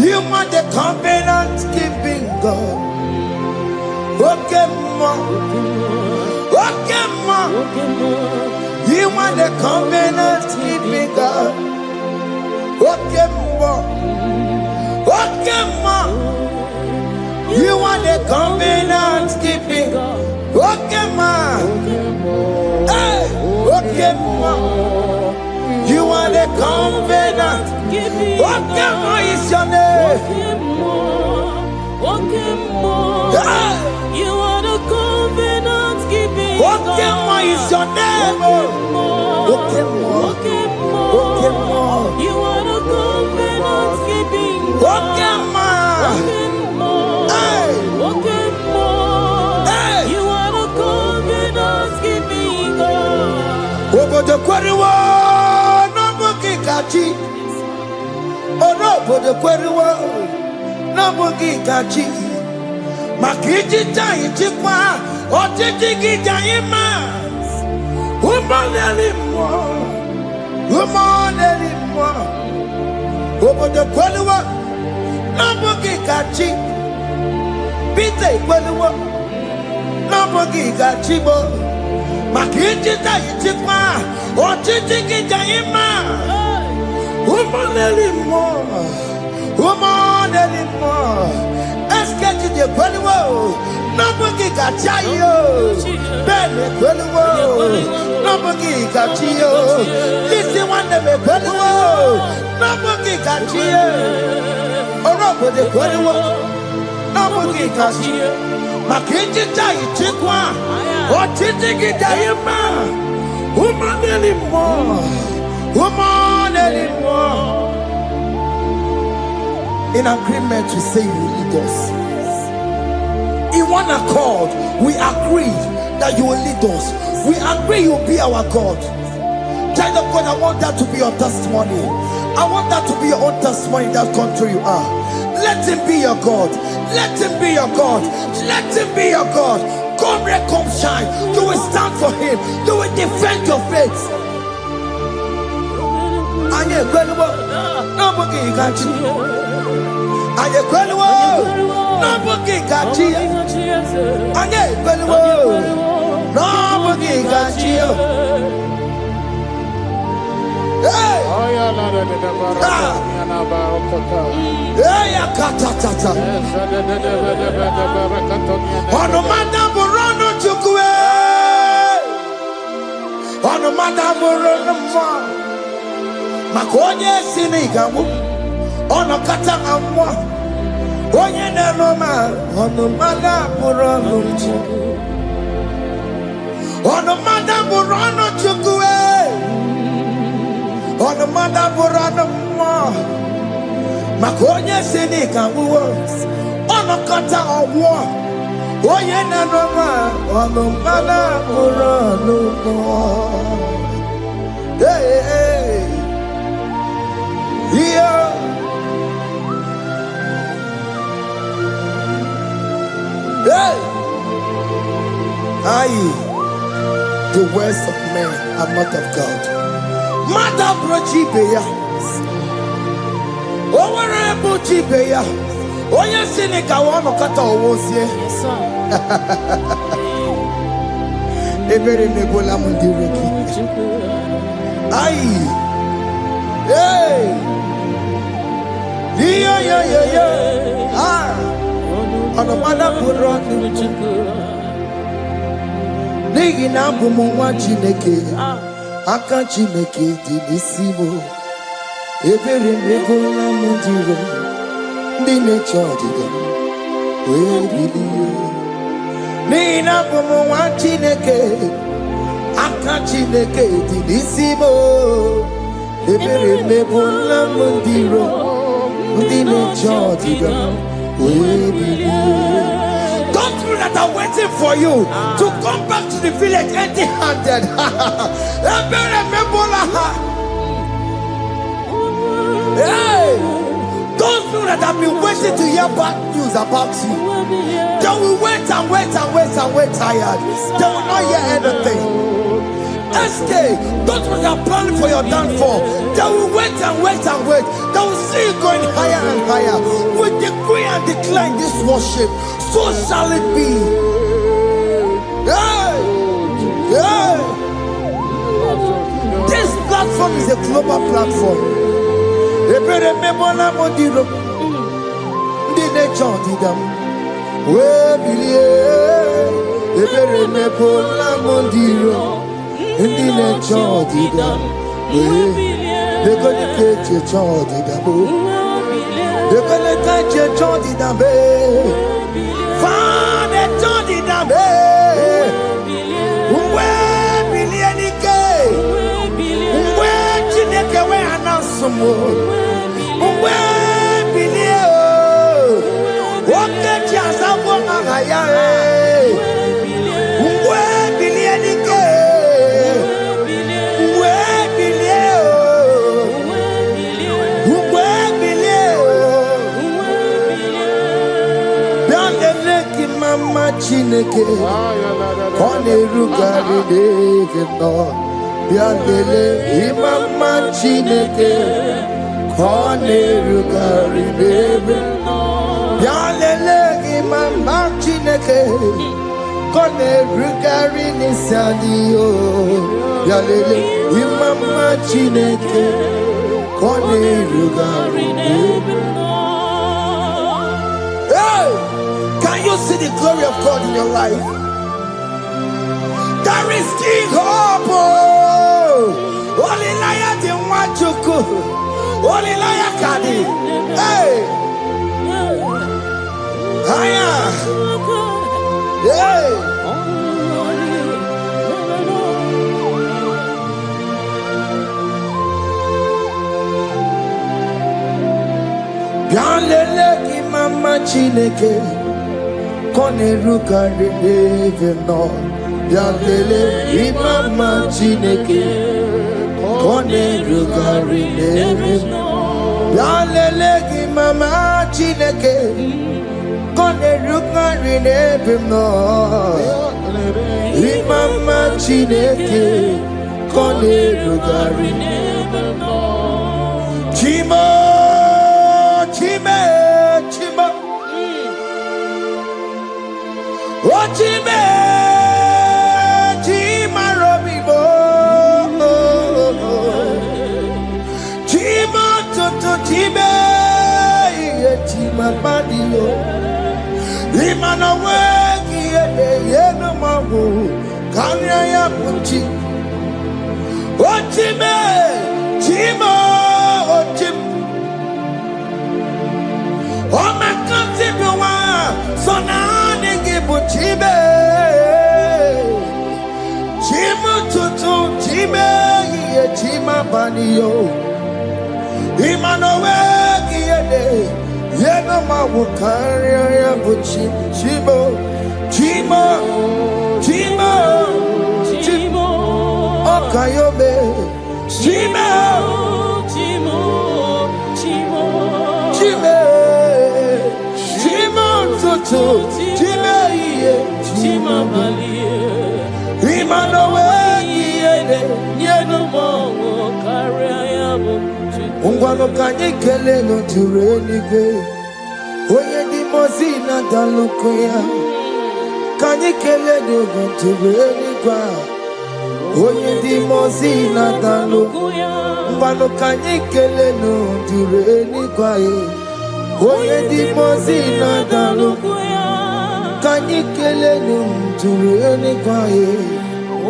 C: You are the covenant keeping God. Okay, ma. You are the covenant keeping God. Okay, ma. You are the covenant keeping God. Okay, ma. Hey, okay, ma. You are the covenant. What is your name?
A: You are the covenant keeping God.
C: What is your name?
A: You are the covenant keeping God. You are the covenant keeping God.
C: Over the quarry. Orobo de kweruwo nabugi kachi makiji tai chikwa otiti gijai ma umoneli mo obo de kweruwo nabugi kachi bite kweruwo nabugi kachi bo makiji tai chikwa otiti gijai ma woman anymore. Let's get to the Queliwo. Nobody got you. Benny Queliwo. Nobody got you. Listen one me kweliwo. Namugi kachie. Orobo de kweliwo. Namugi kachie. Makinji jai chikwa. Otiti gidayima. Woman anymore. Woman anymore. In agreement, we say you lead us. In one accord, we agree that you will lead us. We agree you will be our God. Child of God, I want that to be your testimony. I want that to be your own testimony in that country you are. Let him be your God. Let him be your God. Let him be your God. Come red, come shine. You will stand for him. You will defend your faith. Anye kweliwo, nobody can cheat. Anye kweliwo, nobody can cheat. Anye kweliwo, nobody can cheat. Hey! Hey, akatatata. Ono madamu rono chukwe. Ono madamu rono mwa. Makonye sinigamu. Ono kata amwa. Onye nenoma. Ono madamu rono chukwe. Ono madamu rono chukwe. Ono madamu rono mwa. Makonye sinigamu. Ono kata amwa. Onye nenoma. Ono madamu rono mwa. Hey, hey. Yeah. Hey. Aye. The words of men are not of God. Mother brochibeya. Owere brochibeya. Oye sinika wano kata owosie.
A: Yes, sir.
C: Ebere nebola mundireki. Aye. Hey! Yeah. Ah! Ono mana buronu. Nigi na bumu wa Chineke. Aka Chineke di nisimo. Ebere mebola mundiro. Ndi necho diga. We biliye. Nigi na bumu wa Chineke. Aka Chineke di nisimo. Ebere mebola mundiro. Ndi necho diga. We biliye. Those people that are waiting for you to come back to the village empty-handed. Hey! Those people that have been waiting to hear bad news about you, they will wait tired. They will not hear anything. SK, those people that are planning for your downfall, they will wait. They will see you going higher and higher. We decree and declare this worship. So shall it be. Hey. This platform is a global platform. Ebere mebola modiro. Ndi necho didam. We biliye. Ebere mebola modiro. Ndi necho didam. We. They're gonna take your child didam. They're gonna take your child didam. Father Johnny Dambe, Umwe Bilianike, Umwe Chineke we anasumo, Umwe Bilio, Wake Chiasawo Magaya, Umwe Bilianike, Umwe Bilio, Umwe Bilio, Mama Chineke, Kone Rugari Devino, Biandele, Mama Chineke, Kone Rugari Devino, Biandele, Mama Chineke, Kone Rugari Nisadio, Biandele, Mama Chineke, Kone Rugari Devino. Can you see the glory of God in your life? There is King Hope. Only liar the one
B: Chuku. Olilaya Kadi. Hey. Haya. Hey. Bialele ki mama Chineke. Kone ruka rebe no. Bialele ki mama Chineke. Kone ruka rebe no. Bialele ki mama Chineke. Kone ruka rebe no. Ki mama Chineke. Kone ruka rebe no. Chimo. Chime, chimo, oh chime, chima robibo, chimo toto chime, chima badio, imana weki yeno mawu, kanya ya punchi, oh chime, chimo, oh chimo. Oh my God, so now they give you Chibe, Chimu tutu, Chibe, Chima Banio, Imanowe, Yenoma Wukaria, Chibo, Chimo, Chimo, Chimo, Okayobe, Chimo, Chimo, Chimo, Chimo. Chime ye, chima balie. Imanowe yede, yeno mo karia yabo. Ungwano kanye kele no turenike. Oye di mozina dalukuya. Kanye kele no turenikwa. Oye di mozina dalukuya. Ungwano kanye kele no turenikwa. Oye di mozina dalukuya. Kanye kele no turenikwa.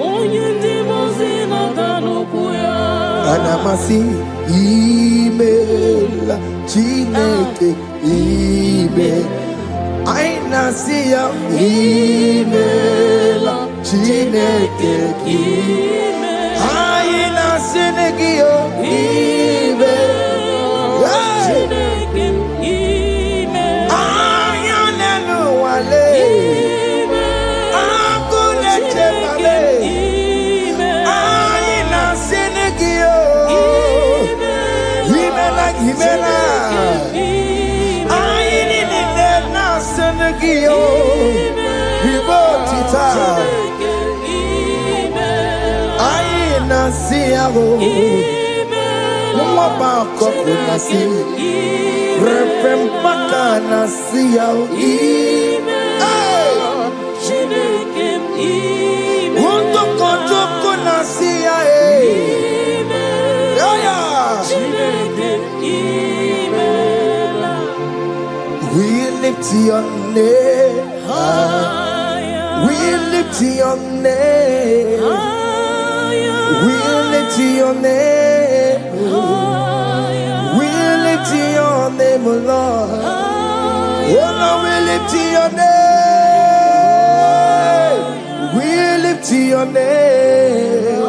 B: Oye di mozina dalukuya. Anamasi email Chineke email. Aina siya email Chineke email. Aina sinegio email. Chineke email. Ayana no wale. Akule chemale. Aina sinegio. Himela, Aini na senegio, Ribotita, Aina siago, Mama Coco Nasi, Repempaka Nasiao, Wonto Koto Nasia, we lift your name higher. We lift your name higher. We lift your name higher. We lift your name, Lord. Oh no, we lift your name. We lift your name.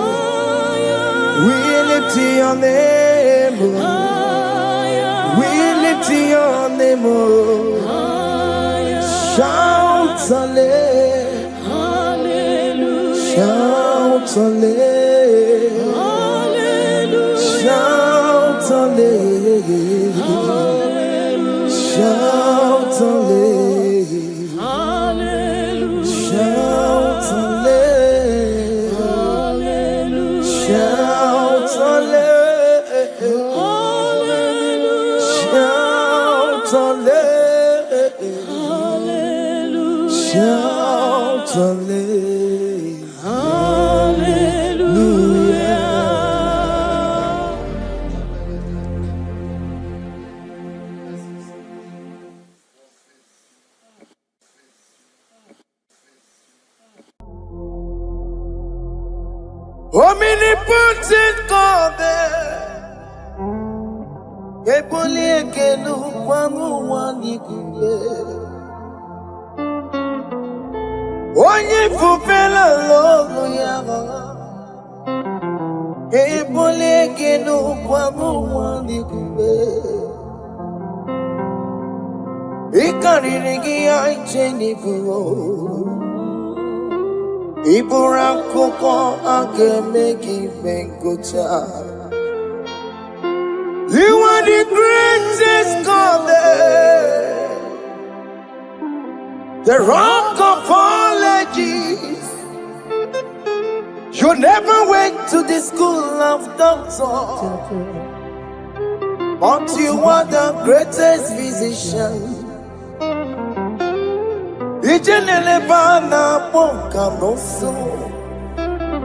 B: We lift your name, Lord. We lift your name, oh. Shout hallelujah. Shout hallelujah. Shout hallelujah. Shout hallelujah. Shout hallelujah. Shout Shout hallelujah. Omnipotent God,
C: Ebole kenu kwangu wanikuye. Onye fufela lolo yaga. Ebole kenu kwangu wanikuye. Ikarigi aicheni buo. Ibura koko akemeki bengocha. You are the greatest God there. The rock of all ages. You never went to the school of doctor, but you are the greatest physician. Ijenele bana bonka noso.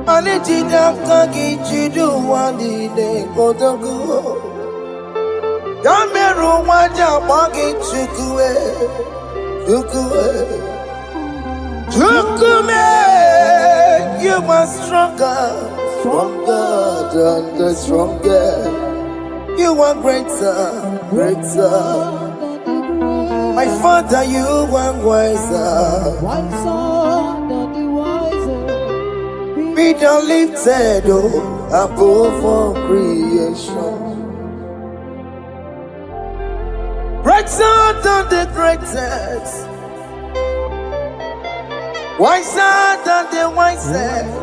C: Anijida kagi jidu wali ne kodogo. Yameru waja magi chukue. Chukume, you are stronger than the stronger. You are greater. My Father, you are wiser
E: than the wiser.
C: Be thou lifted above all creation. Greater than the greatest. Wiser than the wisest.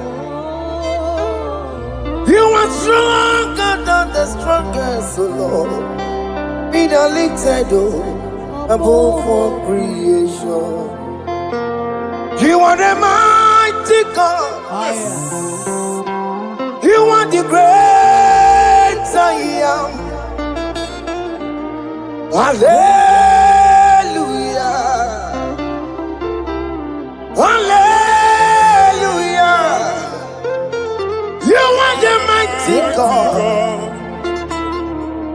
C: You are stronger than the strongest, O Lord. Be thou lifted above all creation. You are the mighty God. You are the great I am. Hallelujah. Hallelujah. You are the mighty God.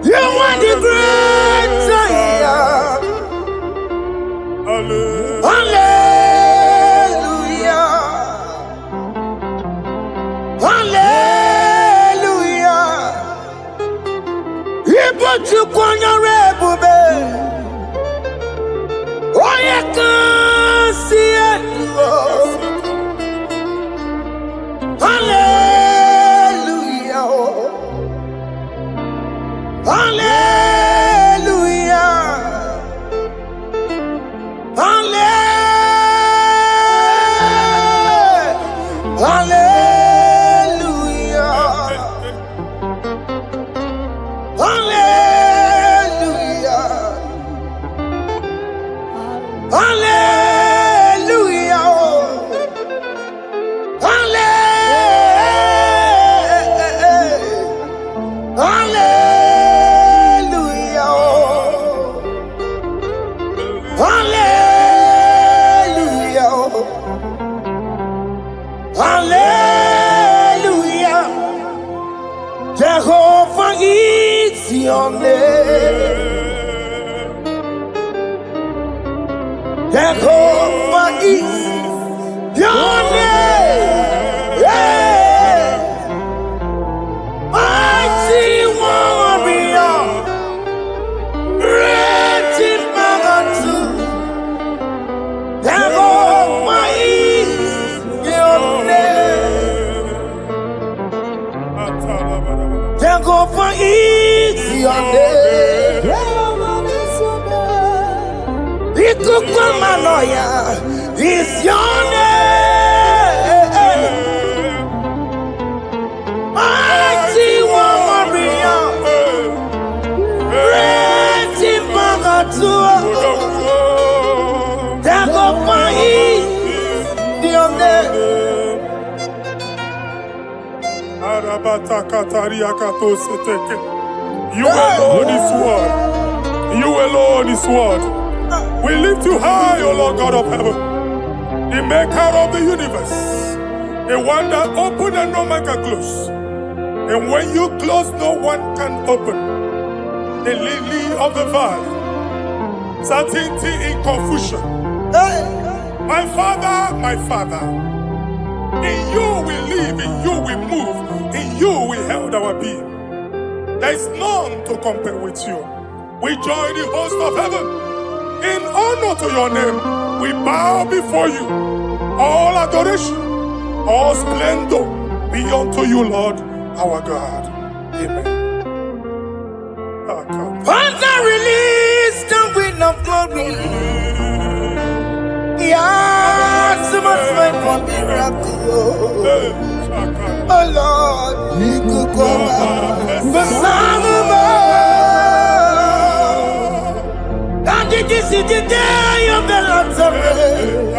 C: You are the great I am. Hallelujah. Hallelujah. You put you on your rebel. Oh, you can see it. Hallelujah. Hallelujah. Hallelujah. Hallelujah. Hallelujah. Hallelujah. Hallelujah. Jehovah is your name. Jehovah is your name. Yeah. Mighty warrior. Great in magnitude. Jehovah is your name. Jehovah is your name. Ikukwamanoya is your name. Mighty warrior. Great in magnitude. Jehovah is your name.
D: You alone is one. You alone is one. We lift you high, O Lord God of heaven, the maker of the universe, the one that opened and no man can close. And when you close, no one can open. The lily of the valley, certainty in confusion. My Father, in you we live, in you we move, in you we held our being. There is none to compare with you. We join the host of heaven. In honor to your name, we bow before you. All adoration, all splendor be unto you, Lord, our God. Amen.
B: Father, release the wind of glory. Yeah, so much time for miracle. Oh Lord, you could go back. The Son of God. And this is the day of the Lord's rain.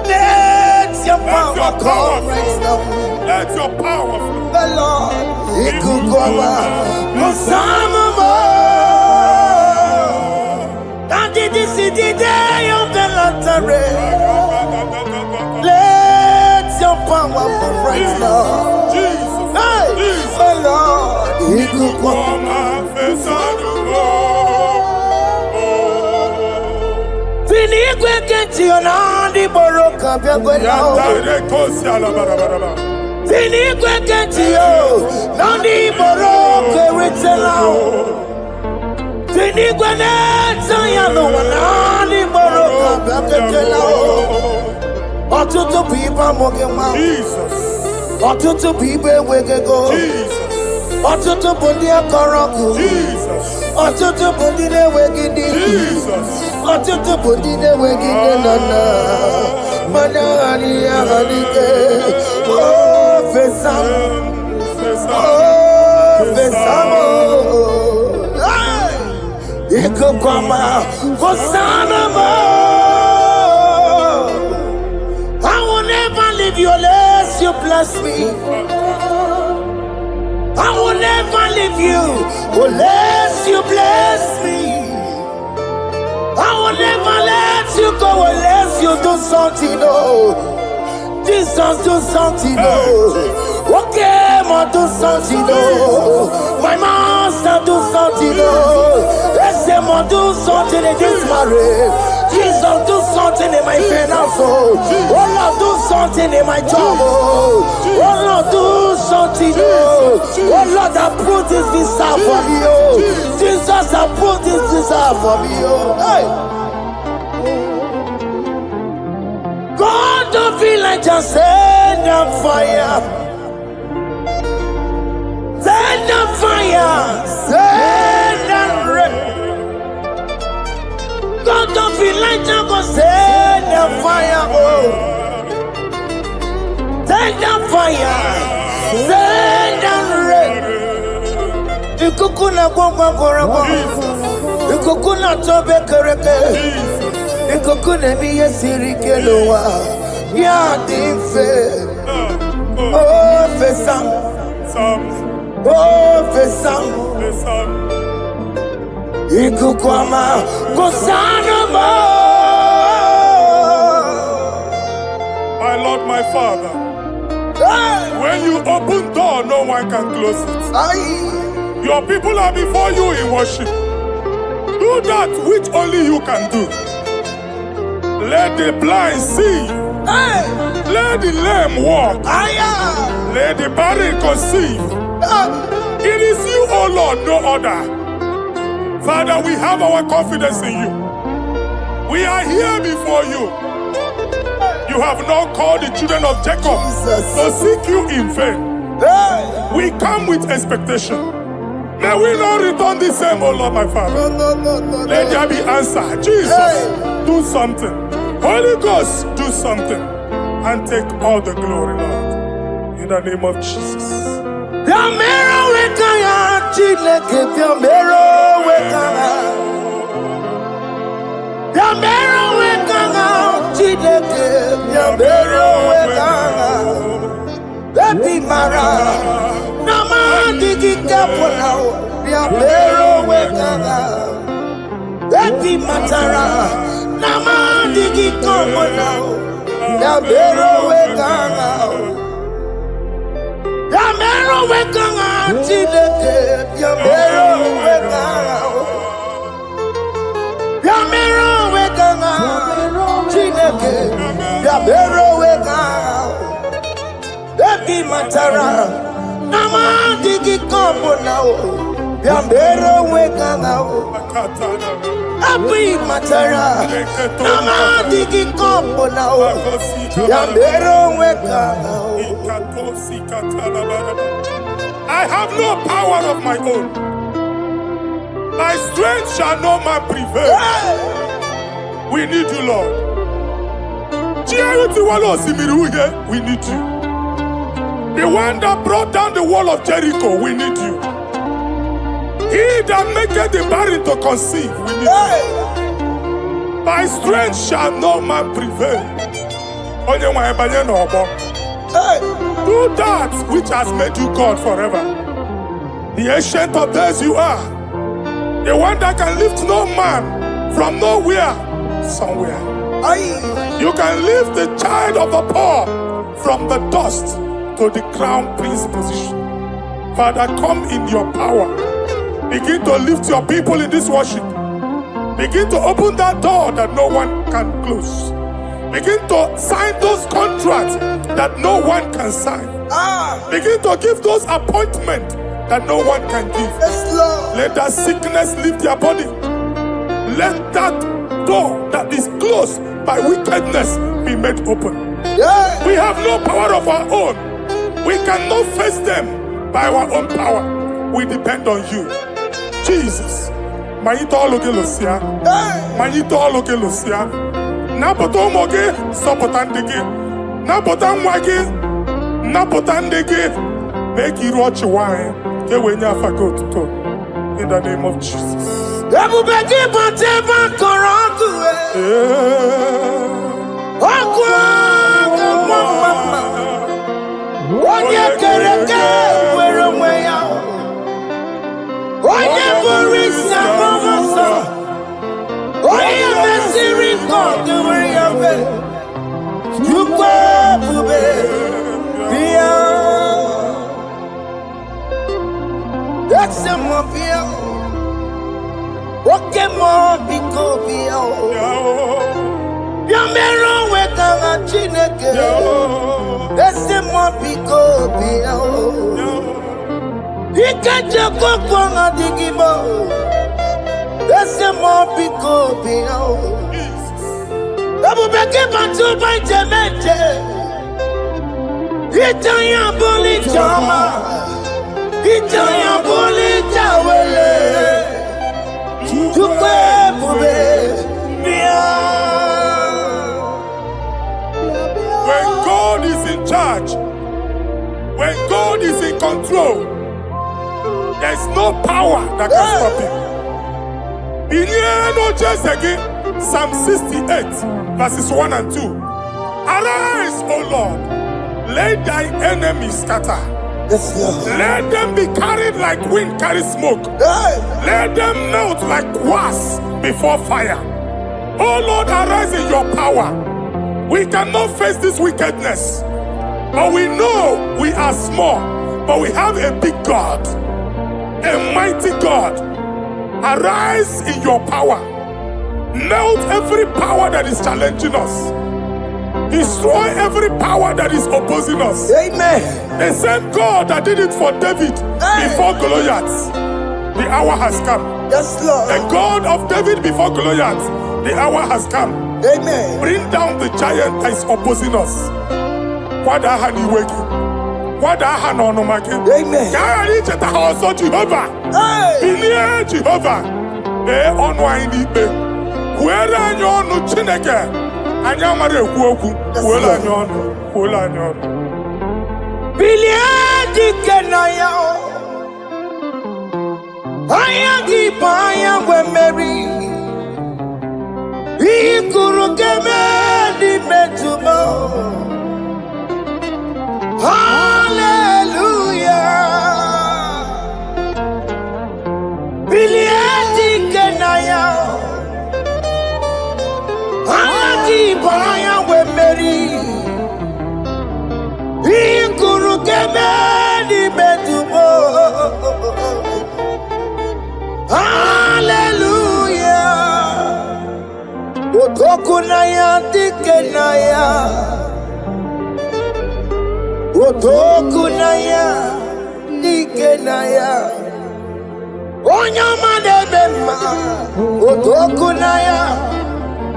B: Let your power come right now.
D: Let your power flow.
B: The Lord, you could go back. The Son of God. And this is the day of the Lord's rain. Let your power come right now.
D: Jesus,
B: Hey,
D: Jesus.
B: oh Lord, you could go back. Fini kweketi onandi boroka byagwelao. Fini kweketi yo nandi boroka eritselao. Fini kweneta yano wanandi boroka byagwelao. Otutu pipa mokema.
D: Jesus,
B: Otutu pipe wegego.
D: Jesus,
B: Otutu bundi akoroku.
D: Jesus,
B: Otutu bundi ne wegidi.
D: Jesus.
B: Otutu bundi ne wegidi nana. Manani ya halike. Oh, fesam. Oh, fesamo. Iko kwama. Kosanamo. I will never leave you unless you bless me. I will never leave you unless you bless me. I will never let you go unless you do something. Oh, Jesus, do something. Oh, okay, ma do something. Oh, my master, do something. Oh, let's say, ma do something in this marriage. Jesus, do something in my finance. Oh, Lord, do something in my job. Oh, Lord, do something. Oh, Lord, I put this visa for me. Oh, Jesus, I put this visa for me. Oh, hey. God, don't feel like just send on fire. Send on fire. Send on rain. God, don't feel like just send on fire. Oh, send on fire. Send on rain. Ikukuna gwangwa goragwa. Ikukuna tobe kereke. Ikukuna miye sirikelowa. Ya dife. Oh, fesam. Oh, fesam. Ikukwama. Kosanamo.
D: My Lord, my Father, when you open door, no one can close it. Your people are before you in worship. Do that which only you can do. Let the blind see. Let the lame walk. Let the barren conceive. It is you, O Lord, no other. Father, we have our confidence in you. We are here before you. You have not called the children of Jacob to seek you in vain. We come with expectation. May we not return the same, oh Lord, my Father. Let there be answer. Jesus, do something. Holy Ghost, do something. And take all the glory, Lord. In the name of Jesus.
B: Baby Mara, Nama Digi Capona, Yabero Wegana, Baby Matara, Nama Digi Capona, Yabero Wegana, Yamero Wegana, Chileke, Yabero Wegana, Yamero Wegana, Chileke, Yabero Wegana. Baby Matara,
C: Nama digi kombo now. Yambero weka now. Abi matara. Nama digi kombo now. Yambero weka now.
D: I have no power of my own. My strength shall no man prevail. We need you, Lord. We need you. The one that brought down the wall of Jericho, we need you. He that maketh the barren to conceive, we need you. By strength shall no man prevail. Do that which has made you God forever. The ancient of days you are. The one that can lift no man from nowhere, somewhere. You can lift the child of the poor from the dust to the crown prince position. Father, come in your power. Begin to lift your people in this worship. Begin to open that door that no one can close. Begin to sign those contracts that no one can sign. Begin to give those appointments that no one can give. Let that sickness leave their body. Let that door that is closed by wickedness be made open. We have no power of our own. We cannot face them by our own power. We depend on you. Jesus. Napoto moge sopotandege. Napota mwage. Napotandege. Make you watch wine. In the name of Jesus. When God is in charge, when God is in control, there's no power that can stop him. Psalm 68, verses 1 and 2. Arise, O Lord, let thy enemies scatter. Let them be carried like wind carries smoke. Let them melt like wax before fire. Oh Lord, arise in your power. We cannot face this wickedness, but we know we are small, but we have a big God, a mighty God. Arise in your power. Melt every power that is challenging us. Destroy every power that is opposing us.
C: Amen.
D: The same God that did it for David before Goliath. The hour has come.
C: Yes, Lord.
D: The God of David before Goliath. The hour has come.
C: Amen.
D: Bring down the giant that is opposing us.
C: Amen.
D: Jehovah. Jehovah.
C: Otokunaya dikenaya, Otokunaya, Ikenaya Onyama Debema Otokunaya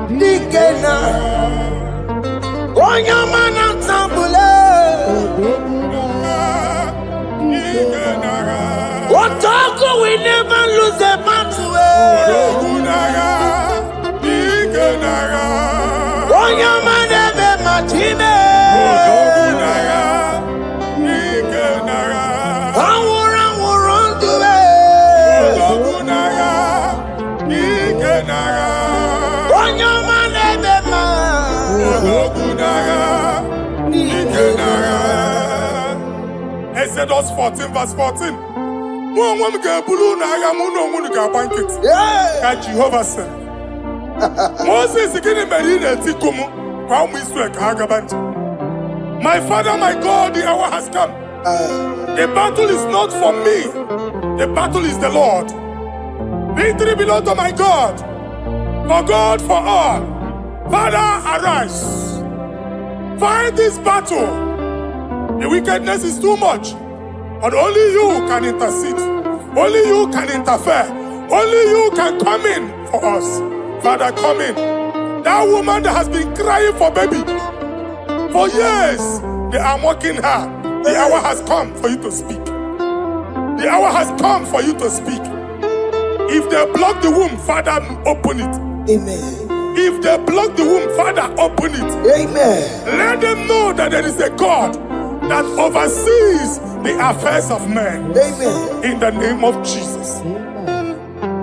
C: Ikena Onyama Natambule Otoku, we never lose a battle. Onyama Debema Time
D: Exodus 14 verse 14. Jehovah said. Moses my father, my God, the hour has come. The battle is not for me. The battle is the Lord. Victory belongs to my God. For God, for all. Father, arise. Fight this battle. The wickedness is too much. But only you can intercede. Only you can interfere. Only you can come in for us. Father, come in. That woman that has been crying for baby for years, they are mocking her. The hour has come for you to speak. The hour has come for you to speak. If they block the womb, Father, open it.
C: Amen.
D: If they block the womb, Father, open it.
C: Amen.
D: Let them know that there is a God that oversees the affairs of men.
C: Amen.
D: In the name of Jesus.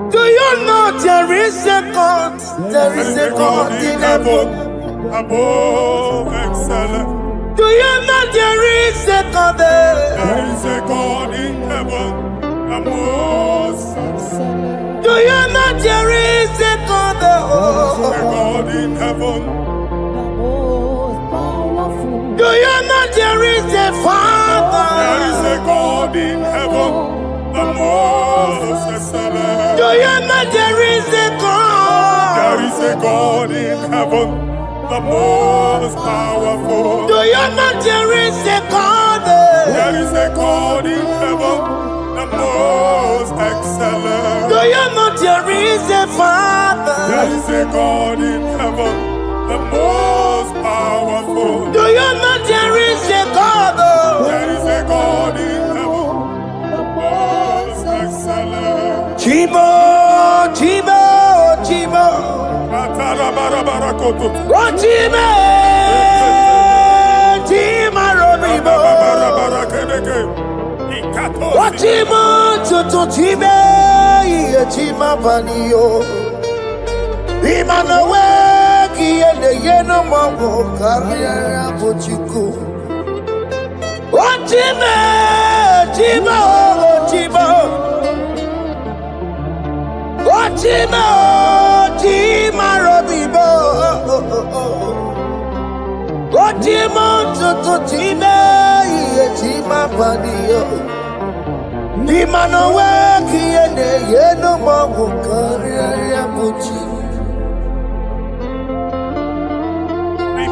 C: Do you know there is a God? There is a God in heaven.
D: Above excellent.
C: Do you know there is a God there?
D: There is a God in heaven. The most excellent.
C: Do you know there is a God there?
D: There is a God in heaven.
C: Do you know there is a Father?
D: There is a God in heaven. The most excellent.
C: Do you know there is a God?
D: There is a God in heaven, the most powerful.
C: Do you know there is a God?
D: There is a God in heaven, the most excellent.
C: Do you know there is a Father?
D: There is a God in heaven, the most powerful.
C: Do you know there is a God?
D: There is a God in heaven, the most excellent.
C: Chibo, Chibo, Chibo. Oh, Chibo, Chima Robibo. Oh, Chibo, Tutu Chibe, Chima Panio. Imanowe, Kiende Yeno Mongo, Carriera Pochiku. Oh, Chibo, Chibo, Chibo. Chima, Chima Robibo. Chima, Tutu Chima, Chima Padio. Imanowe, Kiene, Yeno Mongo, Carriera Puchi.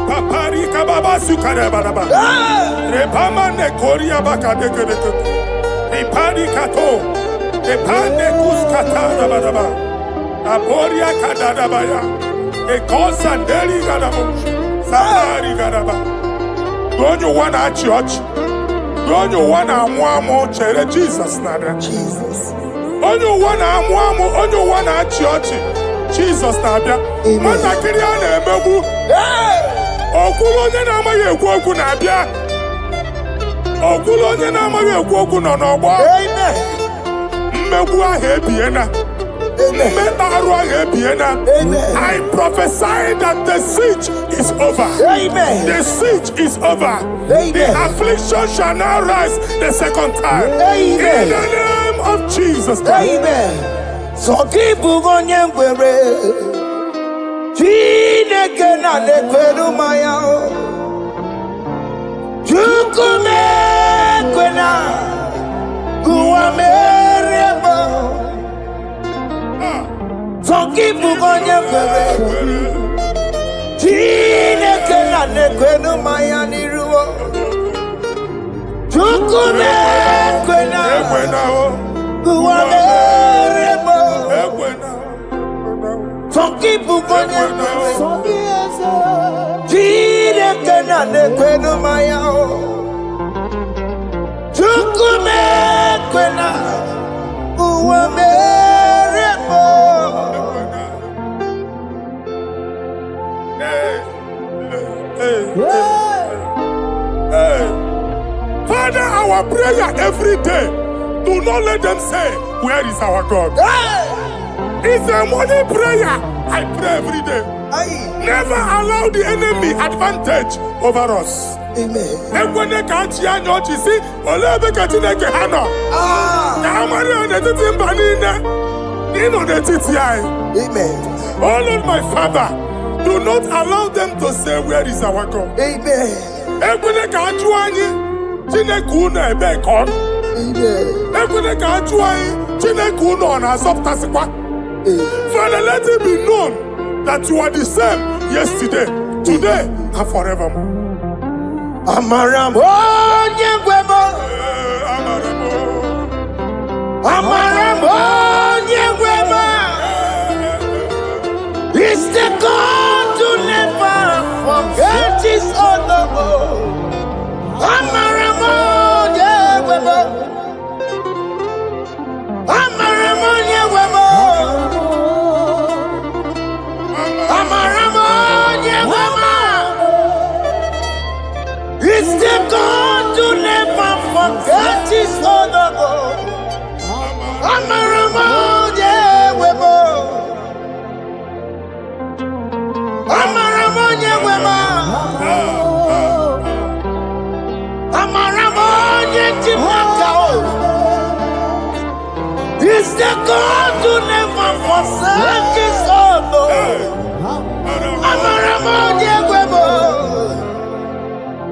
D: Papari Kababa Sukarababa. Repamane Korea Bakadeke. Repari Kato. Epande kuskatana badaba. Aporia kadadabaya. Ekosandeli gadabo. Samari gadaba. Don't you want a church? Don't you want a mwamo chere Jesus nada?
C: Jesus.
D: Don't you want a mwamo? Don't you want a church? Jesus nabia. Mana kiriane emebu. Okulonye na amaye ekwoku nabia. Okulonye na amaye ekwoku no n'ogbo.
C: Amen.
D: I prophesy that the siege is over.
C: Amen.
D: The siege is over.
C: Amen.
D: The affliction shall not rise the second time.
C: Amen.
D: In the name of Jesus Christ.
C: Amen. So keep on your way. Chineke na lekwenu maya. Chukume kwena. Kuamereba. So keep on your way. Chineke na lekwenu maya niruo. Chukume kwena.
B: Forgive me,
D: Father, our prayer every day, do not let them say, where is our God? It's a morning prayer. I pray every day. Never allow the enemy advantage over us.
B: Amen. Amen.
D: Oh Lord, my Father, do not allow them to say, where is our God?
B: Amen.
D: Amen. Father, let it be known that you are the same yesterday, today, and forevermore.
B: Amaramo, Nyegwemo. Amaramo, Nyegwemo. It's the God to never forget his honor. Amaramo, Nyegwemo. Amaramo, Nyegwemo. Amaramo, Nyegwemo. It's the God to never forget his honor. Amaramo, Nyegwemo. Amaramo, Nyegwemo. Amaramo, Nyegwemo. It's the God to never forsake his honor. Amaramo, Nyegwemo.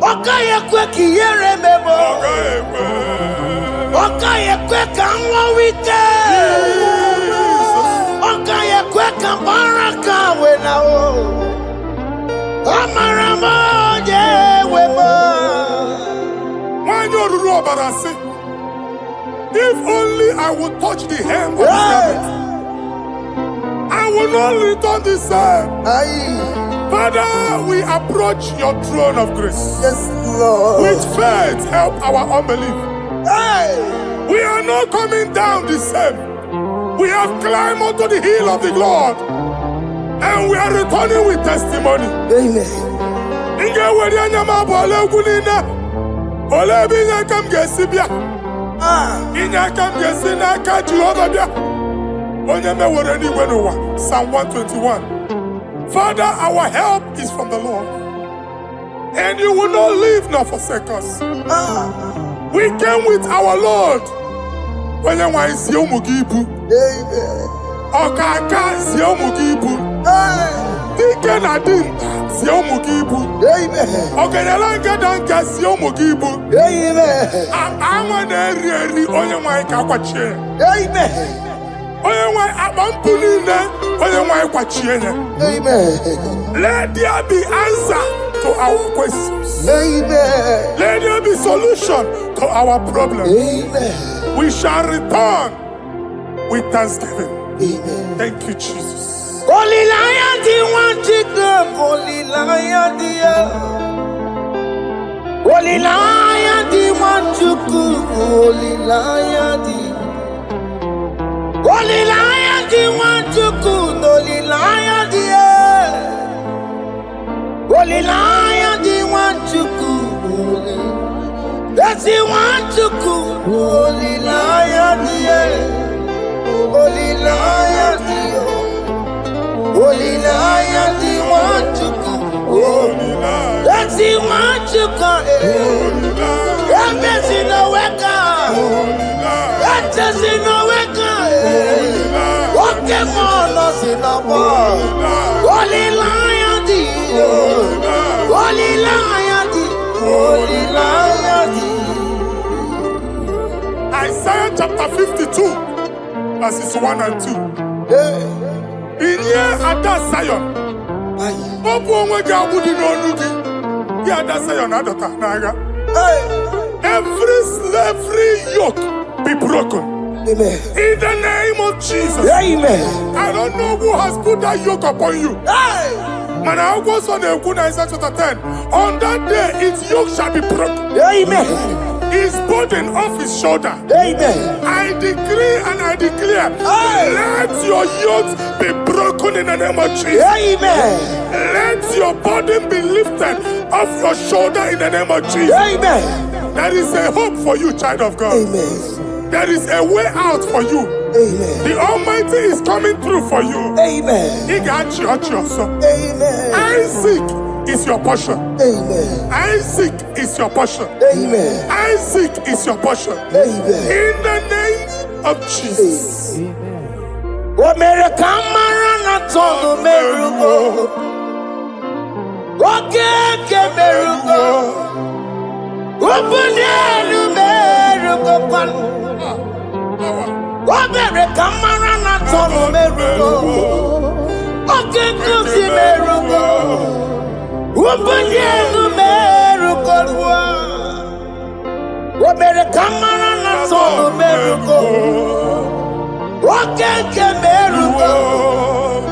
B: Okaye kwe kiyere memo. Okaye kwe kanwa wite. Okaye kwe kambaraka wenao. Amaramo Nyegwemo.
D: If only I would touch the hem of his garment, I will not return the same. Father, we approach your throne of grace.
B: Yes, Lord.
D: With faith, help our unbelief. We are not coming down the same. We have climbed onto the hill of the Lord, and we are returning with testimony.
B: Amen.
D: Psalm 121. Father, our help is from the Lord, and you will not leave nor forsake us. We came with our Lord. Amen. Okaka Ziomugibu. Dike Nadim Ziomugibu. Okanyalanga Danka Ziomugibu. Amane Riri Oyamai Kakwache. Oyamai Abampunine Oyamai Kwachiene. Let there be answer to our questions. Let there be solution to our problems. We shall return with thanksgiving.
B: Amen.
D: Thank you, Jesus.
B: Holy Lion, the one to come. Holy Lion, the Holy Lion, the one to come. Holy Lion, the Holy Lion, the one to come. Holy Lion, the Holy Lion, the one to come. That's the one to come. Holy Lion, the Holy Lion, the Holy Lion, the one to come. That's the one to come. That's in the weka. That's in the weka. What can on us in the world? Holy Lion, the Holy Lion, the Holy Lion, the
D: Isaiah chapter 52, verses 1 and 2. In here at that Zion, Zion adota naga. every slavery yoke be broken.
B: Amen.
D: In the name of Jesus.
B: Amen.
D: I don't know who has put that yoke upon you. Man, I was on the Isaiah chapter 10. On that day, its yoke shall be broken.
B: Amen.
D: His burden off his shoulder.
B: Amen.
D: I decree and I declare, let your yokes be broken in the name of Jesus.
B: Amen.
D: Let your burden be lifted off your shoulder in the name of Jesus.
B: Amen.
D: There is a hope for you, child of God.
B: Amen.
D: There is a way out for you.
B: Amen.
D: The Almighty is coming through for you.
B: Amen.
D: He got you, son.
B: Amen.
D: Isaac is your portion.
B: Amen.
D: Isaac is your portion.
B: Amen.
D: Isaac is your portion.
B: Amen.
D: In the name of Jesus.
B: What made a camera not on the miracle? What can miracle? What put the miracle? What made a camera not on the miracle? What can the miracle? What put the miracle? What made a camera not on the miracle? What can miracle?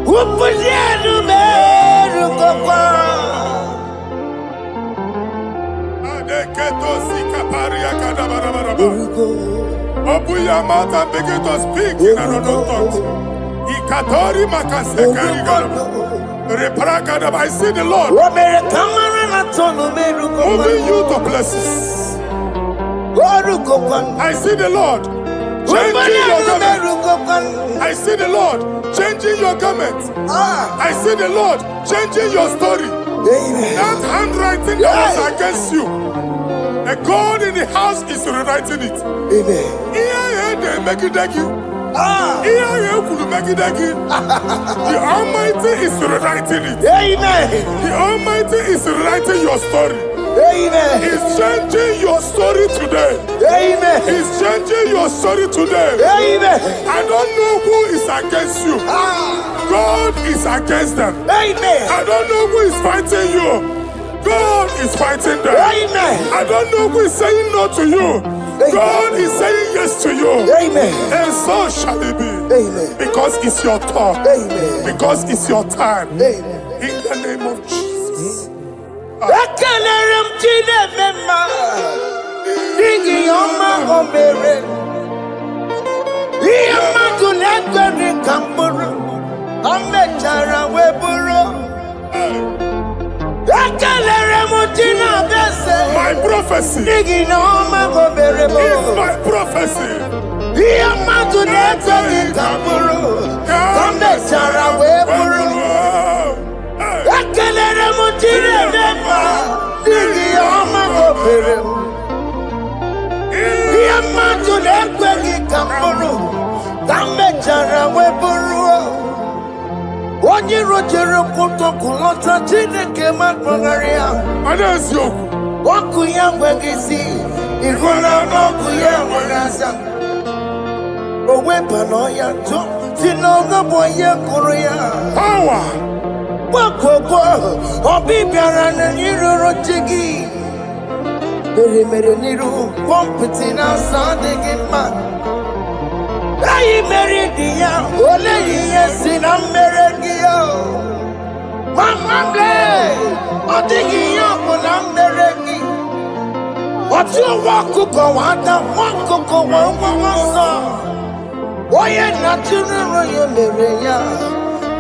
B: Who put the miracle?
D: Open your mouth and begin to speak in another tongue. I see the Lord moving you to places. I see the Lord changing your garment. I see the Lord changing your garment. I see the Lord changing your story. That handwriting that was against you, the God in the house is rewriting it. The Almighty is rewriting it. The Almighty is rewriting your story. He's changing your story today. He's changing your story today. I don't know who is against you. God is against them. I don't know who is fighting you. God is fighting them. I don't know who is saying no to you. God is saying yes to you. And so shall it be. Because it's your turn. Because it's your time. In the name of Jesus. My prophecy is my prophecy.
B: Onye rojere kutokulota Chineke matmagaria.
D: Anaziokwu.
B: Oku ya nwegisi, ihuna oku ya nwegasa. Owepa no ya to, sinoga boye kuru ya.
D: Power.
B: Wakoko, obi biara na niru rojigi. Mere niru, kompiti na sadegi ma. Ayi meridia, ole yesi na meregia. Mama ble, odigi yoko na meregi. Otu wakuko wada, wakuko wawawasa. Oye na chunuro yo mereya,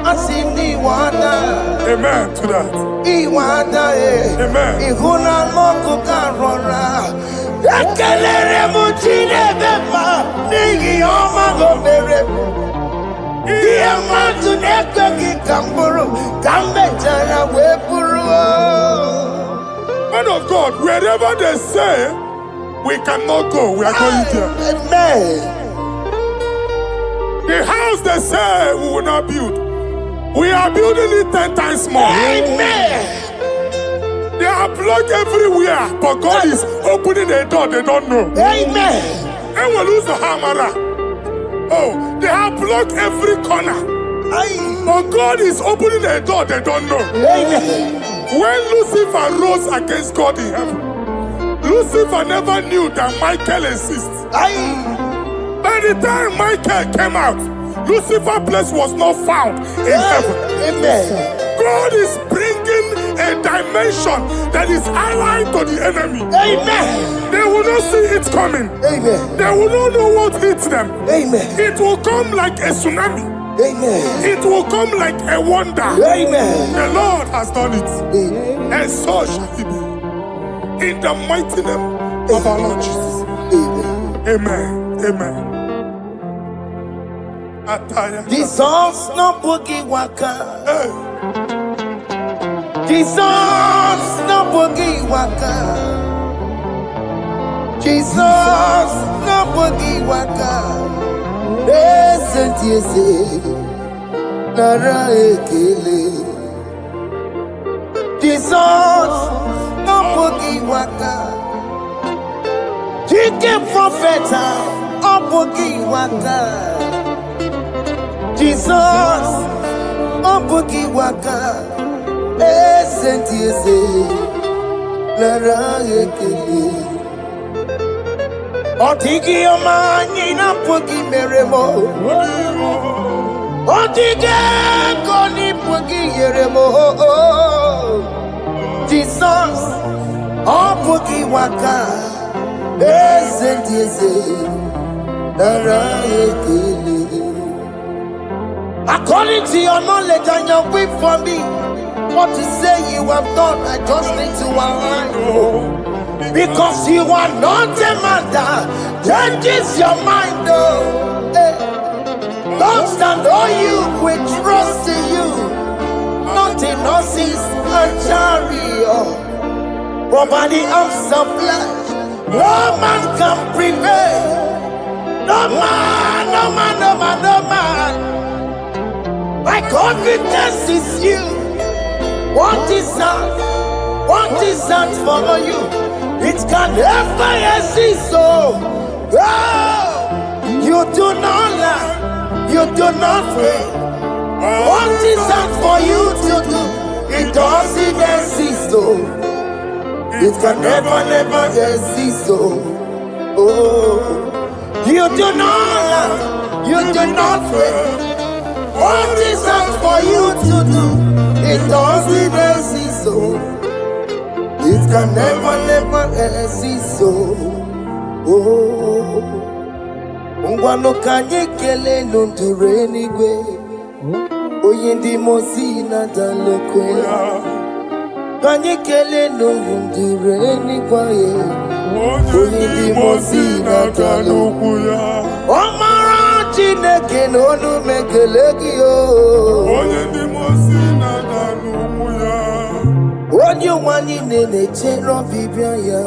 B: asini wada.
D: Amen to that.
B: Iwada
D: Amen.
B: Ihuna moku karora. Ekelere mutine beba, nigi oma gobere. Iya matu nekegi kamburu, kambe jana wepuru.
D: Man of God, wherever they say we cannot go, we are going there.
B: Amen.
D: The house they say we will not build, we are building it 10 times more.
B: Amen.
D: They are blocked everywhere, but God is opening a door they don't know.
B: Amen.
D: And we lose the hammer. Oh, they have blocked every corner, but God is opening a door they don't know.
B: Amen.
D: When Lucifer rose against God in heaven, Lucifer never knew that Michael exists. By the time Michael came out, Lucifer's place was not found in heaven.
B: Amen.
D: God is bringing a dimension that is allied to the enemy.
B: Amen.
D: They will not see it coming.
B: Amen.
D: They will not know what hits them.
B: Amen.
D: It will come like a tsunami.
B: Amen.
D: It will come like a wonder.
B: Amen.
D: The Lord has done it.
B: Amen.
D: And so shall it be. In the mighty name of our Lord Jesus.
B: Amen.
D: Amen. Amen. Ataya.
B: Jesus no boogie waka.
D: Hey.
B: Jesus no boogie waka. Jesus no boogie waka. Listen to you say, Nara ekele. Jesus no boogie waka. Chicken prophet no boogie waka. Jesus no boogie waka. Listen to you say, Nara ekele. Otigi omani na pogi meremo. Otige koni pogi yeremo. Jesus, oh pogi waka. Esentiese, nara ekele. According to your knowledge and your will for me, what you say you have done, I just need to align. Because you are not a man that changes your mind, though. Those that know you will trust in you, not in horses and chariot, but by the arms of flesh. No man can prevail. No man, no man, no man, no man. My confidence is you. What is that? What is that for you? It can never exist, so you do not lie, you do not fail. What is that for you to do? It doesn't exist, so it can never, never exist, so you do not lie, you do not fail. What is that for you to do? It doesn't exist, so it can never, never exist, so ngwano kanye kele nundure nigwe oyindi mosi na dalokwe kanye kele nundure nigwe oyindi mosi na dalokwe omara chineke n'onu mekelegi o
D: Oyindi mosi na dalokwe.
B: Onye nwanyị na-eche n'ọbịbịa ya.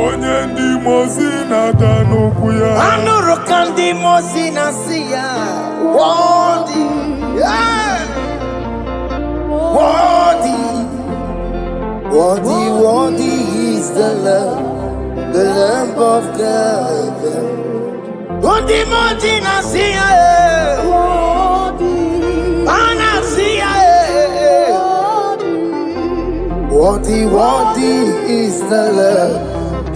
D: Onye ndị mozi na-aga n'okwu ya.
B: Anụrụ ka ndị mozi na-asị ya. Worthy, yeah. Worthy, worthy, worthy is the Lamb of God. Ndị mozi na-asị ya. Na-asị ya. Worthy, worthy is the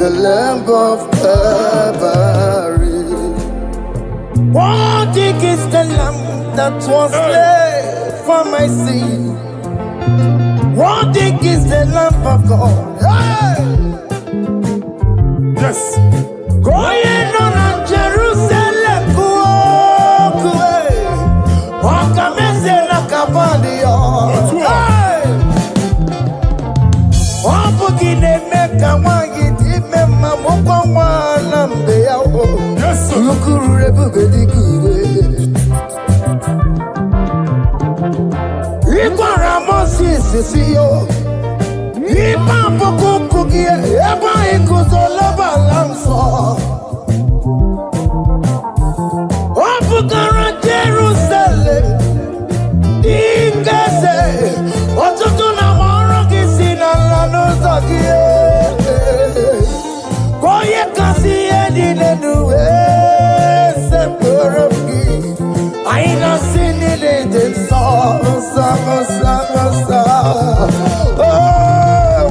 B: Lamb of Calvary. Worthy is the Lamb that was slain for my sin. Worthy is the Lamb of God. Hey!
D: Yes.
B: Going on a Jerusalem, walk away. Walk a mess in a cabandia. Opugine meka wangi dime mamukwa wana mbeya o.
D: Yes, sir.
B: Lukuru rebugedi kuwe. Ikwa ramosi sisiyo. Ipa poku kukie eba ikuzoloba lamso. Opugara Jerusalem. Ingese. Otutu na Koye kasi edi nenuwe seporogi aina sini de sa. Oh,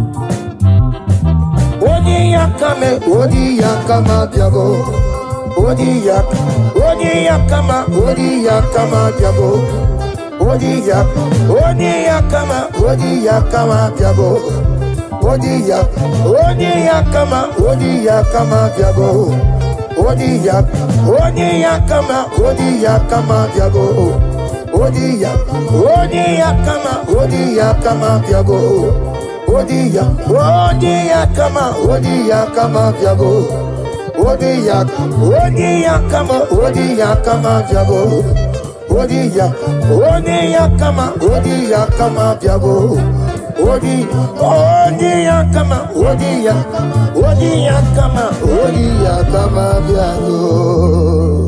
C: kame, odi ya kama diabo. Odi ya kama diabo. Odi ya kama diabo. Odi ya kama diabo. Odi ya kama diabo. Odi ya kama diabo. Odi ya kama diabo. Odi ya kama diabo. Odi ya kama diabo.